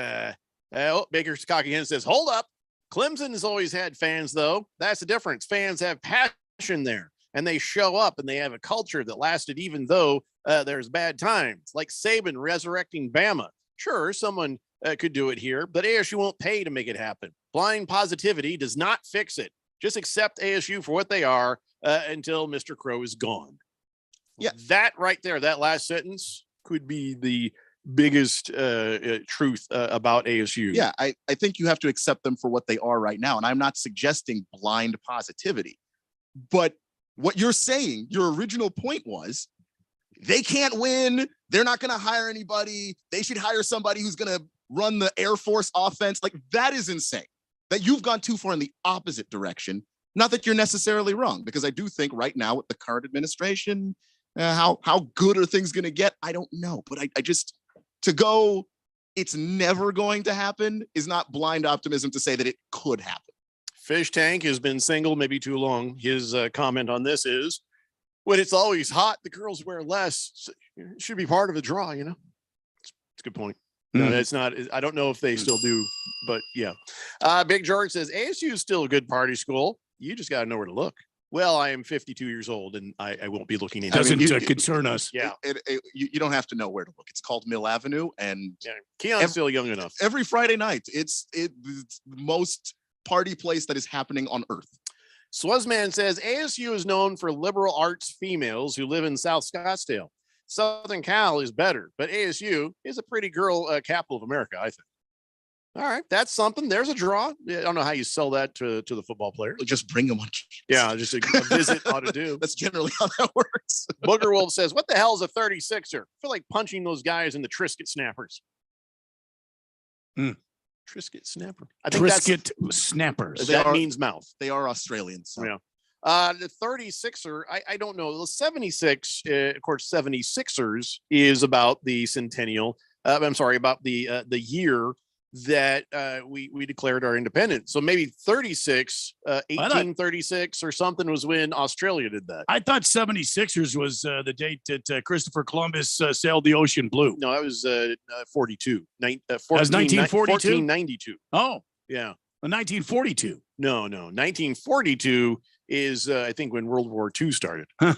Baker's Cocky Hen says, hold up. Clemson has always had fans, though. That's the difference. Fans have passion there. And they show up and they have a culture that lasted even though there's bad times, like Saban resurrecting Bama. Sure, someone could do it here, but ASU won't pay to make it happen. Blind positivity does not fix it. Just accept ASU for what they are until Mr. Crow is gone. Yeah, that right there, that last sentence could be the biggest truth about ASU. Yeah, I think you have to accept them for what they are right now. And I'm not suggesting blind positivity, but what you're saying, your original point was they can't win. They're not going to hire anybody. They should hire somebody who's going to run the Air Force offense. Like, that is insane. That you've gone too far in the opposite direction. Not that you're necessarily wrong, because I do think right now with the current administration, how good are things going to get? I don't know. But I just, to go, it's never going to happen is not blind optimism to say that it could happen. Fish Tank has been single maybe too long. His comment on this is, when it's always hot, the girls wear less. It should be part of the draw, It's a good point. No, it's not. I don't know if they still do, but yeah. Big George says ASU is still a good party school. You just got to know where to look. Well, I am 52 years old, and I won't be looking into Doesn't concern us. Yeah. You don't have to know where to look. It's called Mill Avenue, and Keon's still young enough. Every Friday night, it's the most party place that is happening on earth. Swazman says ASU is known for liberal arts females who live in South Scottsdale. Southern Cal is better, but ASU is a pretty girl capital of America, I think. All right, that's something. There's a draw. I don't know how you sell that to the football player. Just bring them on. Yeah, just a visit ought to do. That's generally how that works. Booger Wolf says, what the hell is a 36er? I feel like punching those guys in the Triscuit snappers. Triscuit snapper. I think Triscuit snappers. That means mouth. They are Australians. So. Yeah. The 36er, I don't know. The 76, of course, 76ers is about the centennial. I'm sorry, about the year that we declared our independence. So maybe 36, 1836 or something was when Australia did that. I thought 76ers was the date that Christopher Columbus sailed the ocean blue. No, that was 42. That was 1942? 1492. Oh, yeah. 1942. No. 1942 is, I think, when World War II started. Huh.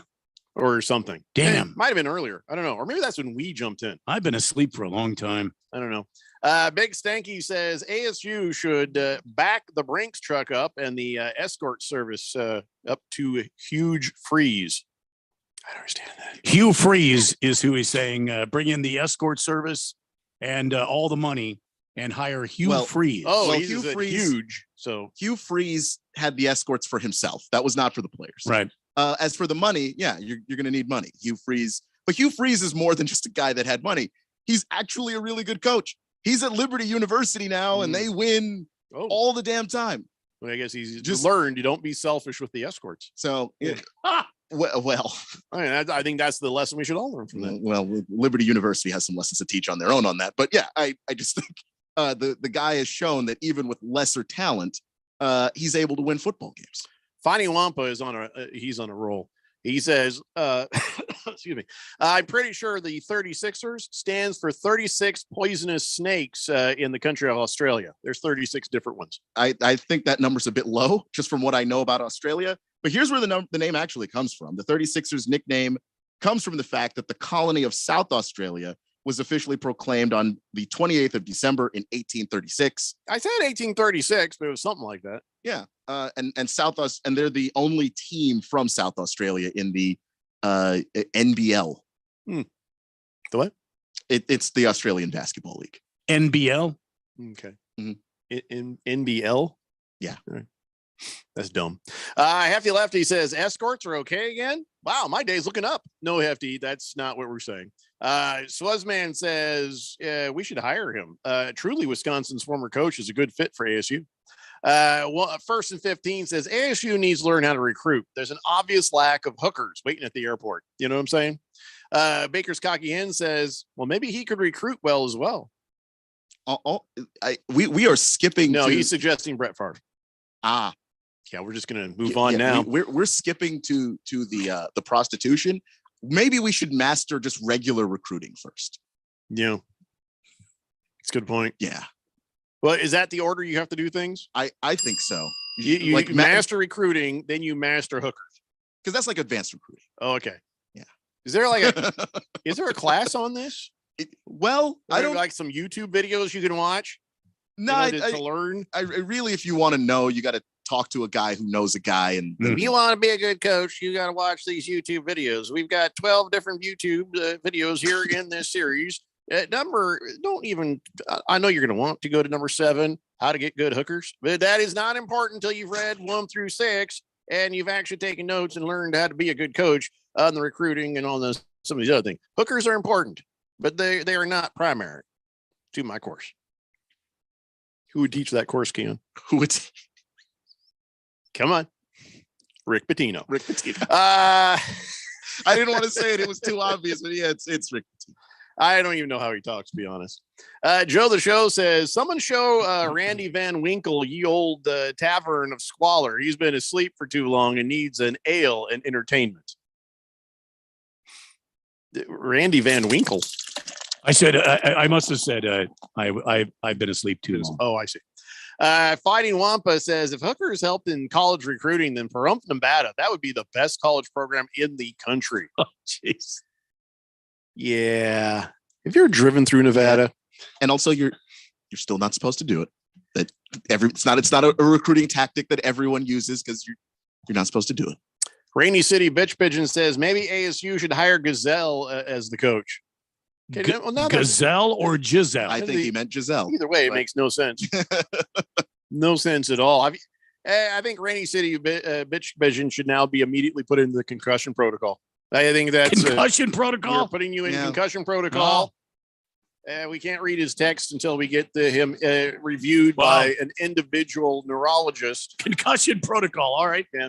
Or something. Damn. Might have been earlier. I don't know. Or maybe that's when we jumped in. I've been asleep for a long time. I don't know. Big Stanky says ASU should back the Brinks truck up and the escort service up to a huge freeze. I don't understand that. Hugh Freeze is who he's saying bring in the escort service and all the money and hire Hugh Freeze. Oh, well, he's Hugh Freeze, huge. So Hugh Freeze had the escorts for himself. That was not for the players. Right. As for the money, yeah, you're going to need money. Hugh Freeze is more than just a guy that had money. He's actually a really good coach. He's at Liberty University now, and they win all the damn time. Well, I guess he's just learned you don't be selfish with the escorts. So, well, I think that's the lesson we should all learn from that. Well, Liberty University has some lessons to teach on their own on that. But yeah, I just think the guy has shown that even with lesser talent, he's able to win football games. Fani Wampa is he's on a roll. He says, excuse me, I'm pretty sure the 36ers stands for 36 poisonous snakes in the country of Australia. There's 36 different ones. I think that number's a bit low just from what I know about Australia. But here's where the name actually comes from. The 36ers nickname comes from the fact that the colony of South Australia was officially proclaimed on the 28th of December in 1836. I said 1836, but it was something like that. Yeah. And South Aus, and they're the only team from South Australia in the NBL. The what? It's the Australian Basketball League. NBL. Okay. In NBL. Yeah. All right. That's dumb. Hefty Lefty says escorts are okay again. Wow, my day's looking up. No, Hefty, that's not what we're saying. Swazman says we should hire him. Truly, Wisconsin's former coach is a good fit for ASU. First and 15 says ASU needs to learn how to recruit. There's an obvious lack of hookers waiting at the airport. You know what I'm saying? Baker's Cocky Hen says, well, maybe he could recruit well as well. We are skipping. No, he's suggesting Brett Favre. Yeah, we're just gonna move on now. We're skipping to the prostitution. Maybe we should master just regular recruiting first. Yeah, it's a good point. Yeah. Well, is that the order you have to do things? I think so. You like master recruiting, then you master hookers. Because that's like advanced recruiting. Oh, okay. Yeah. Is there like is there a class on this? I don't like some YouTube videos you can watch. No, to learn. I really, if you want to know, you got to talk to a guy who knows a guy. And if you want to be a good coach, you got to watch these YouTube videos. We've got 12 different YouTube videos here in this series. I know you're going to want to go to number 7, how to get good hookers, but that is not important until you've read 1 through 6 and you've actually taken notes and learned how to be a good coach on the recruiting and all those, some of these other things. Hookers are important, but they are not primary to my course. Who would teach that course, Ken? Who would? Come on. Rick Pitino. Rick Pitino. I didn't want to say it. It was too obvious, but yeah, it's Rick Pitino. I don't even know how he talks, to be honest. Joe the Show says, someone show Randy Van Winkle, ye old tavern of squalor. He's been asleep for too long and needs an ale and entertainment. Randy Van Winkle. I said, I must have said, I've been asleep too long. Oh, I see. Fighting Wampa says, if hookers helped in college recruiting, then Pahrump, Nevada, that would be the best college program in the country. Oh, jeez. Yeah. Have you ever driven through Nevada? And also, you're still not supposed to do it. That it's not a recruiting tactic that everyone uses because you're not supposed to do it. Rainy City Bitch Pigeon says maybe ASU should hire Gazelle as the coach. Gazelle or Giselle? I think he meant Giselle. Either way, it makes no sense. No sense at all. I think Rainy City Bitch Pigeon should now be immediately put into the concussion protocol. I think that's concussion protocol. We're putting you in concussion protocol. We can't read his text until we get him reviewed by an individual neurologist. Concussion protocol. All right. Yeah.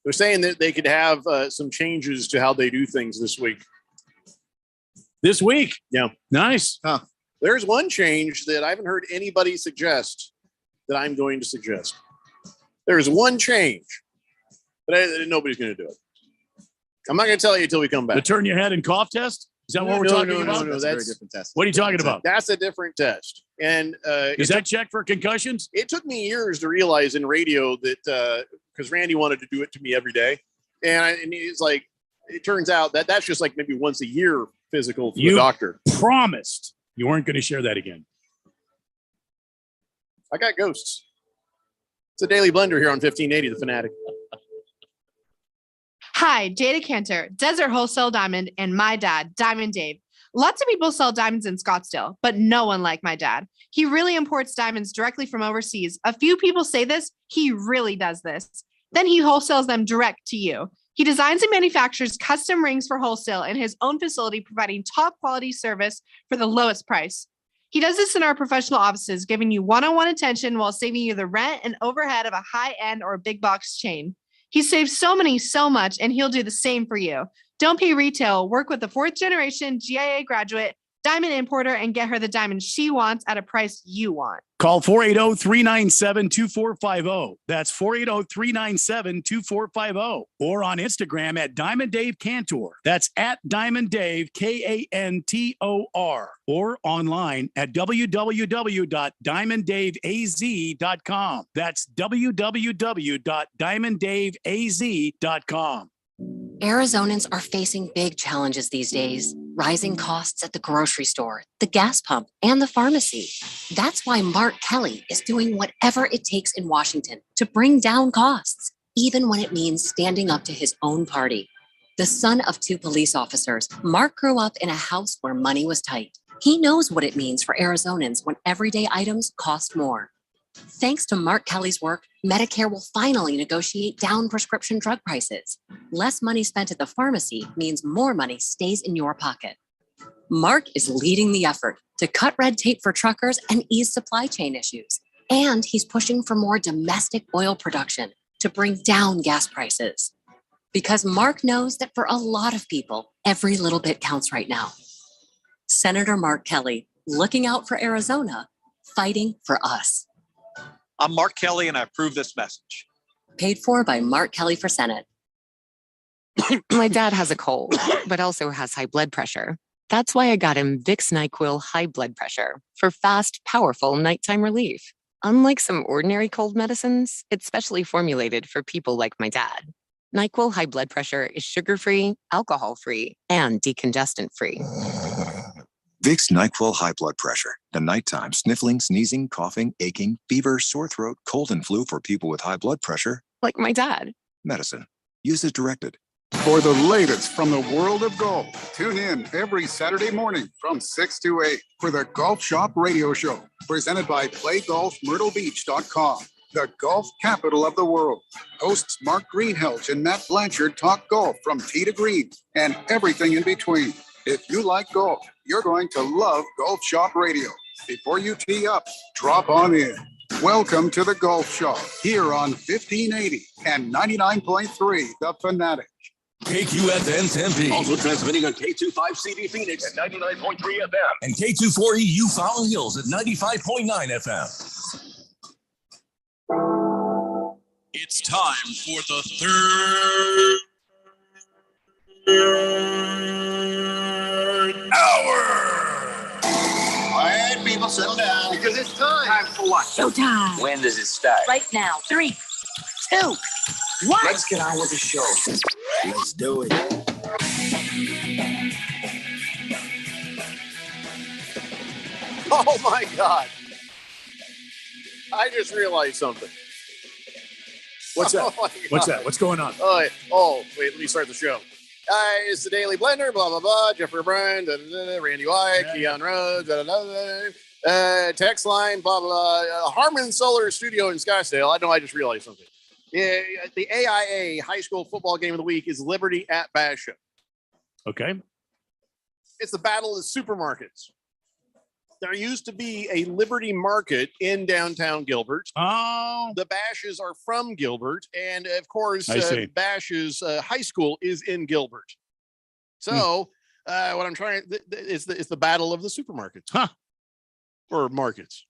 They're saying that they could have some changes to how they do things this week. This week? Yeah. Nice. Huh. There's one change that I haven't heard anybody suggest that I'm going to suggest. There's one change, but nobody's going to do it. I'm not going to tell you until we come back. The turn your head and cough test? Is that what we're talking about? No, that's a very different test. What are you talking about? That's a different test. And is that check for concussions? It took me years to realize in radio that because Randy wanted to do it to me every day, and he's like, it turns out that's just like maybe once a year physical for the doctor. Promised you weren't going to share that again. I got ghosts. It's a daily blender here on 1580 The Fanatic. Hi, Jada Cantor, Desert Wholesale Diamond, and my dad, Diamond Dave. Lots of people sell diamonds in Scottsdale, but no one like my dad. He really imports diamonds directly from overseas. A few people say this. He really does this. Then he wholesales them direct to you. He designs and manufactures custom rings for wholesale in his own facility, providing top quality service for the lowest price. He does this in our professional offices, giving you one-on-one attention while saving you the rent and overhead of a high-end or big box chain. He saves so much, and he'll do the same for you. Don't pay retail. Work with the 4th generation GIA graduate, diamond importer, and get her the diamond she wants at a price you want. Call 480-397-2450. That's 480-397-2450. Or on Instagram at Diamond Dave Cantor. That's at Diamond Dave, Kantor. Or online at www.diamonddaveaz.com. That's www.diamonddaveaz.com. Arizonans are facing big challenges these days. Rising costs at the grocery store, the gas pump, and the pharmacy. That's why Mark Kelly is doing whatever it takes in Washington to bring down costs, even when it means standing up to his own party. The son of 2 police officers, Mark grew up in a house where money was tight. He knows what it means for Arizonans when everyday items cost more. Thanks to Mark Kelly's work, Medicare will finally negotiate down prescription drug prices. Less money spent at the pharmacy means more money stays in your pocket. Mark is leading the effort to cut red tape for truckers and ease supply chain issues. And he's pushing for more domestic oil production to bring down gas prices. Because Mark knows that for a lot of people, every little bit counts right now. Senator Mark Kelly, looking out for Arizona, fighting for us. I'm Mark Kelly, and I approve this message. Paid for by Mark Kelly for Senate. My dad has a cold, but also has high blood pressure. That's why I got him Vicks NyQuil High Blood Pressure for fast, powerful nighttime relief. Unlike some ordinary cold medicines, it's specially formulated for people like my dad. NyQuil High Blood Pressure is sugar-free, alcohol-free, and decongestant-free. Vicks NyQuil High Blood Pressure. The nighttime sniffling, sneezing, coughing, aching, fever, sore throat, cold and flu for people with high blood pressure. Like my dad. Medicine. Use as directed. For the latest from the world of golf, tune in every Saturday morning from 6 to 8 for the Golf Shop Radio Show, presented by PlayGolfMyrtleBeach.com, the golf capital of the world. Hosts Mark Greenhelch and Matt Blanchard talk golf from tee to green and everything in between. If you like golf, you're going to love Golf Shop Radio. Before you tee up, drop on in. Welcome to the Golf Shop here on 1580 and 99.3 The Fanatic. KQFN Tempe. Also transmitting on K25CD Phoenix at 99.3 FM. And K24EU Fountain Hills at 95.9 FM. It's time for the third hour. All right, people, settle down. Because it's time. Time for what? Showtime. When does it start? Right now. 3, 2, 1. Let's get on with the show. Let's do it. Oh my God. I just realized something. What's that? Oh my What's God. that? What's going on? Wait, let me start the show. It's the Daily Blender, blah, blah, blah. Jeffrey Bryan, Randy White, Keon Rhodes, text line, blah, blah. Harmon Solar Studio in Scottsdale. I just realized something. Yeah, the AIA High School Football Game of the Week is Liberty at Basha. Okay. It's the battle of the supermarkets. There used to be a Liberty Market in downtown Gilbert. Oh. The Bashes are from Gilbert. And of course, I see. Bashes high school is in Gilbert. So what I'm trying is the battle of the supermarkets. Huh. Or markets.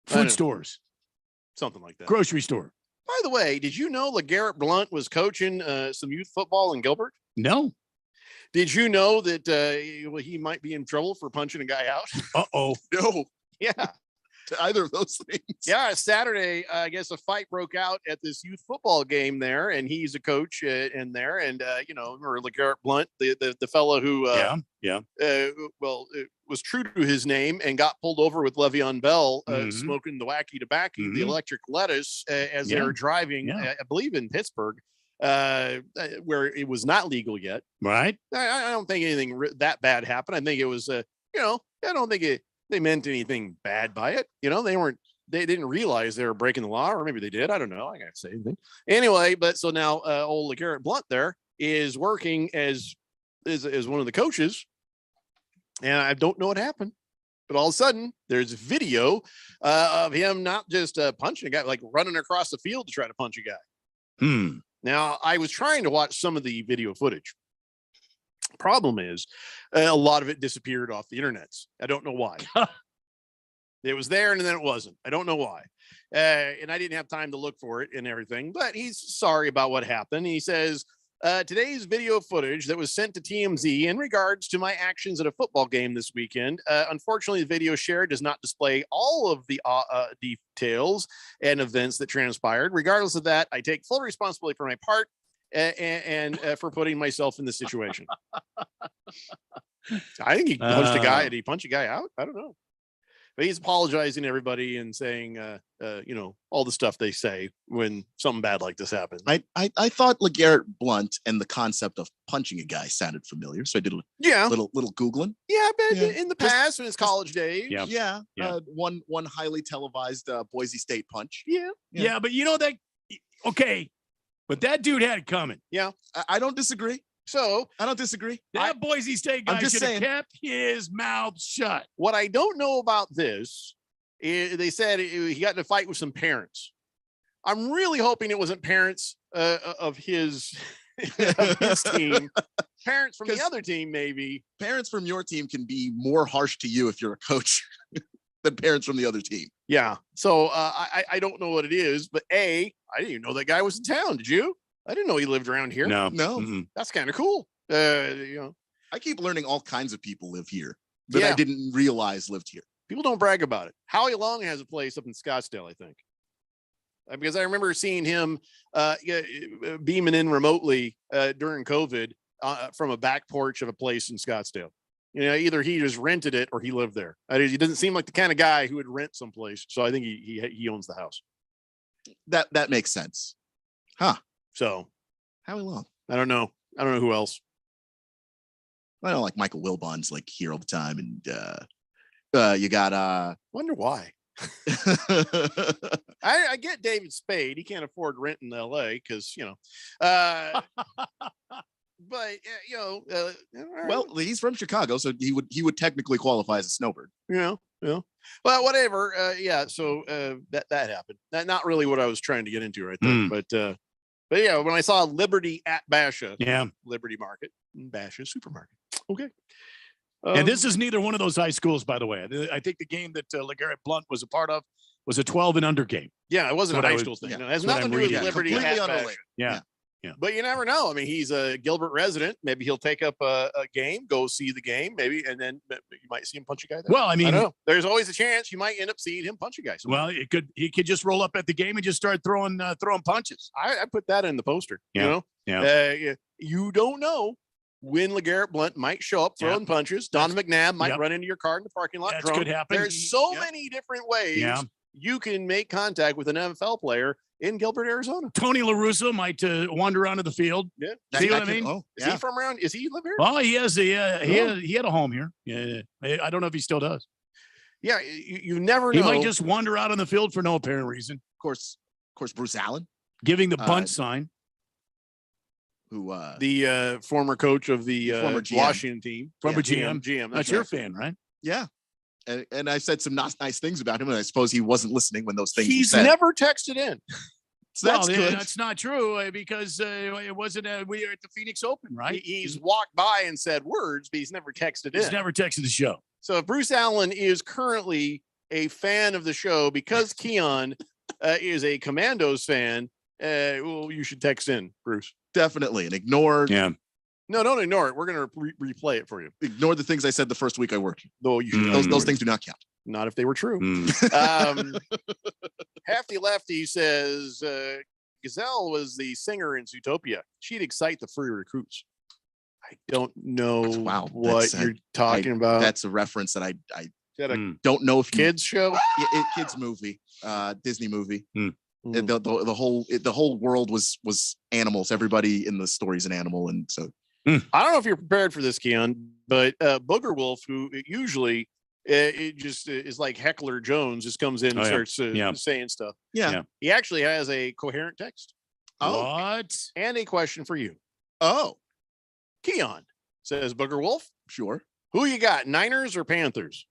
Food stores. Something like that. Grocery store. By the way, did you know LeGarrette Blunt was coaching some youth football in Gilbert? No. Did you know that he might be in trouble for punching a guy out? Uh-oh. No. Yeah. To either of those things. Yeah, Saturday, I guess a fight broke out at this youth football game there, and he's a coach in there. And, remember LeGarrette Blunt, the fellow who was true to his name and got pulled over with Le'Veon Bell smoking the wacky tobacco, the electric lettuce, as they were driving, I believe in Pittsburgh, where it was not legal yet. Right. I don't think anything that bad happened. I think it was, I don't think they meant anything bad by it. They didn't realize they were breaking the law, or maybe they did. I don't know. I can't say anything. Anyway, but so now old LeGarrette Blunt there is working as one of the coaches. And I don't know what happened, but all of a sudden there's video of him not just punching a guy, like running across the field to try to punch a guy. Now, I was trying to watch some of the video footage. Problem is, a lot of it disappeared off the internet. I don't know why. It was there and then it wasn't. I don't know why. And I didn't have time to look for it and everything, but he's sorry about what happened. He says, today's video footage that was sent to TMZ in regards to my actions at a football game this weekend. Unfortunately, the video shared does not display all of the details and events that transpired. Regardless of that, I take full responsibility for my part and for putting myself in this situation. I think he punched a guy. Did he punch a guy out? I don't know. But he's apologizing to everybody and saying, all the stuff they say when something bad like this happens. I thought LeGarrette Blunt and the concept of punching a guy sounded familiar, so I did a little Googling. Yeah, but in the past, in his college days. Yeah. One highly televised Boise State punch. Yeah, but okay, but that dude had it coming. Yeah, I don't disagree. So I don't disagree. That Boise State guy should have kept his mouth shut. What I don't know about this is they said he got in a fight with some parents. I'm really hoping it wasn't parents of his team. Parents from the other team, maybe. Parents from your team can be more harsh to you if you're a coach than parents from the other team. Yeah. So I don't know what it is, but I didn't even know that guy was in town. Did you? I didn't know he lived around here. No. That's kind of cool. I keep learning all kinds of people live here that I didn't realize lived here. People don't brag about it. Howie Long has a place up in Scottsdale, I think. Because I remember seeing him beaming in remotely during COVID from a back porch of a place in Scottsdale. Either he just rented it or he lived there. He doesn't seem like the kind of guy who would rent someplace. So I think he owns the house. That makes sense. Huh. So Howie Long. I don't know who else. I know, like Michael Wilbon's like here all the time, and you got wonder why. I get David Spade. He can't afford rent in LA because but well, he's from Chicago, so he would technically qualify as a snowbird. Well, whatever. So that happened. Not really what I was trying to get into right there, but yeah, when I saw Liberty at Basha, Liberty Market, Basha Supermarket. Okay. And this is neither one of those high schools, by the way. I think the game that LeGarrette Blunt was a part of was a 12 and under game. Yeah, it wasn't a high school thing. No, it has nothing to do with Liberty at Basha. Yeah. But you never know. I mean, he's a Gilbert resident. Maybe he'll take up a game, go see the game, maybe, and then you might see him punch a guy there. Well, I mean, don't know. There's always a chance you might end up seeing him punch a guy somewhere. Well, he could just roll up at the game and just start throwing punches. I put that in the poster. Yeah. You don't know when LeGarrette Blount might show up throwing punches. Don McNabb might run into your car in the parking lot. That could happen. There's so many different ways you can make contact with an NFL player in Gilbert, Arizona. Tony La Russa might wander onto the field. Yeah. See what I mean? Is he from around? Is he live here? Oh, he has. He had a home here. Yeah. I don't know if he still does. Yeah. You never know. He might just wander out on the field for no apparent reason. Of course, Bruce Allen. Giving the bunt sign. Who the former coach of the former GM. Washington team. Former GM. That's your fan, right? Yeah. And I said some nice things about him, and I suppose he wasn't listening when those things were He's said. never texted in. So that's good. That's not true because it wasn't. We were at the Phoenix Open, right? He's walked by and said words, but he's never texted in. He's never texted the show. So if Bruce Allen is currently a fan of the show because Keon is a Commandos fan, well, you should text in, Bruce. Definitely, and ignore. Yeah. No, don't ignore it. We're going to replay it for you. Ignore the things I said the first week I worked. Though you should those things do not count. Not if they were true. Hefty Lefty says Gazelle was the singer in Zootopia. She'd excite the free recruits. I don't know what you're talking about. That's a reference that I don't know if kids show. Kids movie, Disney movie. The whole world was animals. Everybody in the story is an animal, and so I don't know if you're prepared for this, Keon, but Booger Wolf, who usually it just is like Heckler Jones, just comes in and starts saying stuff. Yeah, he actually has a coherent text. What? And a question for you. Oh, Keon says Booger Wolf. Sure. Who you got, Niners or Panthers?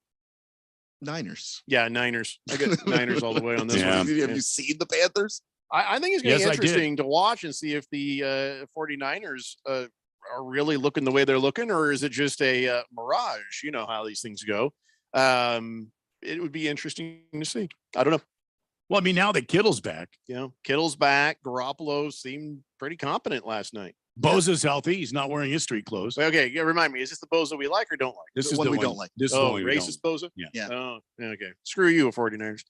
Niners. Yeah, Niners. I get Niners all the way on this one. Have you seen the Panthers? I think it's going to be interesting to watch and see if the 49ers are really looking the way they're looking, or is it just a mirage? You know how these things go. It would be interesting to see. I don't know. Well, I mean, now that Kittle's back. Kittle's back. Garoppolo seemed pretty competent last night. Boza's healthy. He's not wearing his street clothes. Okay, remind me, is this the Boza we like or don't like? This is the one we don't like. This is the one we racist don't. Boza? Yeah. Oh, okay. Screw you, 49ers.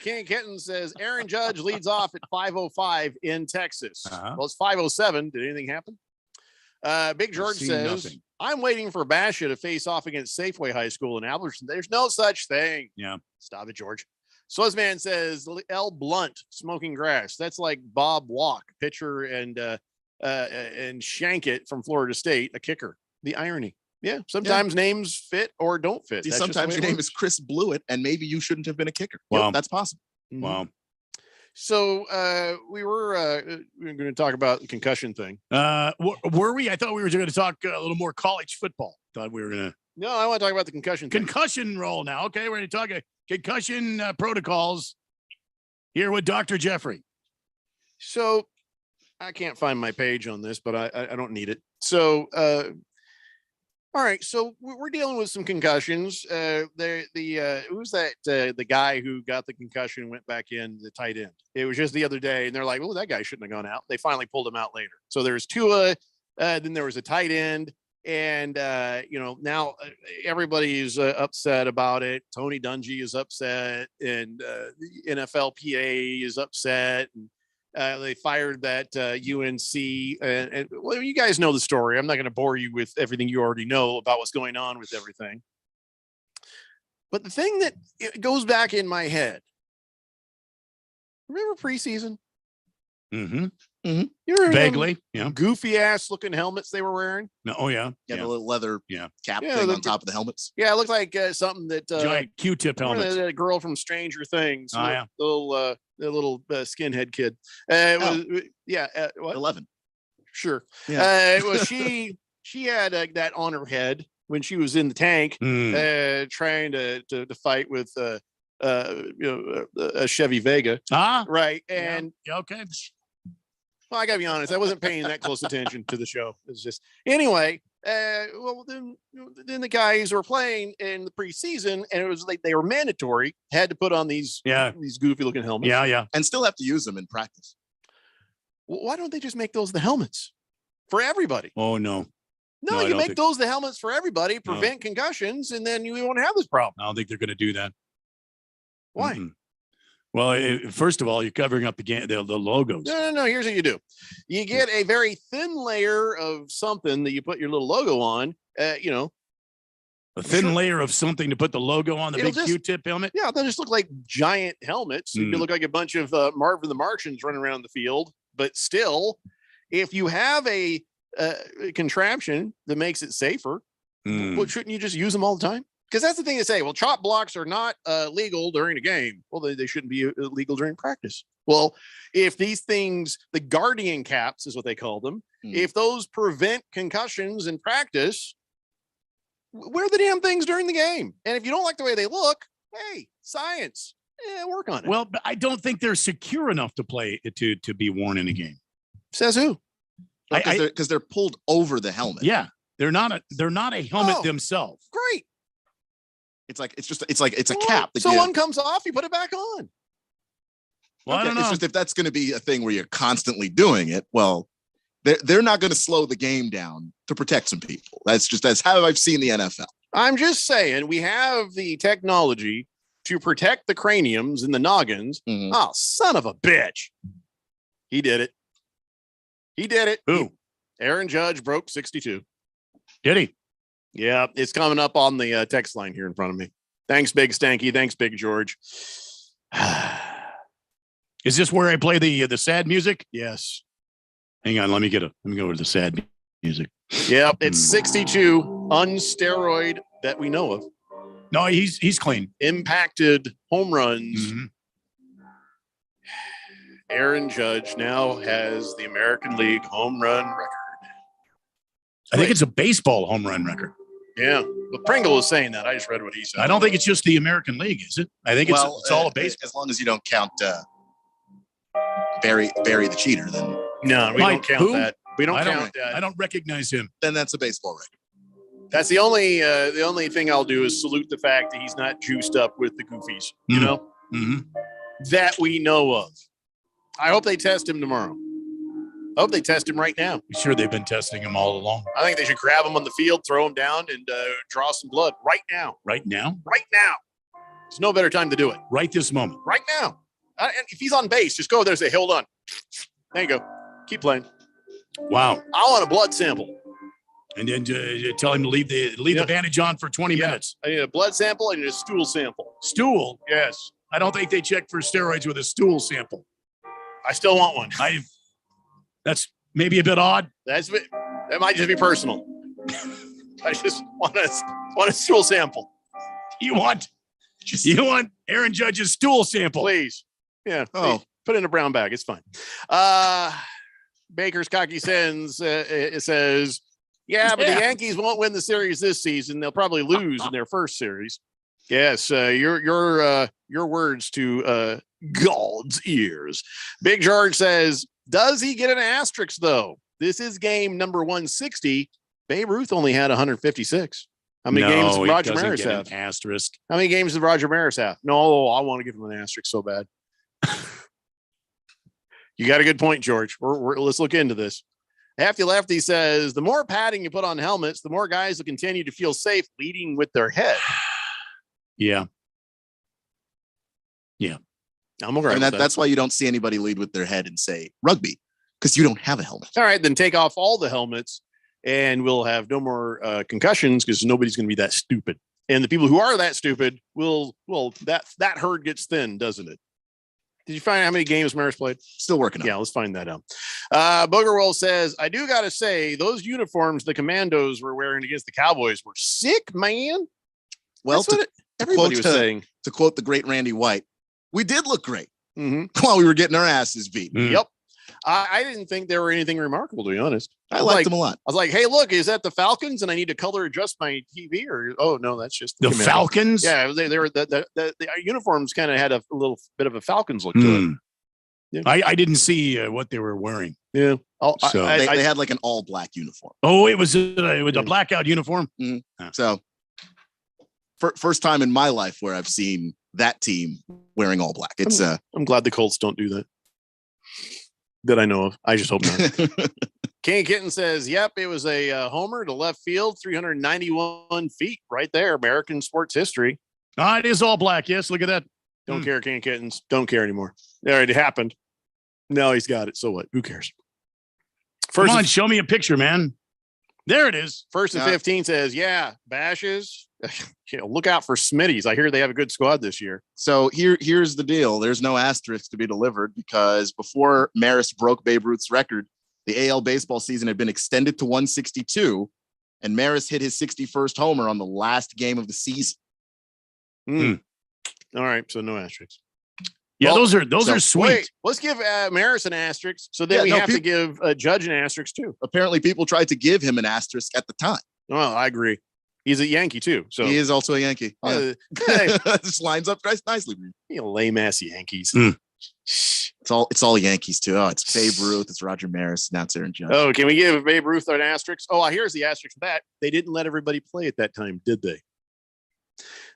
Kenny Kitten says Aaron Judge leads off at 5:05 in Texas. Well, it's 5:07. Did anything happen? Big George says, nothing. I'm waiting for Basha to face off against Safeway High School in Alberton. There's no such thing. Yeah. Stop it, George. Swizman says L. Blunt smoking grass. That's like Bob Walk, pitcher and Shankit from Florida State, a kicker. The irony. Yeah. Sometimes names fit or don't fit. That's sometimes your name is Chris Blewett, and maybe you shouldn't have been a kicker. Wow. Yep, that's possible. Mm-hmm. Wow. So we were going to talk about the concussion thing. Were we? I thought we were going to talk a little more college football. Thought we were going to. No, I want to talk about the concussion thing. Concussion roll now. Okay, we're going to talk concussion protocols here with Dr. Jeffrey. So I can't find my page on this, but I don't need it. So all right, so we're dealing with some concussions. Who's that? The guy who got the concussion went back in, the tight end. It was just the other day, and they're like, "Oh, that guy shouldn't have gone out." They finally pulled him out later. So there's Tua, then there was a tight end, and now everybody's upset about it. Tony Dungy is upset, and the NFLPA is upset, and they fired that UNC, and well, you guys know the story. I'm not going to bore you with everything you already know about what's going on with everything. But the thing that it goes back in my head, remember preseason? Mm-hmm. You remember vaguely, yeah. Goofy ass looking helmets they were wearing. No, oh yeah, the little leather cap Yeah, thing on top of the helmets. Yeah, it looked like something that giant Q-tip helmets. The girl from Stranger Things. Oh, yeah. The little skinhead kid. What? 11. Sure. Yeah. Well, she had that on her head when she was in the tank, trying to fight with a Chevy Vega. Right. And okay. Well, I gotta be honest, I wasn't paying that close attention to the show. It's just anyway. Well, then the guys were playing in the preseason, and it was like they were mandatory, had to put on these goofy looking helmets. Yeah, and still have to use them in practice. Why don't they just make those the helmets for everybody? Oh, no. No, I you don't make think- those the helmets for everybody, prevent concussions, and then you won't have this problem. I don't think they're going to do that. Why? Mm-mm. Well, first of all, you're covering up the logos. No. Here's what you do. You get a very thin layer of something that you put your little logo on, A thin layer of something to put the logo on the It'll big just- Q-tip helmet. Yeah, they'll just look like giant helmets. You look like a bunch of Marvin the Martians running around the field. But still, if you have a contraption that makes it safer, well, shouldn't you just use them all the time? Because that's the thing they say. Well, chop blocks are not legal during a game. Well, they shouldn't be illegal during practice. Well, if these things, the guardian caps is what they call them, if those prevent concussions in practice, wear the damn things during the game. And if you don't like the way they look, hey, science, work on it. Well, but I don't think they're secure enough to play to be worn in a game. Says who? Because they're pulled over the helmet. Yeah, they're not a helmet themselves. Great. It's a cap. That So one comes off, you put it back on. Well, I don't know. It's just if that's going to be a thing where you're constantly doing it, well, they're not going to slow the game down to protect some people. That's how I've seen the NFL. I'm just saying we have the technology to protect the craniums and the noggins. Oh, son of a bitch. He did it. Who? Aaron Judge broke 62. Did he? Yeah, it's coming up on the text line here in front of me. Thanks, Big Stanky. Thanks, Big George. Is this where I play the sad music? Yes. Hang on, let me go to the sad music. Yep, it's 62 on steroid that we know of. No, he's clean. Impacted home runs. Aaron Judge now has the American League home run record. I think it's a baseball home run record. Yeah, but Pringle was saying that. I just read what he said. I don't think it's just the American League, is it? I think it's all a baseball. As long as you don't count Barry the cheater, then no, we don't count that. We don't count that. I don't recognize him. Then that's a baseball record. That's the only thing I'll do is salute the fact that he's not juiced up with the goofies. You know, that we know of. I hope they test him tomorrow. I hope they test him right now. Sure, they've been testing him all along. I think they should grab him on the field, throw him down, and draw some blood right now. Right now? Right now. There's no better time to do it. Right this moment. Right now. And if he's on base, just go there and say, hold on. There you go. Keep playing. Wow. I want a blood sample. And then tell him to leave the bandage on for 20 minutes. I need a blood sample. I need a stool sample. Stool? Yes. I don't think they check for steroids with a stool sample. I still want one. That's maybe a bit odd. That might just be personal. I just want a stool sample. You want Aaron Judge's stool sample? Please. Yeah. Oh. Please. Put it in a brown bag. It's fine. Baker's Cocky Sens it says, yeah, but the Yankees won't win the series this season. They'll probably lose in their first series. Yes, your words to God's ears. Big George says, does he get an asterisk though? This is game number 160. Babe Ruth only had 156. How many games did Roger Maris have? An asterisk. How many games did Roger Maris have? No, I want to give him an asterisk so bad. You got a good point, George. Let's look into this. Hefty Lefty says, the more padding you put on helmets, the more guys will continue to feel safe leading with their head. Yeah. I'm all right. And that's why you don't see anybody lead with their head and say rugby, because you don't have a helmet. All right, then take off all the helmets and we'll have no more concussions because nobody's going to be that stupid. And the people who are that stupid that herd gets thin, doesn't it? Did you find out how many games Maris played? Still working on it. Yeah, let's find that out. Boogerwell says, I do got to say, those uniforms the Commandos were wearing against the Cowboys were sick, man. Well, everybody was saying. To quote the great Randy White, we did look great while we were getting our asses beat. Yep. I didn't think they were anything remarkable, to be honest. I liked them a lot. I was like, hey, look, is that the Falcons? And I need to color adjust my TV? Or, oh, no, that's just the Falcons? Yeah, they were the uniforms kind of had a little bit of a Falcons look to it. Yeah. I didn't see what they were wearing. Yeah. Oh, so they had like an all black uniform. Oh, it was a blackout uniform. So first time in my life where I've seen that team wearing all black. It's I'm glad the Colts don't do that. that I know of. I just hope not. King Kitten says, yep, it was a homer to left field, 391 feet right there. American sports history. It is all black. Yes, look at that. Don't care, King Kittens. Don't care anymore. All right, it happened. Now he's got it. So what? Who cares? Come on, show me a picture, man. There it is. 1st and 15 says, yeah, bashes. Look out for Smitties. I hear they have a good squad this year. So here's the deal. There's no asterisk to be delivered because before Maris broke Babe Ruth's record, the AL baseball season had been extended to 162, and Maris hit his 61st homer on the last game of the season. All right, so no asterisks. Yeah, those are sweet. Wait, let's give Maris an asterisk, so then we have to give a Judge an asterisk too. Apparently, people tried to give him an asterisk at the time. Well, I agree. He's a Yankee too, so he is also a Yankee. Yeah. This lines up nicely. You lame ass Yankees. It's all Yankees too. Oh, it's Babe Ruth, it's Roger Maris, now it's Aaron Judge. Oh, can we give Babe Ruth an asterisk? Oh, here's the asterisk for that. They didn't let everybody play at that time, did they?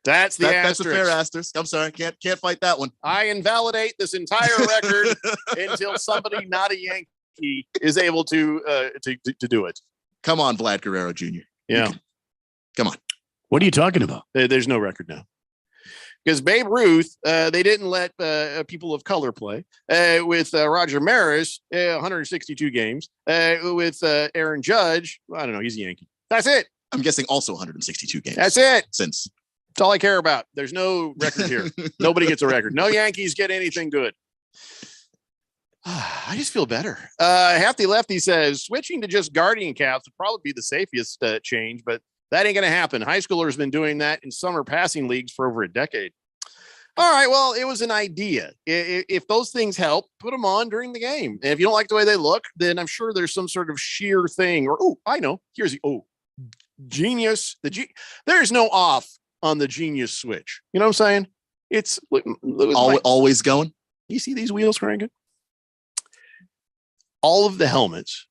That's the asterisk. That's a fair asterisk. I'm sorry, can't fight that one. I invalidate this entire record until somebody not a Yankee is able to do it. Come on, Vlad Guerrero Jr. Yeah, come on. What are you talking about? There's no record now. Because Babe Ruth, they didn't let people of color play. With Roger Maris, 162 games. With Aaron Judge, I don't know, he's a Yankee. That's it. I'm guessing also 162 games. That's it. That's all I care about. There's no record here. Nobody gets a record. No Yankees get anything good. I just feel better. Hefty Lefty says, switching to just guardian caps would probably be the safest change, but that ain't going to happen. High schoolers have been doing that in summer passing leagues for over a decade. All right, well, it was an idea. If those things help, put them on during the game. And if you don't like the way they look, then I'm sure there's some sort of sheer thing. Or, I know. Here's the, genius. There's no off on the genius switch. You know what I'm saying? It's always going. You see these wheels cranking? All of the helmets,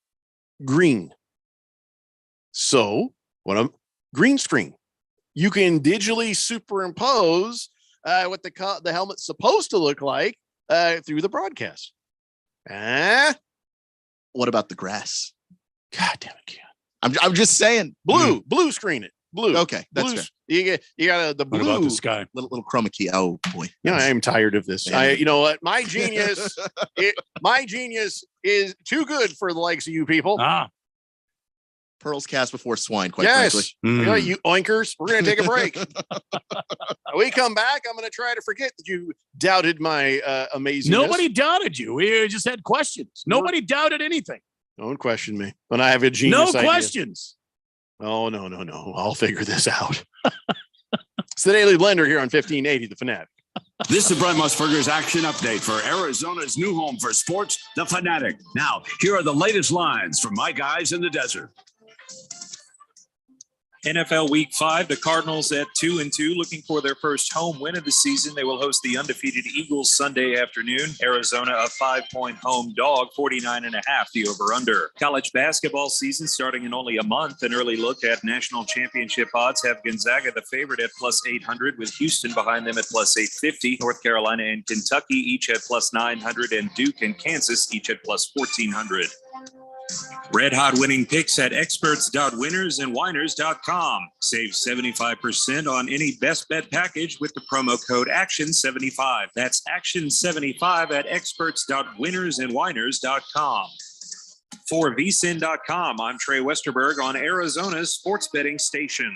green. So, green screen. You can digitally superimpose what the helmet's supposed to look like through the broadcast. What about the grass? God damn it, Ken. I'm just saying. Blue screen it. Blue. Okay, that's fair. You got the blue. What about the sky? Little chroma key. Oh boy. Yeah, I am tired of this. You know what? My genius, is too good for the likes of you people. Pearls cast before swine, quite frankly. You know, you oinkers, we're going to take a break. When we come back, I'm going to try to forget that you doubted my amazingness. Nobody doubted you. We just had questions. Nobody doubted anything. Don't question me. When I have a genius idea. Questions. Oh, no. I'll figure this out. It's the Daily Blender here on 1580 The Fanatic. This is Brent Musburger's action update for Arizona's new home for sports, The Fanatic. Now, here are the latest lines from my guys in the desert. NFL Week 5, the Cardinals at 2-2, looking for their first home win of the season. They will host the undefeated Eagles Sunday afternoon. Arizona a 5-point home dog, 49.5 the over-under. College basketball season starting in only a month. An early look at national championship odds have Gonzaga the favorite at plus 800, with Houston behind them at plus 850. North Carolina and Kentucky each at plus 900, and Duke and Kansas each at plus 1400. Red hot winning picks at experts.winnersandwhiners.com. Save 75% on any best bet package with the promo code ACTION75. That's ACTION75 at experts.winnersandwhiners.com. For vsin.com, I'm Trey Westerberg on Arizona's sports betting station.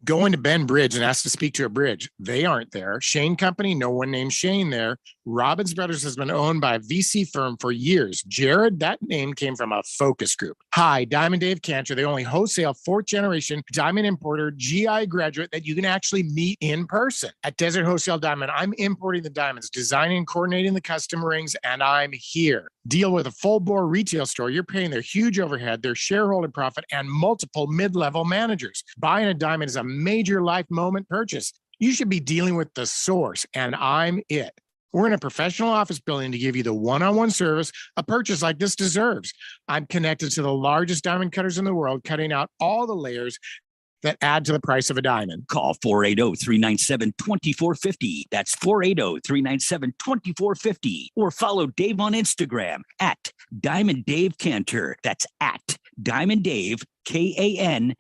Go into Ben Bridge and ask to speak to a bridge. They aren't there. Shane Company, no one named Shane there. Robbins Brothers has been owned by a VC firm for years. Jared, that name came from a focus group. Hi, Diamond Dave Cantor, the only wholesale fourth generation diamond importer, GI graduate that you can actually meet in person. At Desert Wholesale Diamond, I'm importing the diamonds, designing and coordinating the custom rings, and I'm here. Deal with a full-bore retail store. You're paying their huge overhead, their shareholder profit, and multiple mid-level managers. Buying a diamond is a major life moment purchase. You should be dealing with the source, and I'm it. We're in a professional office building to give you the one-on-one service a purchase like this deserves. I'm connected to the largest diamond cutters in the world, cutting out all the layers that add to the price of a diamond. Call 480-397-2450. That's 480-397-2450. Or follow Dave on Instagram at Diamond Dave Cantor. That's at Diamond Dave, Kantor.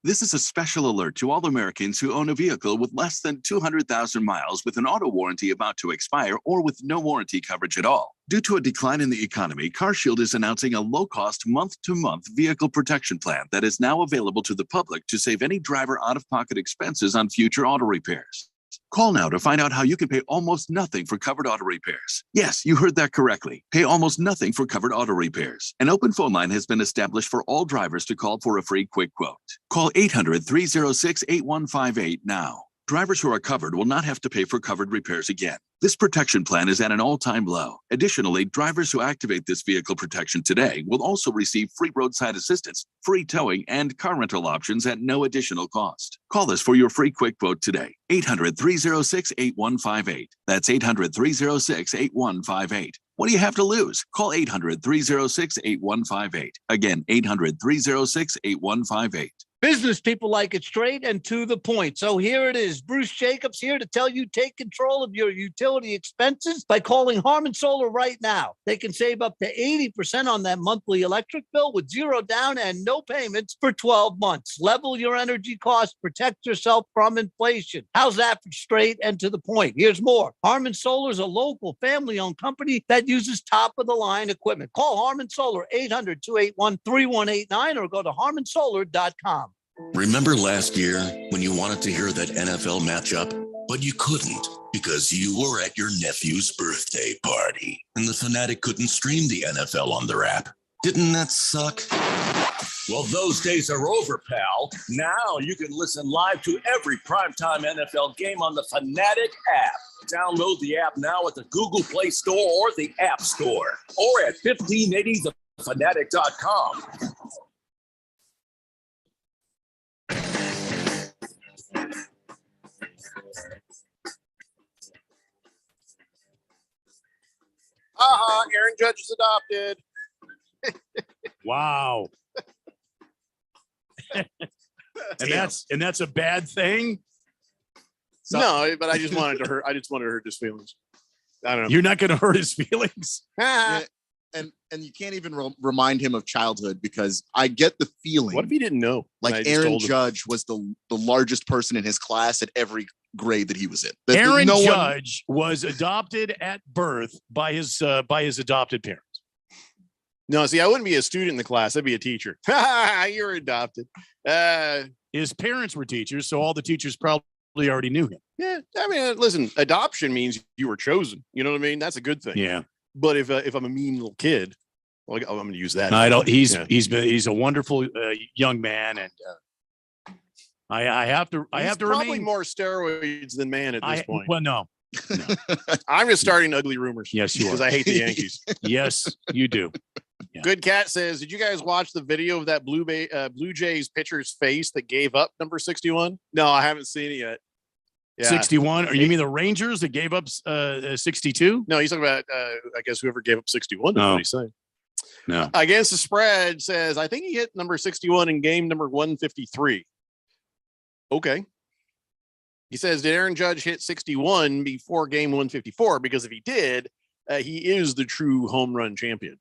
This is a special alert to all Americans who own a vehicle with less than 200,000 miles with an auto warranty about to expire or with no warranty coverage at all. Due to a decline in the economy, CarShield is announcing a low-cost month-to-month vehicle protection plan that is now available to the public to save any driver out-of-pocket expenses on future auto repairs. Call now to find out how you can pay almost nothing for covered auto repairs. Yes, you heard that correctly. Pay almost nothing for covered auto repairs. An open phone line has been established for all drivers to call for a free quick quote. Call 800-306-8158 now. Drivers who are covered will not have to pay for covered repairs again. This protection plan is at an all-time low. Additionally, drivers who activate this vehicle protection today will also receive free roadside assistance, free towing, and car rental options at no additional cost. Call us for your free quick quote today. 800-306-8158. That's 800-306-8158. What do you have to lose? Call 800-306-8158. Again, 800-306-8158. Business people like it straight and to the point. So here it is. Bruce Jacobs here to tell you take control of your utility expenses by calling Harmon Solar right now. They can save up to 80% on that monthly electric bill with zero down and no payments for 12 months. Level your energy costs, protect yourself from inflation. How's that for straight and to the point? Here's more. Harmon Solar is a local family-owned company that uses top-of-the-line equipment. Call Harmon Solar 800-281-3189 or go to harmonsolar.com. Remember last year when you wanted to hear that NFL matchup, but you couldn't because you were at your nephew's birthday party and the Fanatic couldn't stream the NFL on their app? Didn't that suck? Well, those days are over, pal. Now you can listen live to every primetime NFL game on the Fanatic app. Download the app now at the Google Play Store or the App Store or at 1580thefanatic.com. Aaron Judge is adopted. Wow. and that's a bad thing. No, but I just wanted to hurt his feelings. I don't know. You're not going to hurt his feelings. Yeah, and you can't even remind him of childhood because I get the feeling. What if he didn't know? Like Aaron Judge was the largest person in his class at every grade that he was in. Aaron Judge was adopted at birth by his adopted parents. No, see, I wouldn't be a student in the class. I'd be a teacher. You're adopted. His parents were teachers, so all the teachers probably already knew him. Yeah, I mean, listen, adoption means you were chosen. You know what I mean? That's a good thing. Yeah. But if I'm a mean little kid, well, I'm going to use that. No, I don't. He's a wonderful young man, and I have to probably remain more steroids than man at this point. Well, no. I'm just starting ugly rumors. Yes, you are. Because I hate the Yankees. Yes, you do. Yeah. Good Cat says, did you guys watch the video of that Blue Jays pitcher's face that gave up number 61? No, I haven't seen it yet. Yeah. 61? Or you mean the Rangers that gave up 62? No, he's talking about, I guess, whoever gave up 61. That's what he's saying. No. Against the spread says, I think he hit number 61 in game number 153. Okay. He says, did Aaron Judge hit 61 before game 154? Because if he did, he is the true home run champion.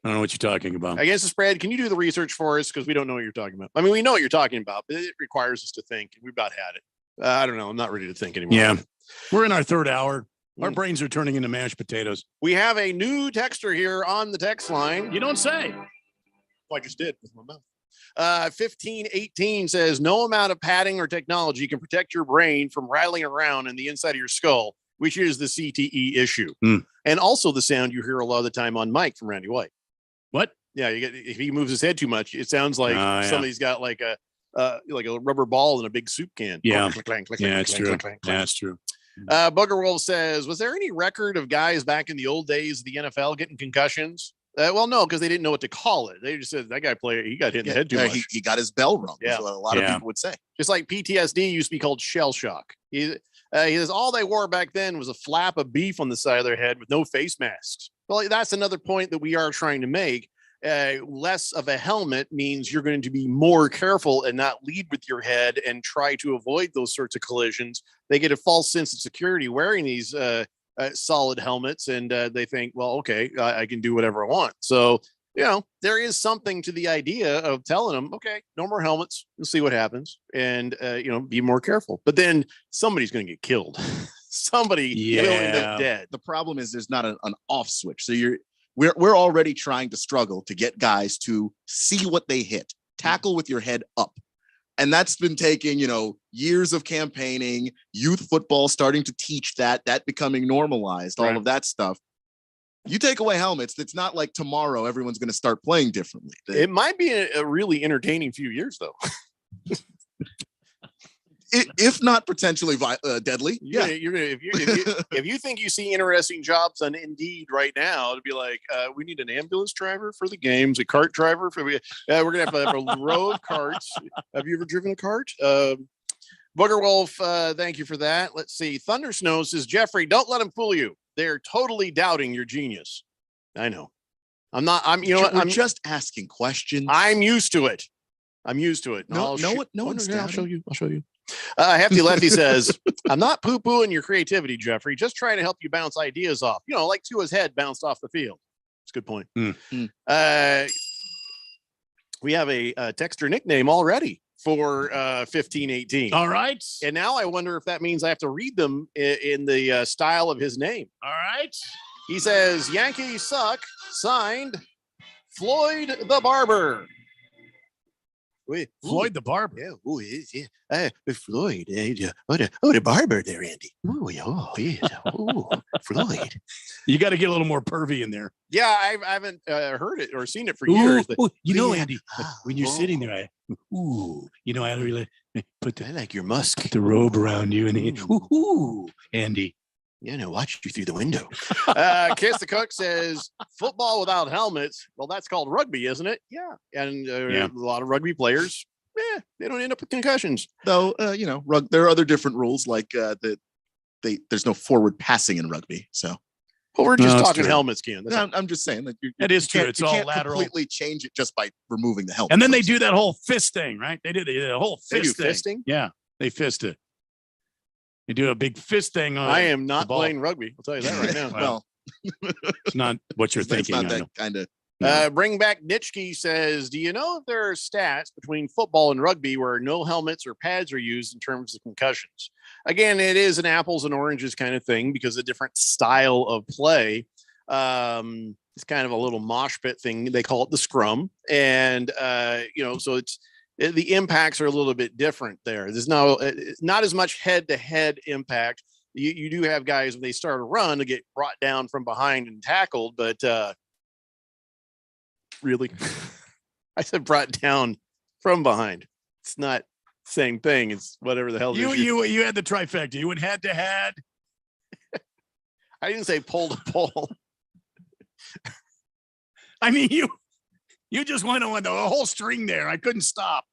I don't know what you're talking about. Against the spread, can you do the research for us? Because we don't know what you're talking about. I mean, we know what you're talking about, but it requires us to think. We've about had it. I don't know. I'm not ready to think anymore. Yeah. We're in our third hour. Our brains are turning into mashed potatoes. We have a new texter here on the text line. You don't say. Oh, I just did with my mouth. 1518 says, no amount of padding or technology can protect your brain from rattling around in the inside of your skull, which is the CTE issue. And also the sound you hear a lot of the time on Mike from Randy White. What? Yeah, if he moves his head too much, it sounds like somebody's got like a rubber ball in a big soup can. Yeah, that's true. That's true. Bugger Wolf says, was there any record of guys back in the old days of the NFL getting concussions? Well, no, because they didn't know what to call it. They just said that guy he got hit in the head too much. He got his bell rung. Yeah, a lot of people would say. Just like PTSD used to be called shell shock. He says all they wore back then was a flap of beef on the side of their head with no face masks. Well, that's another point that we are trying to make. less of a helmet means you're going to be more careful and not lead with your head and try to avoid those sorts of collisions. They get a false sense of security wearing these solid helmets, and they think, well, okay, I can do whatever I want. So, there is something to the idea of telling them, okay, no more helmets. We'll see what happens, and be more careful. But then somebody's going to get killed. Somebody will end up dead. The problem is there's not an off switch. So we're already trying to struggle to get guys to see what they hit, tackle with your head up. And that's been taking, years of campaigning, youth football starting to teach that becoming normalized, all of that stuff. You take away helmets, it's not like tomorrow everyone's going to start playing differently. It might be a really entertaining few years, though. If not potentially deadly. Yeah. If you think you see interesting jobs on Indeed right now, to be like, we need an ambulance driver for the games, a cart driver we're gonna have a row of carts. Have you ever driven a cart? Booger Wolf, thank you for that. Let's see. Thunder Snow says, Jeffrey, don't let them fool you. They're totally doubting your genius. I know. I'm just asking questions. I'm used to it. No one's I'll show you. Hefty Lefty says, I'm not poo-pooing your creativity, Jeffrey. Just trying to help you bounce ideas off. Like Tua's head bounced off the field. It's a good point. We have a texter nickname already for 1518. All right. And now I wonder if that means I have to read them in the style of his name. All right. He says, Yankees suck. Signed, Floyd the Barber. Floyd the Barber. Yeah. Floyd. The barber there, Andy. Floyd. You got to get a little more pervy in there. Yeah, I haven't heard it or seen it for years. But, Andy, when you're sitting there, I really put I like your musk. The robe around you, and Andy. Watch you through the window. Kiss the Cook says, football without helmets. Well, that's called rugby, isn't it? Yeah. And a lot of rugby players, they don't end up with concussions. Though, there are other different rules, like there's no forward passing in rugby. So, well, we're just talking helmets, Ken. I'm just saying that that is true. It's all lateral. Completely change it just by removing the helmet. And then they do that whole fist thing, right? They did the whole fist thing. Fisting? Yeah, they fist it. You do a big fist thing on. I am not playing rugby. I'll tell you that right now. Well, it's not what you're thinking. It's not that kind of. Bring Back Nitschke says, do you know if there are stats between football and rugby where no helmets or pads are used in terms of concussions? Again, it is an apples and oranges kind of thing because a different style of play. It's kind of a little mosh pit thing. They call it the scrum. And, so the impacts are a little bit different there. There's not as much head-to-head impact. You do have guys when they start a run to get brought down from behind and tackled, but really, I said brought down from behind. It's not the same thing. It's whatever the hell. You had the trifecta. You went head-to-head. I didn't say pole to pole. I mean, you just went on the whole string there. I couldn't stop.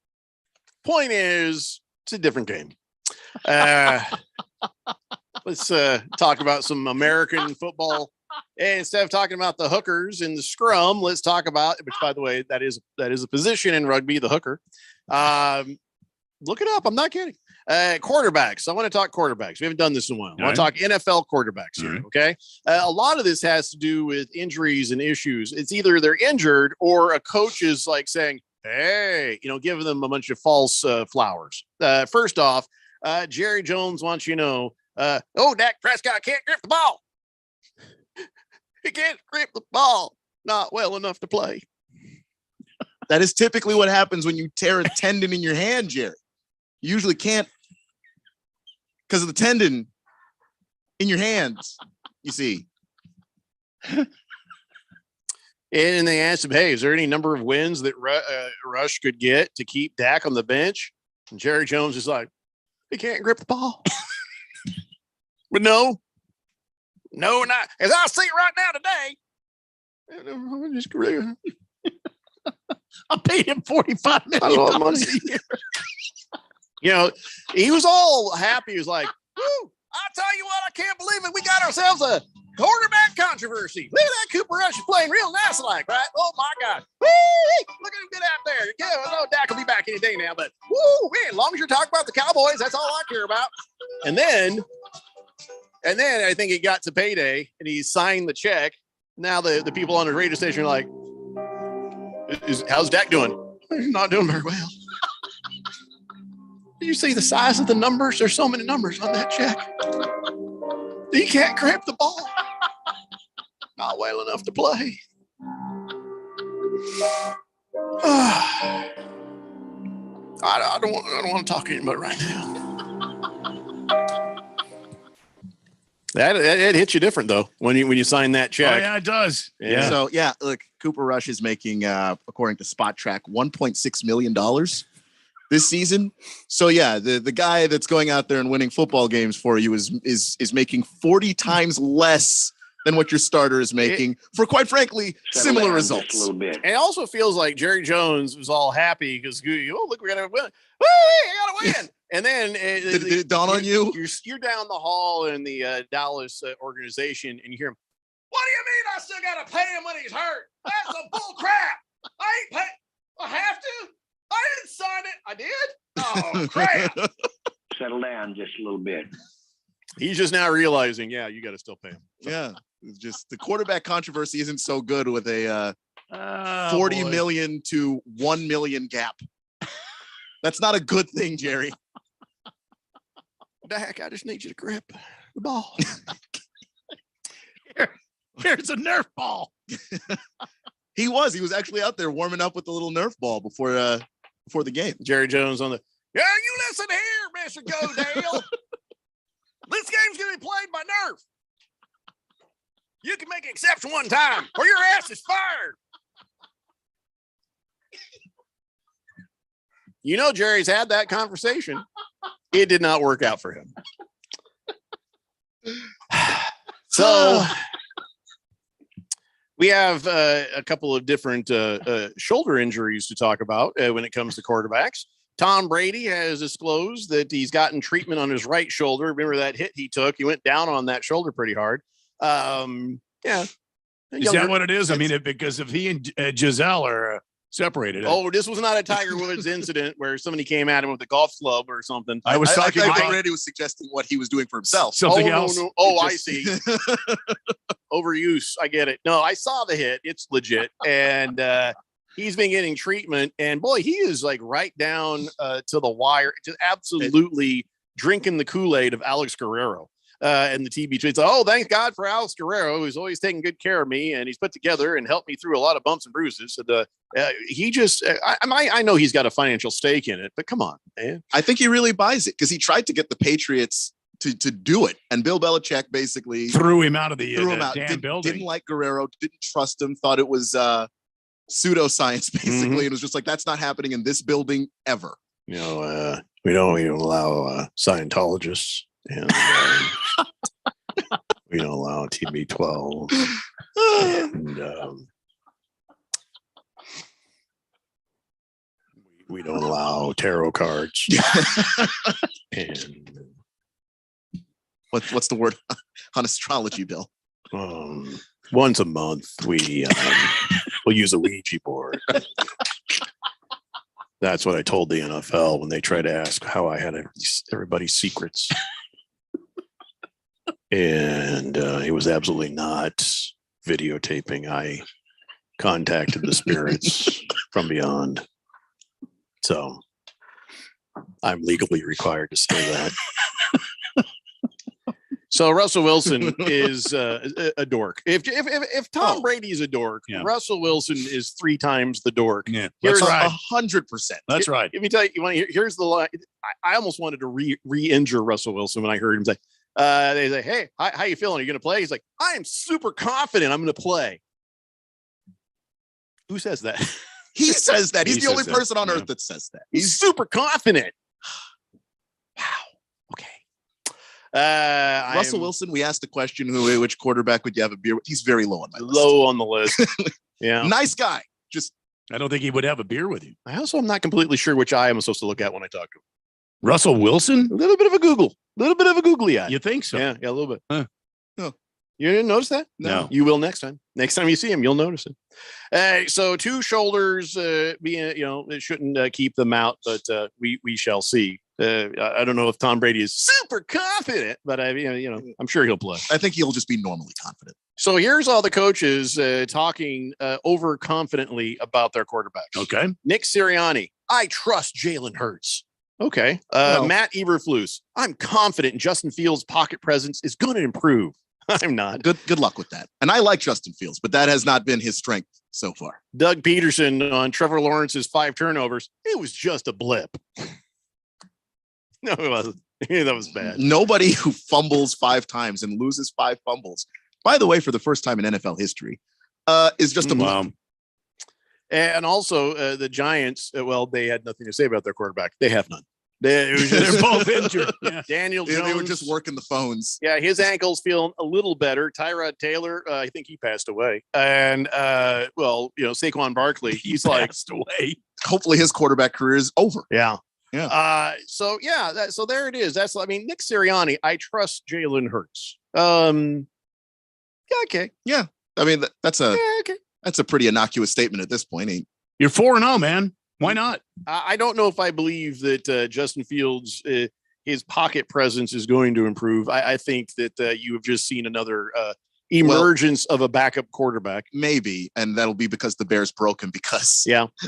Point is, it's a different game. Let's talk about some American football. And instead of talking about the hookers in the scrum, let's talk about, which, by the way, that is a position in rugby, the hooker. Look it up. I'm not kidding. Quarterbacks. I want to talk quarterbacks. We haven't done this in a while. I want to talk NFL quarterbacks here. Okay. A lot of this has to do with injuries and issues. It's either they're injured or a coach is like saying, hey, giving them a bunch of false flowers. First off, Jerry Jones wants you to know, Dak Prescott can't grip the ball. He can't grip the ball. Not well enough to play. That is typically what happens when you tear a tendon in your hand, Jerry. You usually can't because of the tendon in your hands, you see. And they asked him, hey, is there any number of wins that Rush could get to keep Dak on the bench? And Jerry Jones is like, he can't grip the ball. But no, not as I see right now today. I paid him $45 million a year. He was all happy. He was like, woo, I'll tell you what, I can't believe it. We got ourselves a quarterback controversy. Look at that Cooper Rush is playing real nice like, right? Oh my God. Woo! Look at him get out there. Yeah, I know Dak will be back any day now, but woo, man, as long as you're talking about the Cowboys, that's all I care about. And then I think it got to payday and he signed the check. Now the people on the radio station are like, how's Dak doing? He's not doing very well. Do you see the size of the numbers? There's so many numbers on that check. He can't grab the ball. Not well enough to play. I don't want to talk to anybody right now. That hits you different though when you sign that check. Oh, yeah, it does. Yeah. So look, Cooper Rush is making, according to Spot Track, $1.6 million this season. So the guy that's going out there and winning football games for you is making 40 times less than what your starter is making for, quite frankly, similar results. A little bit. And it also feels like Jerry Jones was all happy because look, we're gonna win. I gotta win. And then did it dawn on you? You're down the hall in the Dallas organization, and you hear him. What do you mean? I still gotta pay him when he's hurt? That's a bull crap. I ain't pay. I have to. I didn't sign it. I did. Oh crap! Settle down just a little bit. He's just now realizing, you got to still pay him. Yeah, it's just the quarterback controversy isn't so good with a 40 million to 1 million gap. That's not a good thing, Jerry. Dak, I just need you to grip the ball. Here's a Nerf ball. He was actually out there warming up with the little Nerf ball before the game. Jerry Jones on the. Yeah, you listen here, Mr. Godale. This game's gonna be played by Nerf. You can make an exception one time, or your ass is fired. You know, Jerry's had that conversation. It did not work out for him. So we have a couple of different shoulder injuries to talk about when it comes to quarterbacks. Tom Brady has disclosed that he's gotten treatment on his right shoulder. Remember that hit he took? He went down on that shoulder pretty hard. Is that what it is? I mean, because if he and Giselle are separated. Oh, this was not a Tiger Woods incident where somebody came at him with a golf club or something. I think Randy was suggesting what he was doing for himself. Something else. No. Oh, I see. Overuse. I get it. No, I saw the hit. It's legit. And he's been getting treatment. And boy, he is like right down to the wire. Just absolutely drinking the Kool-Aid of Alex Guerrero. And the TB tweets, oh, thank God for Alex Guerrero, who's always taking good care of me, and he's put together and helped me through a lot of bumps and bruises. And he just, I know he's got a financial stake in it, but come on, man. I think he really buys it because he tried to get the Patriots to do it, and Bill Belichick basically threw him out of the damn building. Didn't like Guerrero, didn't trust him, thought it was pseudoscience basically, and it was just like, that's not happening in this building ever. You know, we don't even allow Scientologists. And we don't allow TB12, and we don't allow tarot cards. And what's the word on astrology, Bill? Once a month, we'll use a Ouija board. That's what I told the NFL when they tried to ask how I had everybody's secrets. And it was absolutely not videotaping. I contacted the spirits from beyond. So I'm legally required to say that. So Russell Wilson is a dork. If Tom Brady is a dork, Russell Wilson is 3 times the dork. Yeah, that's right. 100%. That's right. Let me tell you, here's the line. I almost wanted to re-injure Russell Wilson when I heard him say, they say, hey, how you feeling? Are you going to play? He's like, I am super confident I'm going to play. Who says that? He says that. He's the only person on earth that says that. He's super confident. Wow. Okay. Russell Wilson, we asked the question, which quarterback would you have a beer with? He's very low on my list. Low on the list. Yeah. Nice guy. Just, I don't think he would have a beer with you. I also am not completely sure which eye I'm supposed to look at when I talk to him. Russell Wilson? A little bit of a googly eye. You think so? Yeah, a little bit. Huh. Oh. You didn't notice that? No. You will next time. Next time you see him, you'll notice it. So 2 shoulders, it shouldn't keep them out, but we shall see. I don't know if Tom Brady is super confident, but I'm sure he'll play. I think he'll just be normally confident. So here's all the coaches talking overconfidently about their quarterbacks. Okay. Nick Sirianni, I trust Jalen Hurts. Okay. Matt Eberflus, I'm confident Justin Fields' pocket presence is going to improve. I'm not. Good luck with that. And I like Justin Fields, but that has not been his strength so far. Doug Peterson on Trevor Lawrence's 5 turnovers. It was just a blip. No, it wasn't. That was bad. Nobody who fumbles 5 times and loses 5 fumbles, by the way, for the first time in NFL history, is just a blip. And also the Giants, they had nothing to say about their quarterback. They have none. They're both injured. Yeah. Daniel Jones. They were just working the phones. Yeah, his ankle's feeling a little better. Tyrod Taylor, I think he passed away. And, Saquon Barkley, he's passed away. Hopefully his quarterback career is over. Yeah. Yeah. So there it is. Nick Sirianni, I trust Jalen Hurts. Okay. Yeah. That's a pretty innocuous statement at this point. You're 4-0, man. Why not? I don't know if I believe that Justin Fields, his pocket presence is going to improve. I think that you have just seen another emergence of a backup quarterback. Maybe, and that'll be because the Bears broke him because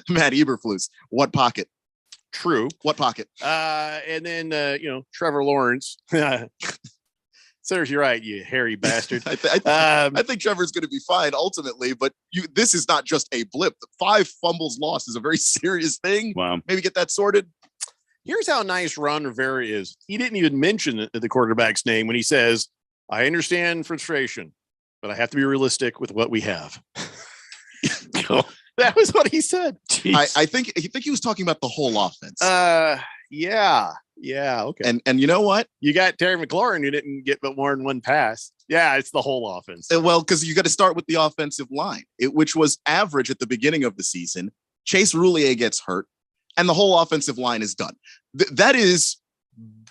Matt Eberflus, what pocket? True. What pocket? And then, Trevor Lawrence. Serves you right, you hairy bastard. I think Trevor's going to be fine ultimately, but this is not just a blip. The 5 fumbles lost is a very serious thing. Wow. Maybe get that sorted. Here's how nice Ron Rivera is. He didn't even mention the quarterback's name when he says, I understand frustration, but I have to be realistic with what we have. That was what he said. I think he was talking about the whole offense. Yeah. Okay. And you know what? You got Terry McLaurin who didn't get but more than 1 pass. Yeah, it's the whole offense. Well, because you got to start with the offensive line, which was average at the beginning of the season. Chase Roulier gets hurt, and the whole offensive line is done. That is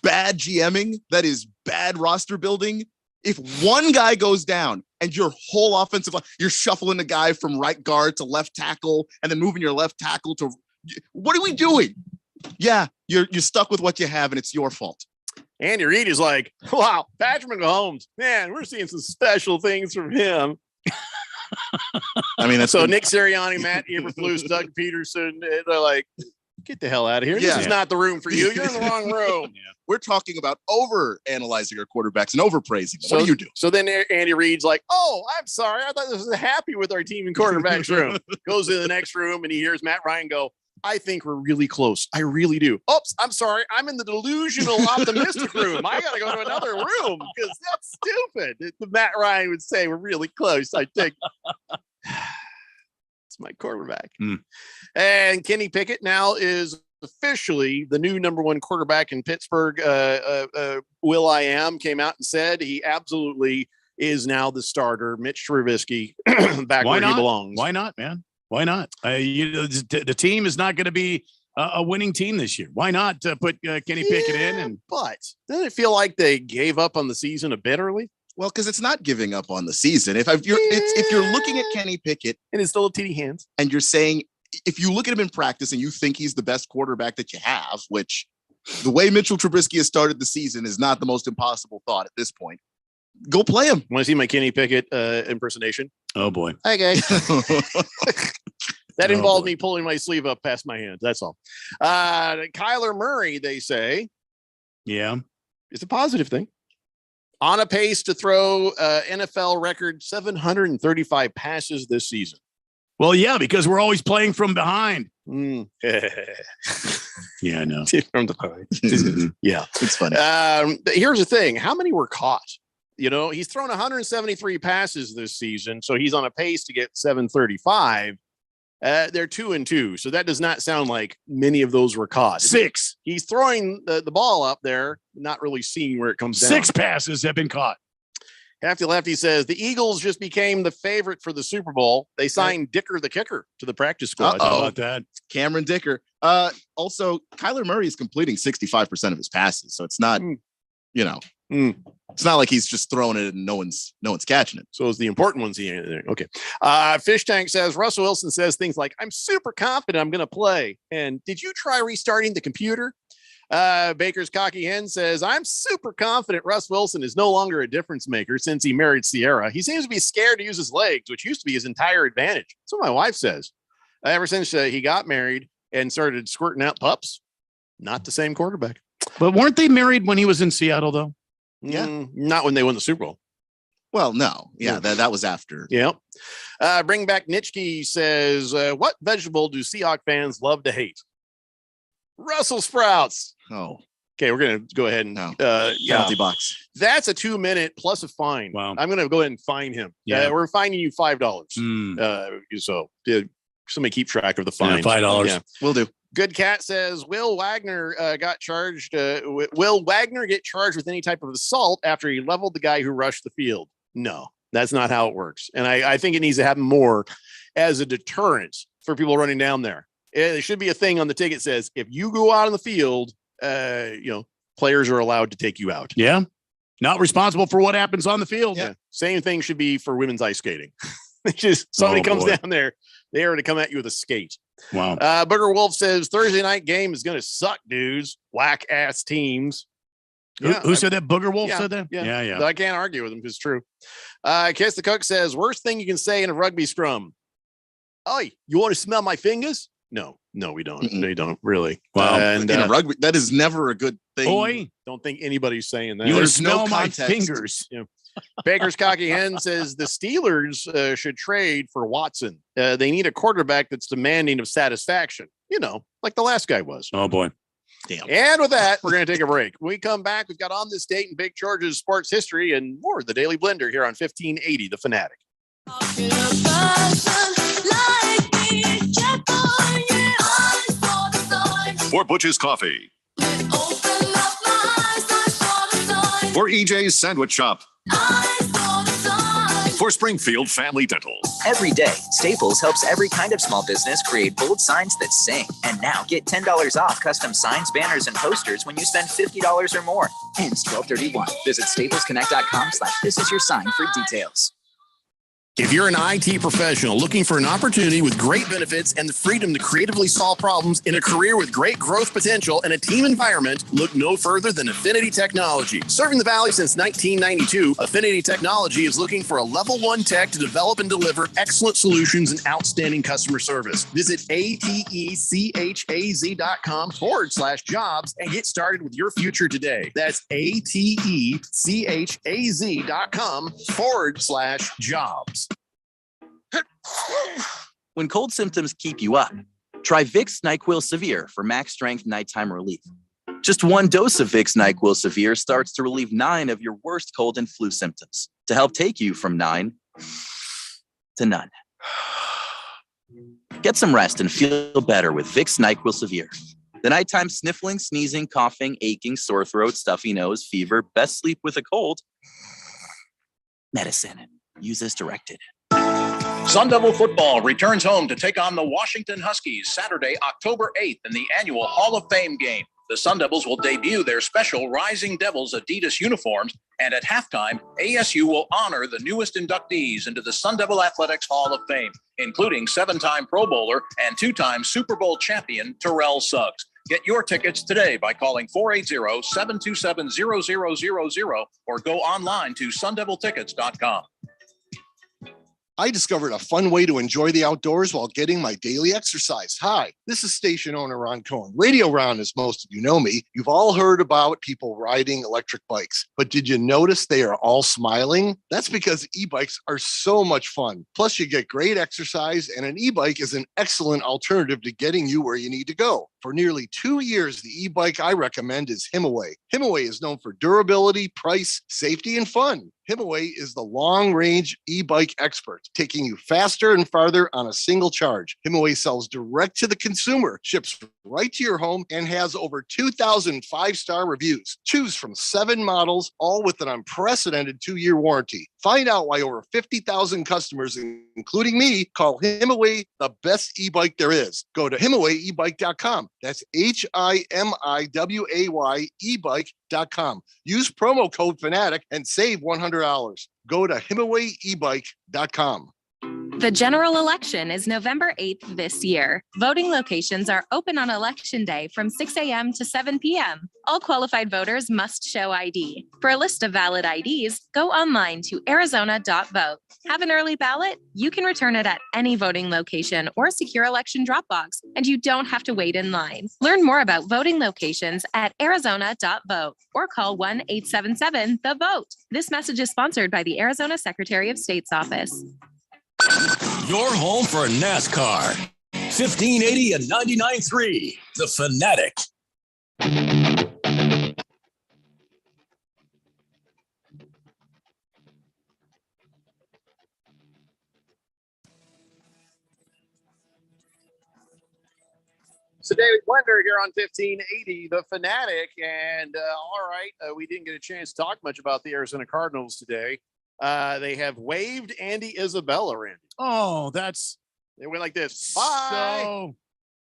bad GMing. That is bad roster building. If one guy goes down and your whole offensive line, you're shuffling a guy from right guard to left tackle and then moving your left tackle to – what are we doing? Yeah, you're stuck with what you have, and it's your fault. Andy Reid is like, wow, Patrick Mahomes, man, we're seeing some special things from him. That's so Nick Sirianni, Matt Eberflus, Doug Peterson, they're like, get the hell out of here. This is not the room for you. You're in the wrong room. We're talking about over-analyzing our quarterbacks and overpraising them. What do you do? So then Andy Reid's like, oh, I'm sorry. I thought this was happy with our team in quarterback's room. Goes to the next room, and he hears Matt Ryan go, I think we're really close. I really do. Oops, I'm sorry. I'm in the delusional optimistic room. I got to go to another room because that's stupid. Matt Ryan would say we're really close. I think it's my quarterback. And Kenny Pickett now is officially the new number 1 quarterback in Pittsburgh. Will.i.am came out and said he absolutely is now the starter. Mitch Trubisky back where he belongs. Why not, man? Why not? The team is not going to be a winning team this year. Why not put Kenny Pickett in? But doesn't it feel like they gave up on the season a bit early? Well, because it's not giving up on the season. If you're looking at Kenny Pickett and it's still a TD hands, and you're saying if you look at him in practice and you think he's the best quarterback that you have, which the way Mitchell Trubisky has started the season is not the most impossible thought at this point. Go play him. Want to see my Kenny Pickett impersonation? Oh boy. Hi guys. That involved me pulling my sleeve up past my hands. That's all. Kyler Murray, they say. Yeah. It's a positive thing. On a pace to throw NFL record 735 passes this season. Well, yeah, because we're always playing from behind. Yeah, I know. From behind. Yeah. It's funny. Here's the thing. How many were caught? He's thrown 173 passes this season, so he's on a pace to get 735. They're 2-2, so that does not sound like many of those were caught. 6. He's throwing the ball up there, not really seeing where it comes down. 6 passes have been caught. Hefty Lefty says the Eagles just became the favorite for the Super Bowl. They signed Dicker the kicker to the practice squad. How about that? Cameron Dicker. Also, Kyler Murray is completing 65% of his passes, so it's not, It's not like he's just throwing it and no one's catching it. So it's the important ones. Okay. Fish Tank says Russell Wilson says things like, "I'm super confident I'm going to play." And did you try restarting the computer? Baker's Cocky Hen says, "I'm super confident Russ Wilson is no longer a difference maker since he married Sierra. He seems to be scared to use his legs, which used to be his entire advantage." That's what my wife says. Ever since he got married and started squirting out pups, not the same quarterback. But weren't they married when he was in Seattle, though? Yeah. Not when they won the Super Bowl. Well, no. Yeah, that was after. Yeah. Bring Back Nitschke says, "What vegetable do Seahawks fans love to hate?" Brussels sprouts. Oh. Okay, we're going to go ahead and penalty box. That's a 2-minute plus a fine. Wow. I'm going to go ahead and fine him. Yeah. We're fining you $5. So somebody keep track of the fine. $5. Yeah. Will do. Good Cat says, Will Wagner got charged. Will Wagner get charged with any type of assault after he leveled the guy who rushed the field? No, that's not how it works. And I think it needs to happen more as a deterrent for people running down there. There should be a thing on the ticket that says, if you go out on the field, players are allowed to take you out. Yeah. Not responsible for what happens on the field. Yeah. Same thing should be for women's ice skating. Just somebody comes down there, they are to come at you with a skate. Wow. Booger Wolf says Thursday night game is going to suck, dudes. Whack ass teams. Who said that? Booger Wolf said that? Yeah. I can't argue with him because it's true. Kiss the Cook says worst thing you can say in a rugby scrum. "Oh, you want to smell my fingers?" No, we don't. Mm-mm. They don't really. Wow. And in a rugby, that is never a good thing. Boy, don't think anybody's saying that. You want to There's smell no my context. fingers. Yeah. Baker's Cocky Hen says the Steelers should trade for Watson. They need a quarterback that's demanding of satisfaction, like the last guy was. Oh, boy. Damn. And with that, we're going to take a break. When we come back, we've got On This Date in Big George's sports history and more of the Daily Blender here on 1580 The Fanatic. For Butch's Coffee. For EJ's Sandwich Shop. For Springfield Family Dental. Every day, Staples helps every kind of small business create bold signs that sing. And now get $10 off custom signs, banners, and posters when you spend $50 or more. Ends 12/31. Visit staplesconnect.com/thisisyoursign for details. If you're an IT professional looking for an opportunity with great benefits and the freedom to creatively solve problems in a career with great growth potential and a team environment, look no further than Affinity Technology. Serving the Valley since 1992, Affinity Technology is looking for a level 1 tech to develop and deliver excellent solutions and outstanding customer service. Visit atechaz.com/jobs and get started with your future today. That's atechaz.com/jobs. When cold symptoms keep you up, try Vicks NyQuil Severe for max strength nighttime relief. Just one dose of Vicks NyQuil Severe starts to relieve 9 of your worst cold and flu symptoms to help take you from 9 to none. Get some rest and feel better with Vicks NyQuil Severe. The nighttime sniffling, sneezing, coughing, aching, sore throat, stuffy nose, fever, best sleep with a cold. Medicine. Use as directed. Sun Devil football returns home to take on the Washington Huskies Saturday, October 8th in the annual Hall of Fame game. The Sun Devils will debut their special Rising Devils Adidas uniforms, and at halftime, ASU will honor the newest inductees into the Sun Devil Athletics Hall of Fame, including 7-time Pro Bowler and 2-time Super Bowl champion Terrell Suggs. Get your tickets today by calling 480-727-0000 or go online to sundeviltickets.com. I discovered a fun way to enjoy the outdoors while getting my daily exercise. Hi, this is station owner Ron Cohen. Radio Ron, as most of you know me. You've all heard about people riding electric bikes, but did you notice they are all smiling? That's because e-bikes are so much fun. Plus, you get great exercise, and an e-bike is an excellent alternative to getting you where you need to go. For nearly 2 years, the e-bike I recommend is Himaway. Himaway is known for durability, price, safety, and fun. Himaway is the long-range e-bike expert, taking you faster and farther on a single charge. Himaway sells direct to the consumer, ships right to your home, and has over 2,000 5-star reviews. Choose from 7 models, all with an unprecedented 2-year warranty. Find out why over 50,000 customers, including me, call Himaway the best e-bike there is. Go to HimawayEbike.com. That's HIMIWAY ebike.com. Use promo code Fanatic and save $100. Go to HimawayEbike.com. The general election is November 8th this year. Voting locations are open on Election Day from 6 a.m. to 7 p.m. All qualified voters must show ID. For a list of valid IDs, go online to arizona.vote. Have an early ballot? You can return it at any voting location or secure election drop box, and you don't have to wait in line. Learn more about voting locations at arizona.vote or call 1-877-THE-VOTE. This message is sponsored by the Arizona Secretary of State's office. Your home for NASCAR. 1580 and 99.3. The Fanatic. So David Blender here on 1580, The Fanatic. And all right, we didn't get a chance to talk much about the Arizona Cardinals today. They have waived Andy Isabella, Randy. Oh, they went like this. Bye. So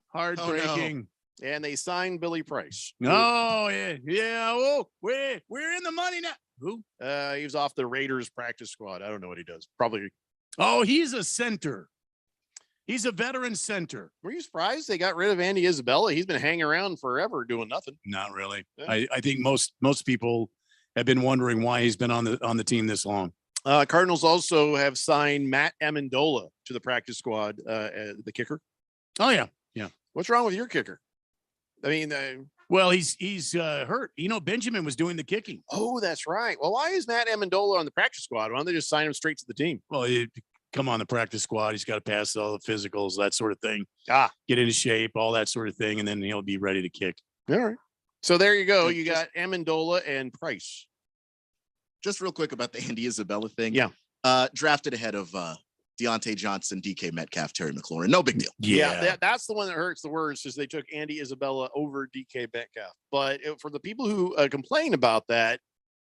heartbreaking. Oh, no. And they signed Billy Price. Oh, yeah. Oh, we're in the money now. Who? He was off the Raiders practice squad. I don't know what he does. Probably. Oh, he's a center. He's a veteran center. Were you surprised they got rid of Andy Isabella? He's been hanging around forever doing nothing. Not really. Yeah. I think most people have been wondering why he's been on the team this long. Cardinals also have signed Matt Amendola to the practice squad, the kicker. Oh yeah. What's wrong with your kicker? I mean, well, he's hurt. Benjamin was doing the kicking. Oh, that's right. Well, why is Matt Amendola on the practice squad? Why don't they just sign him straight to the team? Well, he come on the practice squad. He's got to pass all the physicals, that sort of thing. Get into shape, all that sort of thing, and then he'll be ready to kick. All right. So there you go. You got Amendola and Price. Just real quick about the Andy Isabella thing. Yeah. Drafted ahead of Deontay Johnson, DK Metcalf, Terry McLaurin. No big deal. Yeah, that's the one that hurts the worst is they took Andy Isabella over DK Metcalf. But for the people who complain about that,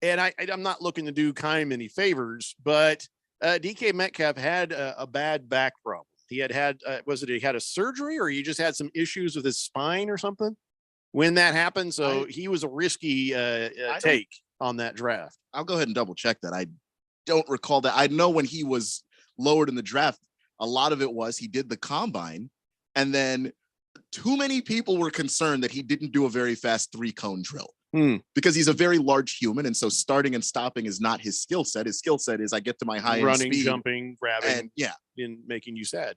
and I'm not looking to do Keim any favors, but DK Metcalf had a bad back problem. He had he had a surgery or he just had some issues with his spine or something when that happened. So he was a risky take on that draft. I'll go ahead and double check that. I don't recall that. I know when he was lowered in the draft, a lot of it was he did the combine, and then too many people were concerned that he didn't do a very fast 3-cone drill because he's a very large human, and so starting and stopping is not his skill set. His skill set is I get to my high running, speed, jumping, grabbing, and making you sad.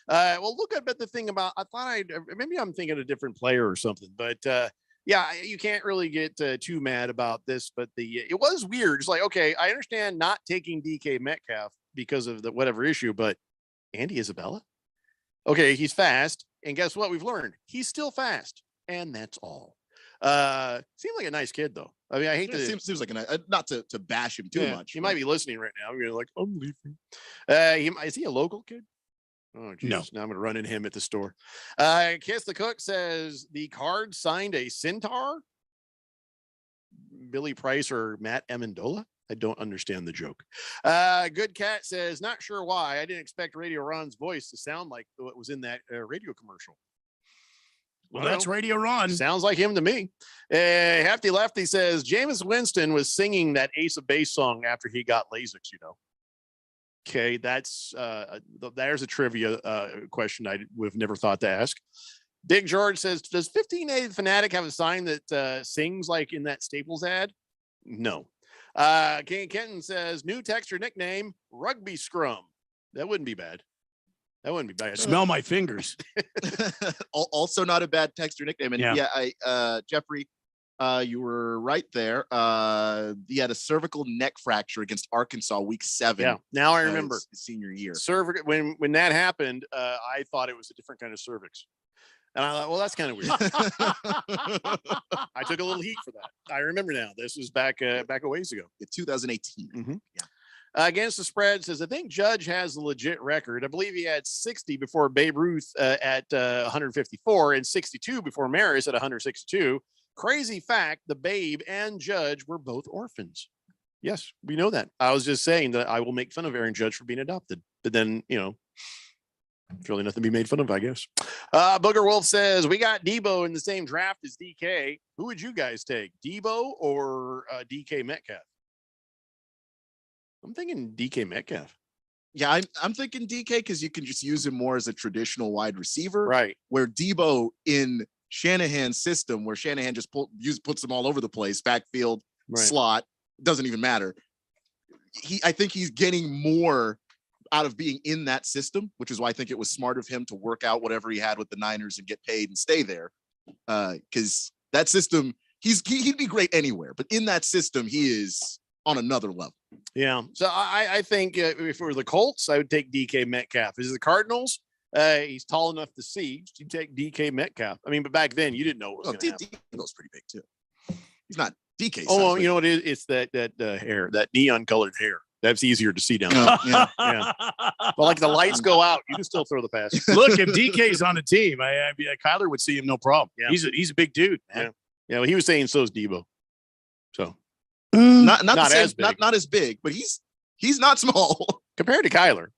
Well, look at the thing about maybe I'm thinking a different player or something, but yeah, you can't really get too mad about this. But it was weird. It's like, okay, I understand not taking DK Metcalf because of the whatever issue, but Andy Isabella, okay, he's fast, and guess what? We've learned he's still fast, and that's all. Seemed like a nice kid though. I mean, I hate to seems like not to bash him too much. He might be listening right now. You're like, I'm leaving. Is he a local kid? Oh, geez. No. Now I'm going to run into him at the store. Kiss the Cook says the Cards signed a centaur. Billy Price or Matt Amendola. I don't understand the joke. Good Cat says, not sure why. I didn't expect Radio Ron's voice to sound like what was in that radio commercial. Well, that's Radio Ron. Sounds like him to me. Hefty Lefty says, Jameis Winston was singing that Ace of Base song after he got LASIK, Okay, there's a trivia question I would have never thought to ask. Big George says, does 1580 Fanatic have a sign that sings like in that Staples ad? No. King Kenton says, new texture nickname, Rugby Scrum. That wouldn't be bad. Smell my fingers. Also not a bad texture nickname. And Jeffrey, you were right there. He had a cervical neck fracture against Arkansas week 7. Yeah, now I remember. His senior year. When that happened, I thought it was a different kind of cervix. And I thought, well, that's kind of weird. I took a little heat for that. I remember now. This was back a ways ago. 2018. Mm-hmm. Yeah. Against the Spread says, I think Judge has a legit record. I believe he had 60 before Babe Ruth at 154 and 62 before Maris at 162. Crazy fact, the Babe and Judge were both orphans. Yes, we know that. I was just saying that I will make fun of Aaron Judge for being adopted. But then, It's really nothing to be made fun of, I guess. Booger Wolf says, we got Debo in the same draft as DK. Who would you guys take, Debo or DK Metcalf? I'm thinking DK Metcalf. Yeah, I'm thinking DK because you can just use him more as a traditional wide receiver. Right. Where Debo in Shanahan's system, where Shanahan just puts them all over the place, backfield, slot, doesn't even matter. I think he's getting more out of being in that system, which is why I think it was smart of him to work out whatever he had with the Niners and get paid and stay there. Because that system, he'd be great anywhere, but in that system, he is on another level. Yeah. So I think if it were the Colts, I would take DK Metcalf. Is it the Cardinals? He's tall enough to see. You take DK Metcalf. I mean, but back then you didn't know what was going to happen. Debo's pretty big too. He's not DK. Oh, you know what it is? It's that hair, that neon colored hair. That's easier to see down there. Yeah. But like the lights go out, you can still throw the pass. Look, if DK's on the team, Kyler would see him no problem. Yeah. He's a big dude, man. Yeah. Well, he was saying so is Debo. So not as big. Not as big, but he's not small compared to Kyler.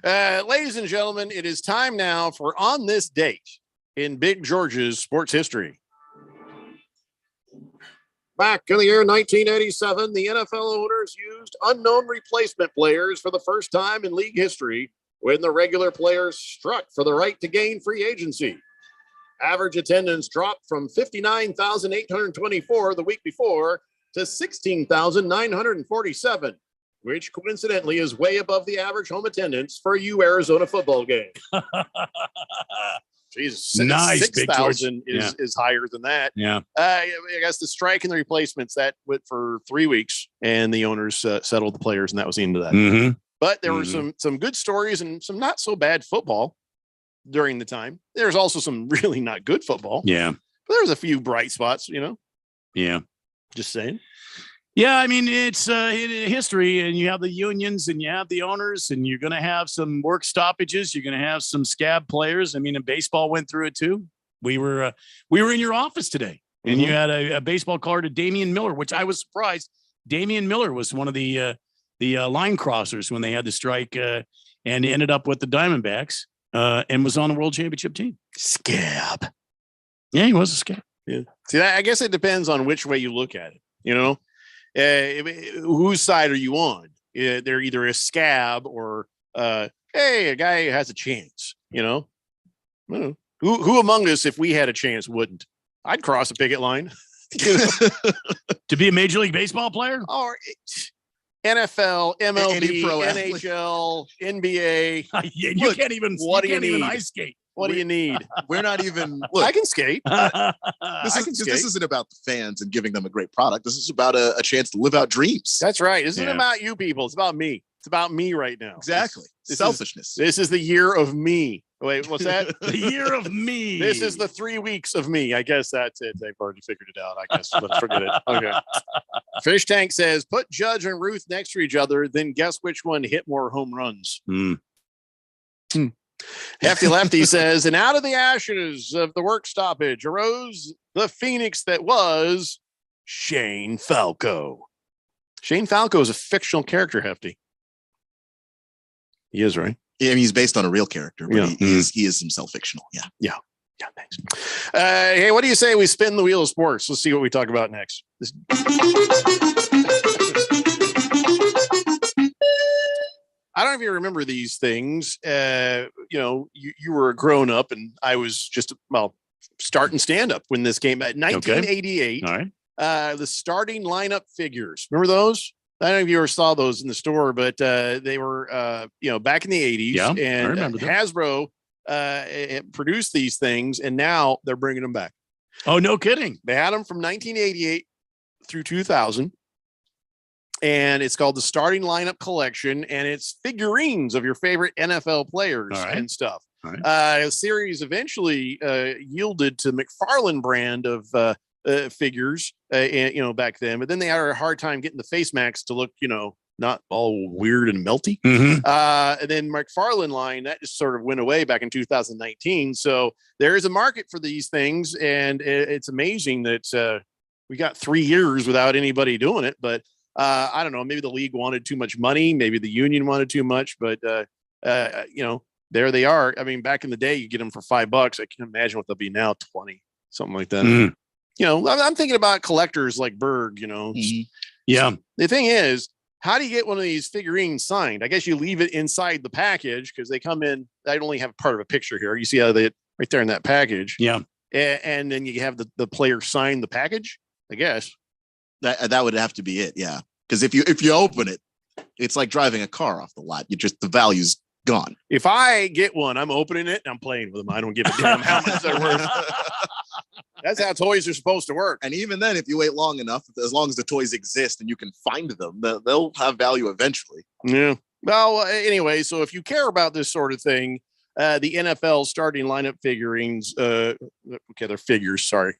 Ladies and gentlemen, it is time now for On This Date in Big George's sports history. Back in the year 1987, the NFL owners used unknown replacement players for the first time in league history when the regular players struck for the right to gain free agency. Average attendance dropped from 59,824 the week before to 16,947, which coincidentally is way above the average home attendance for a Arizona football game. Jesus, nice. 6,000 is higher than that. Yeah. I guess the strike and the replacements that went for 3 weeks, and the owners settled the players, and that was the end of that. Mm-hmm. But there were some good stories and some not so bad football during the time. There's also some really not good football. Yeah. But there's a few bright spots, Yeah. Just saying. Yeah, I mean, it's history, and you have the unions and you have the owners, and you're going to have some work stoppages. You're going to have some scab players. I mean, and baseball went through it too. We were in your office today, and you had a baseball card to Damian Miller, which I was surprised. Damian Miller was one of the line crossers when they had the strike, and ended up with the Diamondbacks, and was on the World Championship team. Scab. Yeah, he was a scab. Yeah. See, I guess it depends on which way you look at it. Whose side are you on? They're either a scab or, hey, a guy has a chance. Who among us, if we had a chance, wouldn't? I'd cross a picket line. To be a Major League Baseball player? Or NFL, MLB, NHL, NBA. You can't even ice skate. What do you need? We're not even. Look, I can skate. This isn't about the fans and giving them a great product. This is about a chance to live out dreams. That's right. This isn't about you people. It's about me. It's about me right now. Exactly. Selfishness. This is the year of me. Wait, what's that? The year of me. This is the 3 weeks of me. I guess that's it. They've already figured it out. I guess. Let's forget it. Okay. Fish Tank says, put Judge and Ruth next to each other, then guess which one hit more home runs. Hefty Lefty says, and out of the ashes of the work stoppage arose the phoenix that was Shane Falco. Shane Falco is a fictional character, Hefty. He is, right? Yeah, I mean, he's based on a real character, but he is himself fictional. Yeah. Yeah, thanks. Hey, what do you say we spin the wheel of sports? Let's see what we talk about next. I don't know if you remember these things. You were a grown up, and I was just starting stand up when this came out. 1988. Okay. All right. The starting lineup figures. Remember those? I don't know if you ever saw those in the store, but they were back in the 80s. Yeah, and I remember them. Hasbro produced these things, and now they're bringing them back. Oh, no kidding! They had them from 1988 through 2000. And it's called the Starting Lineup Collection, and it's figurines of your favorite NFL players and stuff. A series eventually yielded to McFarlane brand of figures, back then. But then they had a hard time getting the face masks to look, not all weird and melty. And then McFarlane line, that just sort of went away back in 2019. So there is a market for these things, and it's amazing that we got 3 years without anybody doing it, but I don't know, maybe the league wanted too much money. Maybe the union wanted too much, but, there they are. I mean, back in the day, you get them for $5. I can't imagine what they'll be now, 20, something like that. Mm. You know, I'm thinking about collectors like Berg, you know. Yeah. The thing is, how do you get one of these figurines signed? I guess you leave it inside the package because they come in. I only have part of a picture here. You see how they right there in that package. Yeah. And then you have the player sign the package, I guess. That would have to be it. Yeah. Because if you open it, it's like driving a car off the lot. The value's gone. If I get one, I'm opening it and I'm playing with them. I don't give a damn how much they're worth. That's how toys are supposed to work. And even then, if you wait long enough, as long as the toys exist and you can find them, they'll have value eventually. Yeah. Well, anyway, so if you care about this sort of thing, the NFL starting lineup figurines, okay, they're figures. Sorry.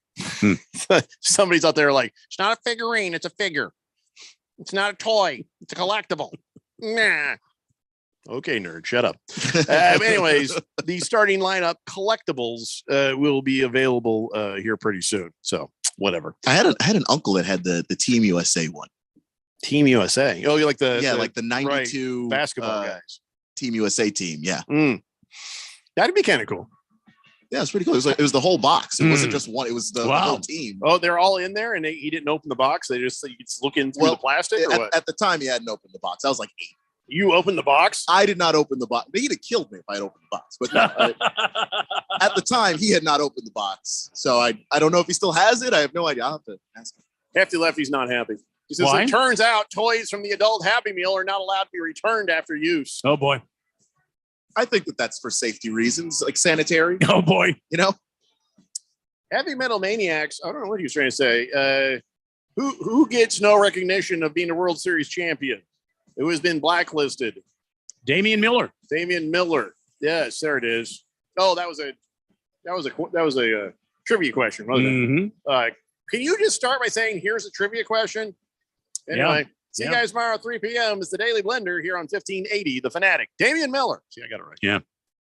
Somebody's out there like, it's not a figurine, it's a figure. It's not a toy, it's a collectible. Nah. Okay, nerd, shut up. Anyways, the starting lineup collectibles will be available here pretty soon. So whatever. I had an uncle that had the Team USA one. Team USA. Oh, you like the 92 right, basketball guys. Team USA team. Yeah. That'd be kind of cool. Yeah, it's pretty cool. It was the whole box. It wasn't just one. It was the whole team. Oh, they're all in there, and he didn't open the box. They just looking through the plastic. Or what? At the time, he hadn't opened the box. I was like 8. You opened the box? I did not open the box. He'd have killed me if I had opened the box. But no, at the time, he had not opened the box. So I don't know if he still has it. I have no idea. I'll have to ask him. Hefty Lefty's not happy. He says, Why? It turns out toys from the adult Happy Meal are not allowed to be returned after use. Oh, boy. I think that's for safety reasons, like sanitary. Oh, boy. You know? Heavy Metal Maniacs, I don't know what he was trying to say. Who gets no recognition of being a World Series champion? Who has been blacklisted? Damian Miller. Damian Miller. Yes, there it is. Oh, that was a trivia question, wasn't it? Can you just start by saying, here's a trivia question? Anyway, see you guys tomorrow at 3 p.m. It's the Daily Blender here on 1580, The Fanatic. Damian Miller. See, I got it right. Yeah.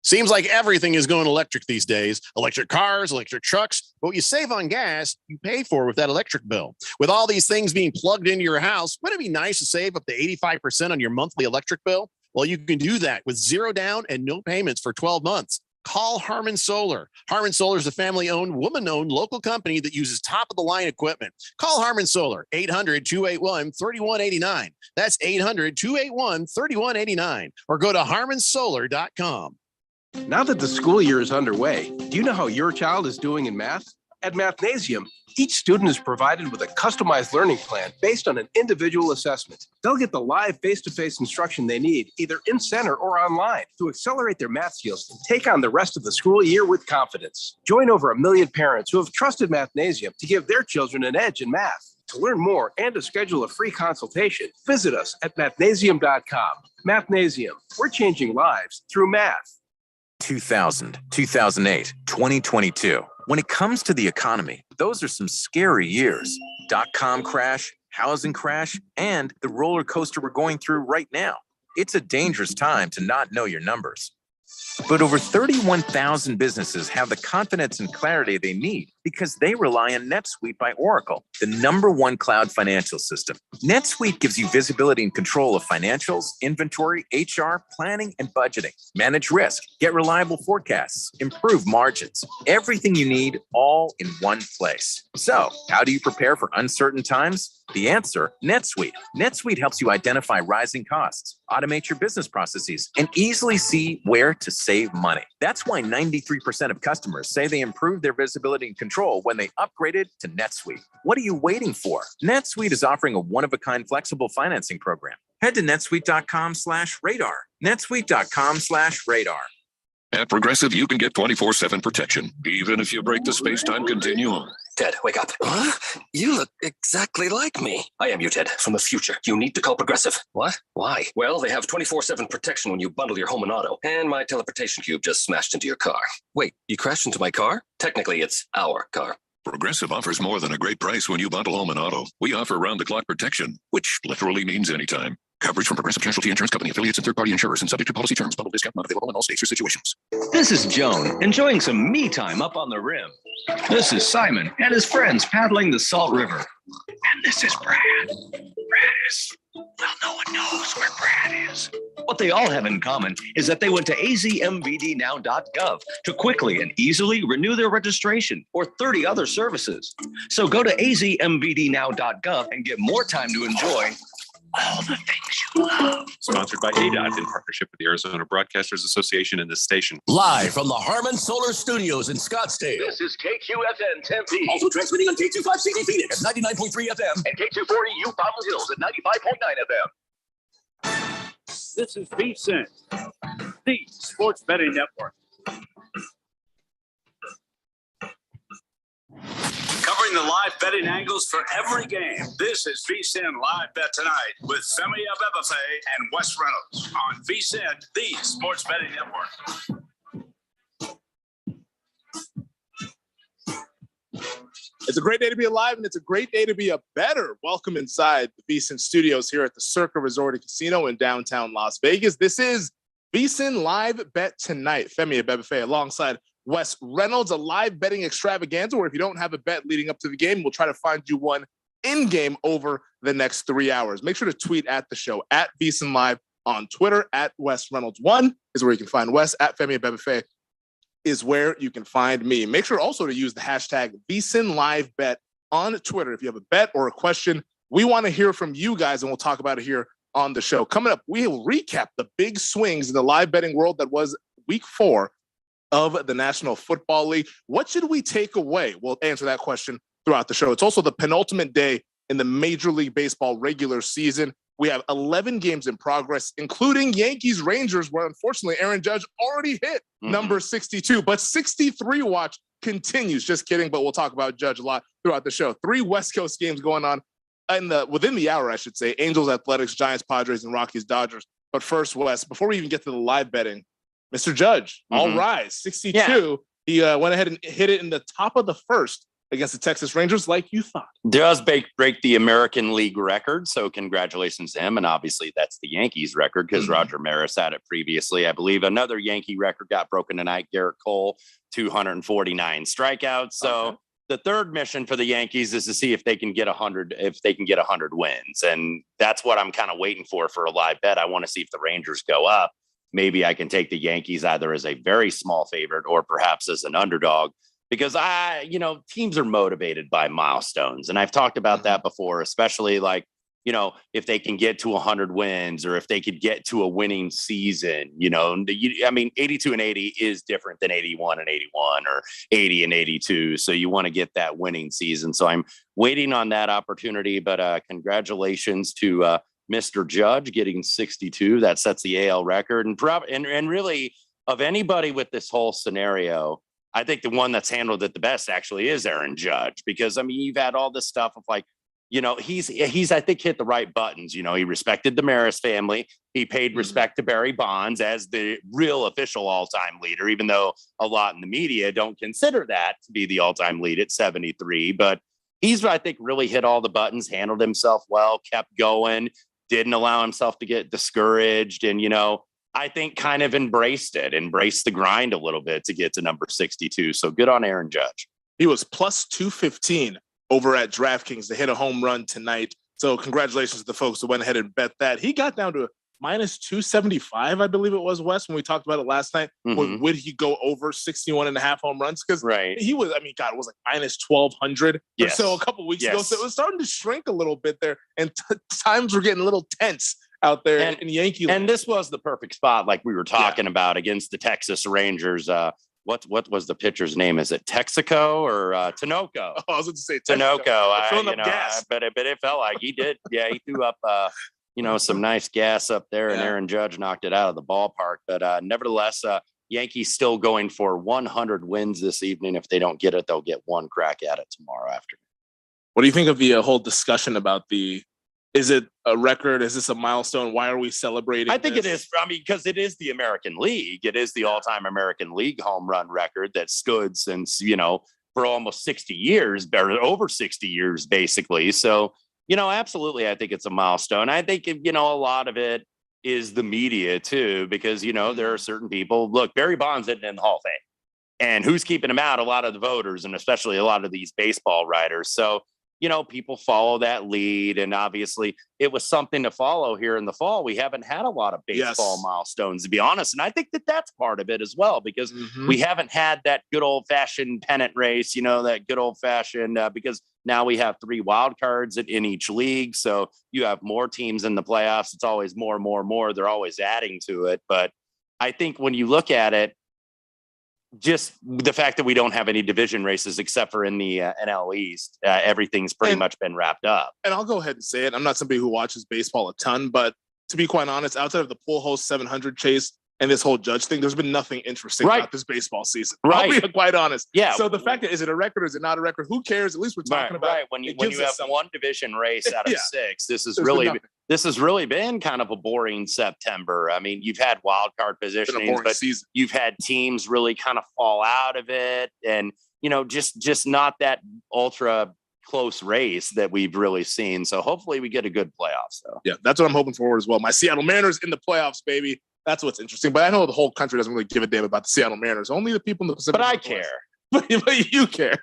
Seems like everything is going electric these days. Electric cars, electric trucks. But what you save on gas, you pay for with that electric bill. With all these things being plugged into your house, wouldn't it be nice to save up to 85% on your monthly electric bill? Well, you can do that with 0 down and no payments for 12 months. Call Harmon Solar. Harmon Solar is a family-owned, woman-owned local company that uses top-of-the-line equipment. Call Harmon Solar, 800-281-3189. That's 800-281-3189. Or go to harmonsolar.com. Now that the school year is underway, do you know how your child is doing in math? At Mathnasium, each student is provided with a customized learning plan based on an individual assessment. They'll get the live face-to-face instruction they need, either in center or online, to accelerate their math skills and take on the rest of the school year with confidence. Join over 1 million parents who have trusted Mathnasium to give their children an edge in math. To learn more and to schedule a free consultation, visit us at mathnasium.com. Mathnasium, we're changing lives through math. 2000, 2008, 2022. When it comes to the economy, those are some scary years. .com crash, housing crash, and the roller coaster we're going through right now. It's a dangerous time to not know your numbers. But over 31,000 businesses have the confidence and clarity they need because they rely on NetSuite by Oracle, the #1 cloud financial system. NetSuite gives you visibility and control of financials, inventory, HR, planning, and budgeting. Manage risk, get reliable forecasts, improve margins. Everything you need all in one place. So, how do you prepare for uncertain times? The answer, NetSuite. NetSuite helps you identify rising costs, automate your business processes, and easily see where to save money. That's why 93% of customers say they improved their visibility and control when they upgraded to NetSuite. What are you waiting for? NetSuite is offering a one-of-a-kind flexible financing program. Head to netsuite.com/radar. netsuite.com/radar. At Progressive, you can get 24/7 protection, even if you break the space-time continuum. Ted, wake up. Huh? You look exactly like me. I am you, Ted, from the future. You need to call Progressive. What? Why? Well, they have 24/7 protection when you bundle your home and auto. And my teleportation cube just smashed into your car. Wait, you crashed into my car? Technically, it's our car. Progressive offers more than a great price when you bundle home and auto. We offer round-the-clock protection, which literally means anytime. Coverage from Progressive Casualty Insurance Company, affiliates, and third-party insurers, and subject to policy terms. Bundle discount not available in all states or situations. This is Joan, enjoying some me time up on the rim. This is Simon and his friends paddling the Salt River. And this is Brad. Brad is Well, no one knows where Brad is. What they all have in common is that they went to azmvdnow.gov to quickly and easily renew their registration or 30 other services. So go to azmvdnow.gov and get more time to enjoy all the things you love. Sponsored by ADOT in partnership with the Arizona Broadcasters Association and this station. Live from the Harmon Solar Studios in Scottsdale. This is KQFN Tempe. Also transmitting on K25CD Phoenix at 99.3 FM. And K240U Fountain Hills at 95.9 FM. This is VSiN, the Sports Betting Network. Covering the live betting angles for every game. This is VSiN Live Bet Tonight with Femi Abebefe and Wes Reynolds on VSiN, the Sports Betting Network. It's a great day to be alive, and it's a great day to be a better. Welcome inside the VSiN studios here at the Circa Resort and Casino in downtown Las Vegas. This is VSiN Live Bet Tonight. Femi Abebefe alongside Wes Reynolds, a live betting extravaganza where if you don't have a bet leading up to the game, we'll try to find you one in-game over the next 3 hours. Make sure to tweet at the show, at VSiN Live on Twitter, at Wes Reynolds1 is where you can find Wes, at Femi Abebefe is where you can find me. Make sure also to use the hashtag VSiNLiveBet on Twitter. If you have a bet or a question, we want to hear from you guys, and we'll talk about it here on the show. Coming up, we'll recap the big swings in the live betting world that was week 4 of the National Football League. What should we take away? We'll answer that question throughout the show. It's also the penultimate day in the Major League Baseball regular season. We have 11 games in progress, including Yankees-Rangers, where unfortunately Aaron Judge already hit number 62, but 63 watch continues. Just kidding, but we'll talk about Judge a lot throughout the show. 3 West Coast games going on within the hour, I should say. Angels, Athletics, Giants, Padres, and Rockies, Dodgers. But first, Wes, before we even get to the live betting, Mr. Judge, all rise, 62. Yeah. He went ahead and hit it in the top of the first against the Texas Rangers like you thought. Does break the American League record, so congratulations to him. And obviously that's the Yankees record because Roger Maris had it previously. I believe another Yankee record got broken tonight. Garrett Cole, 249 strikeouts. So the third mission for the Yankees is to see if they can get 100, if they can get 100 wins. And that's what I'm kind of waiting for a live bet. I want to see if the Rangers go up. Maybe I can take the Yankees either as a very small favorite or perhaps as an underdog, because teams are motivated by milestones. And I've talked about that before, especially if they can get to 100 wins or if they could get to a winning season, 82 and 80 is different than 81 and 81 or 80 and 82. So you want to get that winning season. So I'm waiting on that opportunity, but congratulations to Mr. Judge getting 62. That sets the AL record. And really, of anybody with this whole scenario, I think the one that's handled it the best actually is Aaron Judge, because you've had all this stuff of he's I think hit the right buttons. He respected the Maris family. He paid respect to Barry Bonds as the real official all-time leader, even though a lot in the media don't consider that to be the all-time lead at 73. But he's, I think, really hit all the buttons, handled himself well, kept going, didn't allow himself to get discouraged. And, I think kind of embraced the grind a little bit to get to number 62. So good on Aaron Judge. He was plus 215 over at DraftKings to hit a home run tonight. So congratulations to the folks who went ahead and bet that. He got down to minus 275, I believe it was, Wes, when we talked about it last night. Would he go over 61 and a half home runs? Because he was, it was like minus 1,200 or so a couple weeks ago. So it was starting to shrink a little bit there, and times were getting a little tense out there in Yankee land. And this was the perfect spot, like we were talking about, against the Texas Rangers. What was the pitcher's name? Is it Texaco or Tinoco? Oh, I was going to say Tinoco. But it felt like he did. Yeah, he threw up some nice gas up there, and Aaron Judge knocked it out of the ballpark. But nevertheless, Yankees still going for 100 wins this evening. If they don't get it, they'll get one crack at it tomorrow afternoon. What do you think of the whole discussion about is it a record? Is this a milestone? Why are we celebrating? I think it is. Because it is the American League. It is the all-time American League home run record that stood since, for almost 60 years, or over 60 years, basically. So, absolutely, I think it's a milestone. I think, a lot of it is the media, too, because, there are certain people. Look, Barry Bonds isn't in the Hall of Fame. And who's keeping him out? A lot of the voters, and especially a lot of these baseball writers. So, people follow that lead. And obviously it was something to follow here in the fall. We haven't had a lot of baseball milestones, to be honest. And I think that that's part of it as well, because we haven't had that good old fashioned pennant race, that good old fashioned, because now we have 3 wild cards in each league. So you have more teams in the playoffs. It's always more. They're always adding to it. But I think when you look at it, just the fact that we don't have any division races except for in the NL East, everything's pretty much been wrapped up. And I'll go ahead and say it. I'm not somebody who watches baseball a ton, but to be quite honest, outside of the Pujols 700 chase and this whole Judge thing, there's been nothing interesting about this baseball season. I'll be quite honest. Yeah. So the fact that is it a record or is it not a record? Who cares? At least we're talking about when you have one division race out of 6. This has really been kind of a boring September. I mean, you've had wild card positioning, but you've had teams really kind of fall out of it, and just not that ultra close race that we've really seen. So hopefully we get a good playoffs. So yeah, that's what I'm hoping for as well. My Seattle Mariners in the playoffs, baby. That's what's interesting. But I know the whole country doesn't really give a damn about the Seattle Mariners. Only the people in the Pacific. But I care. But you care.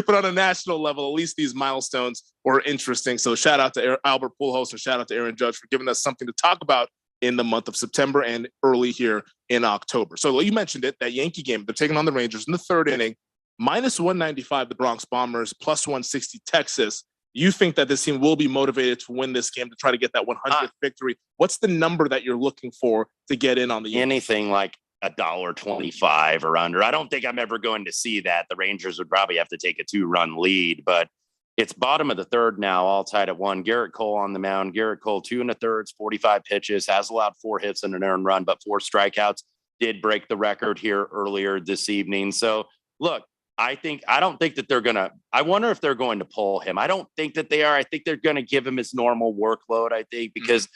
But on a national level, at least these milestones were interesting. So shout out to Albert Pujols and shout out to Aaron Judge for giving us something to talk about in the month of September and early here in October. So you mentioned it, that Yankee game. They're taking on the Rangers in the 3rd inning. -195, the Bronx Bombers, +160, Texas. You think that this team will be motivated to win this game to try to get that 100th victory? What's the number that you're looking for to get in on the Yankees? Anything like $1.25 or under. I don't think I'm ever going to see that. The Rangers would probably have to take a 2-run lead, but it's bottom of the 3rd now, all tied at 1. Garrett Cole on the mound. Garrett Cole, 2 1/3, 45 pitches, has allowed 4 hits and an earned run, but 4 strikeouts. Did break the record here earlier this evening. So look, I don't think that I wonder if they're going to pull him. I don't think that they are. I think they're going to give him his normal workload, I think, because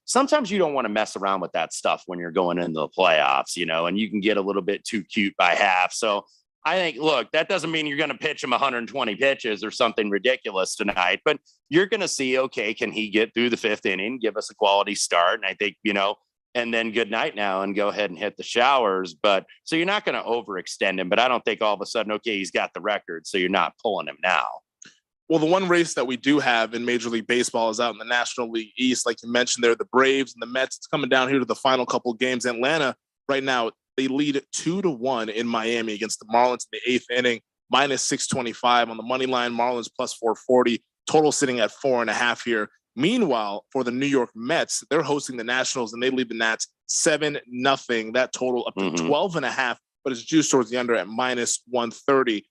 sometimes you don't want to mess around with that stuff when you're going into the playoffs, and you can get a little bit too cute by half. So I think, look, that doesn't mean you're going to pitch him 120 pitches or something ridiculous tonight, but you're going to see, okay, can he get through the 5th inning, give us a quality start? And I think, and then good night now and go ahead and hit the showers. But so you're not going to overextend him, but I don't think all of a sudden, okay, he's got the record, so you're not pulling him now. Well, the one race that we do have in Major League Baseball is out in the National League East. Like you mentioned there, the Braves and the Mets. It's coming down here to the final couple of games. Atlanta right now, they lead 2-1 in Miami against the Marlins in the 8th inning, -625 on the money line. Marlins +440, total sitting at 4.5 here. Meanwhile, for the New York Mets, they're hosting the Nationals and they lead the Nats 7-0. That total up to 12.5, but it's juiced towards the under at -130.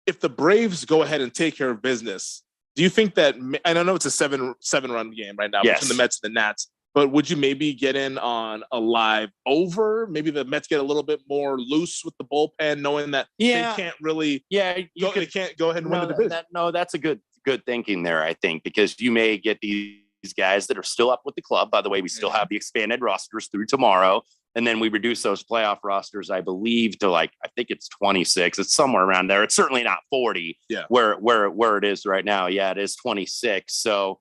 If the Braves go ahead and take care of business, do you think that, and I know it's a seven-run game right now between the Mets and the Nats, but would you maybe get in on a live over? Maybe the Mets get a little bit more loose with the bullpen, knowing that they can't really they can't go ahead and win the division. That's a good thinking there, I think, because you may get these guys that are still up with the club. By the way, we still have the expanded rosters through tomorrow. And then we reduce those playoff rosters, I believe, to I think it's 26. It's somewhere around there. It's certainly not 40 where it is right now. Yeah, it is 26. So,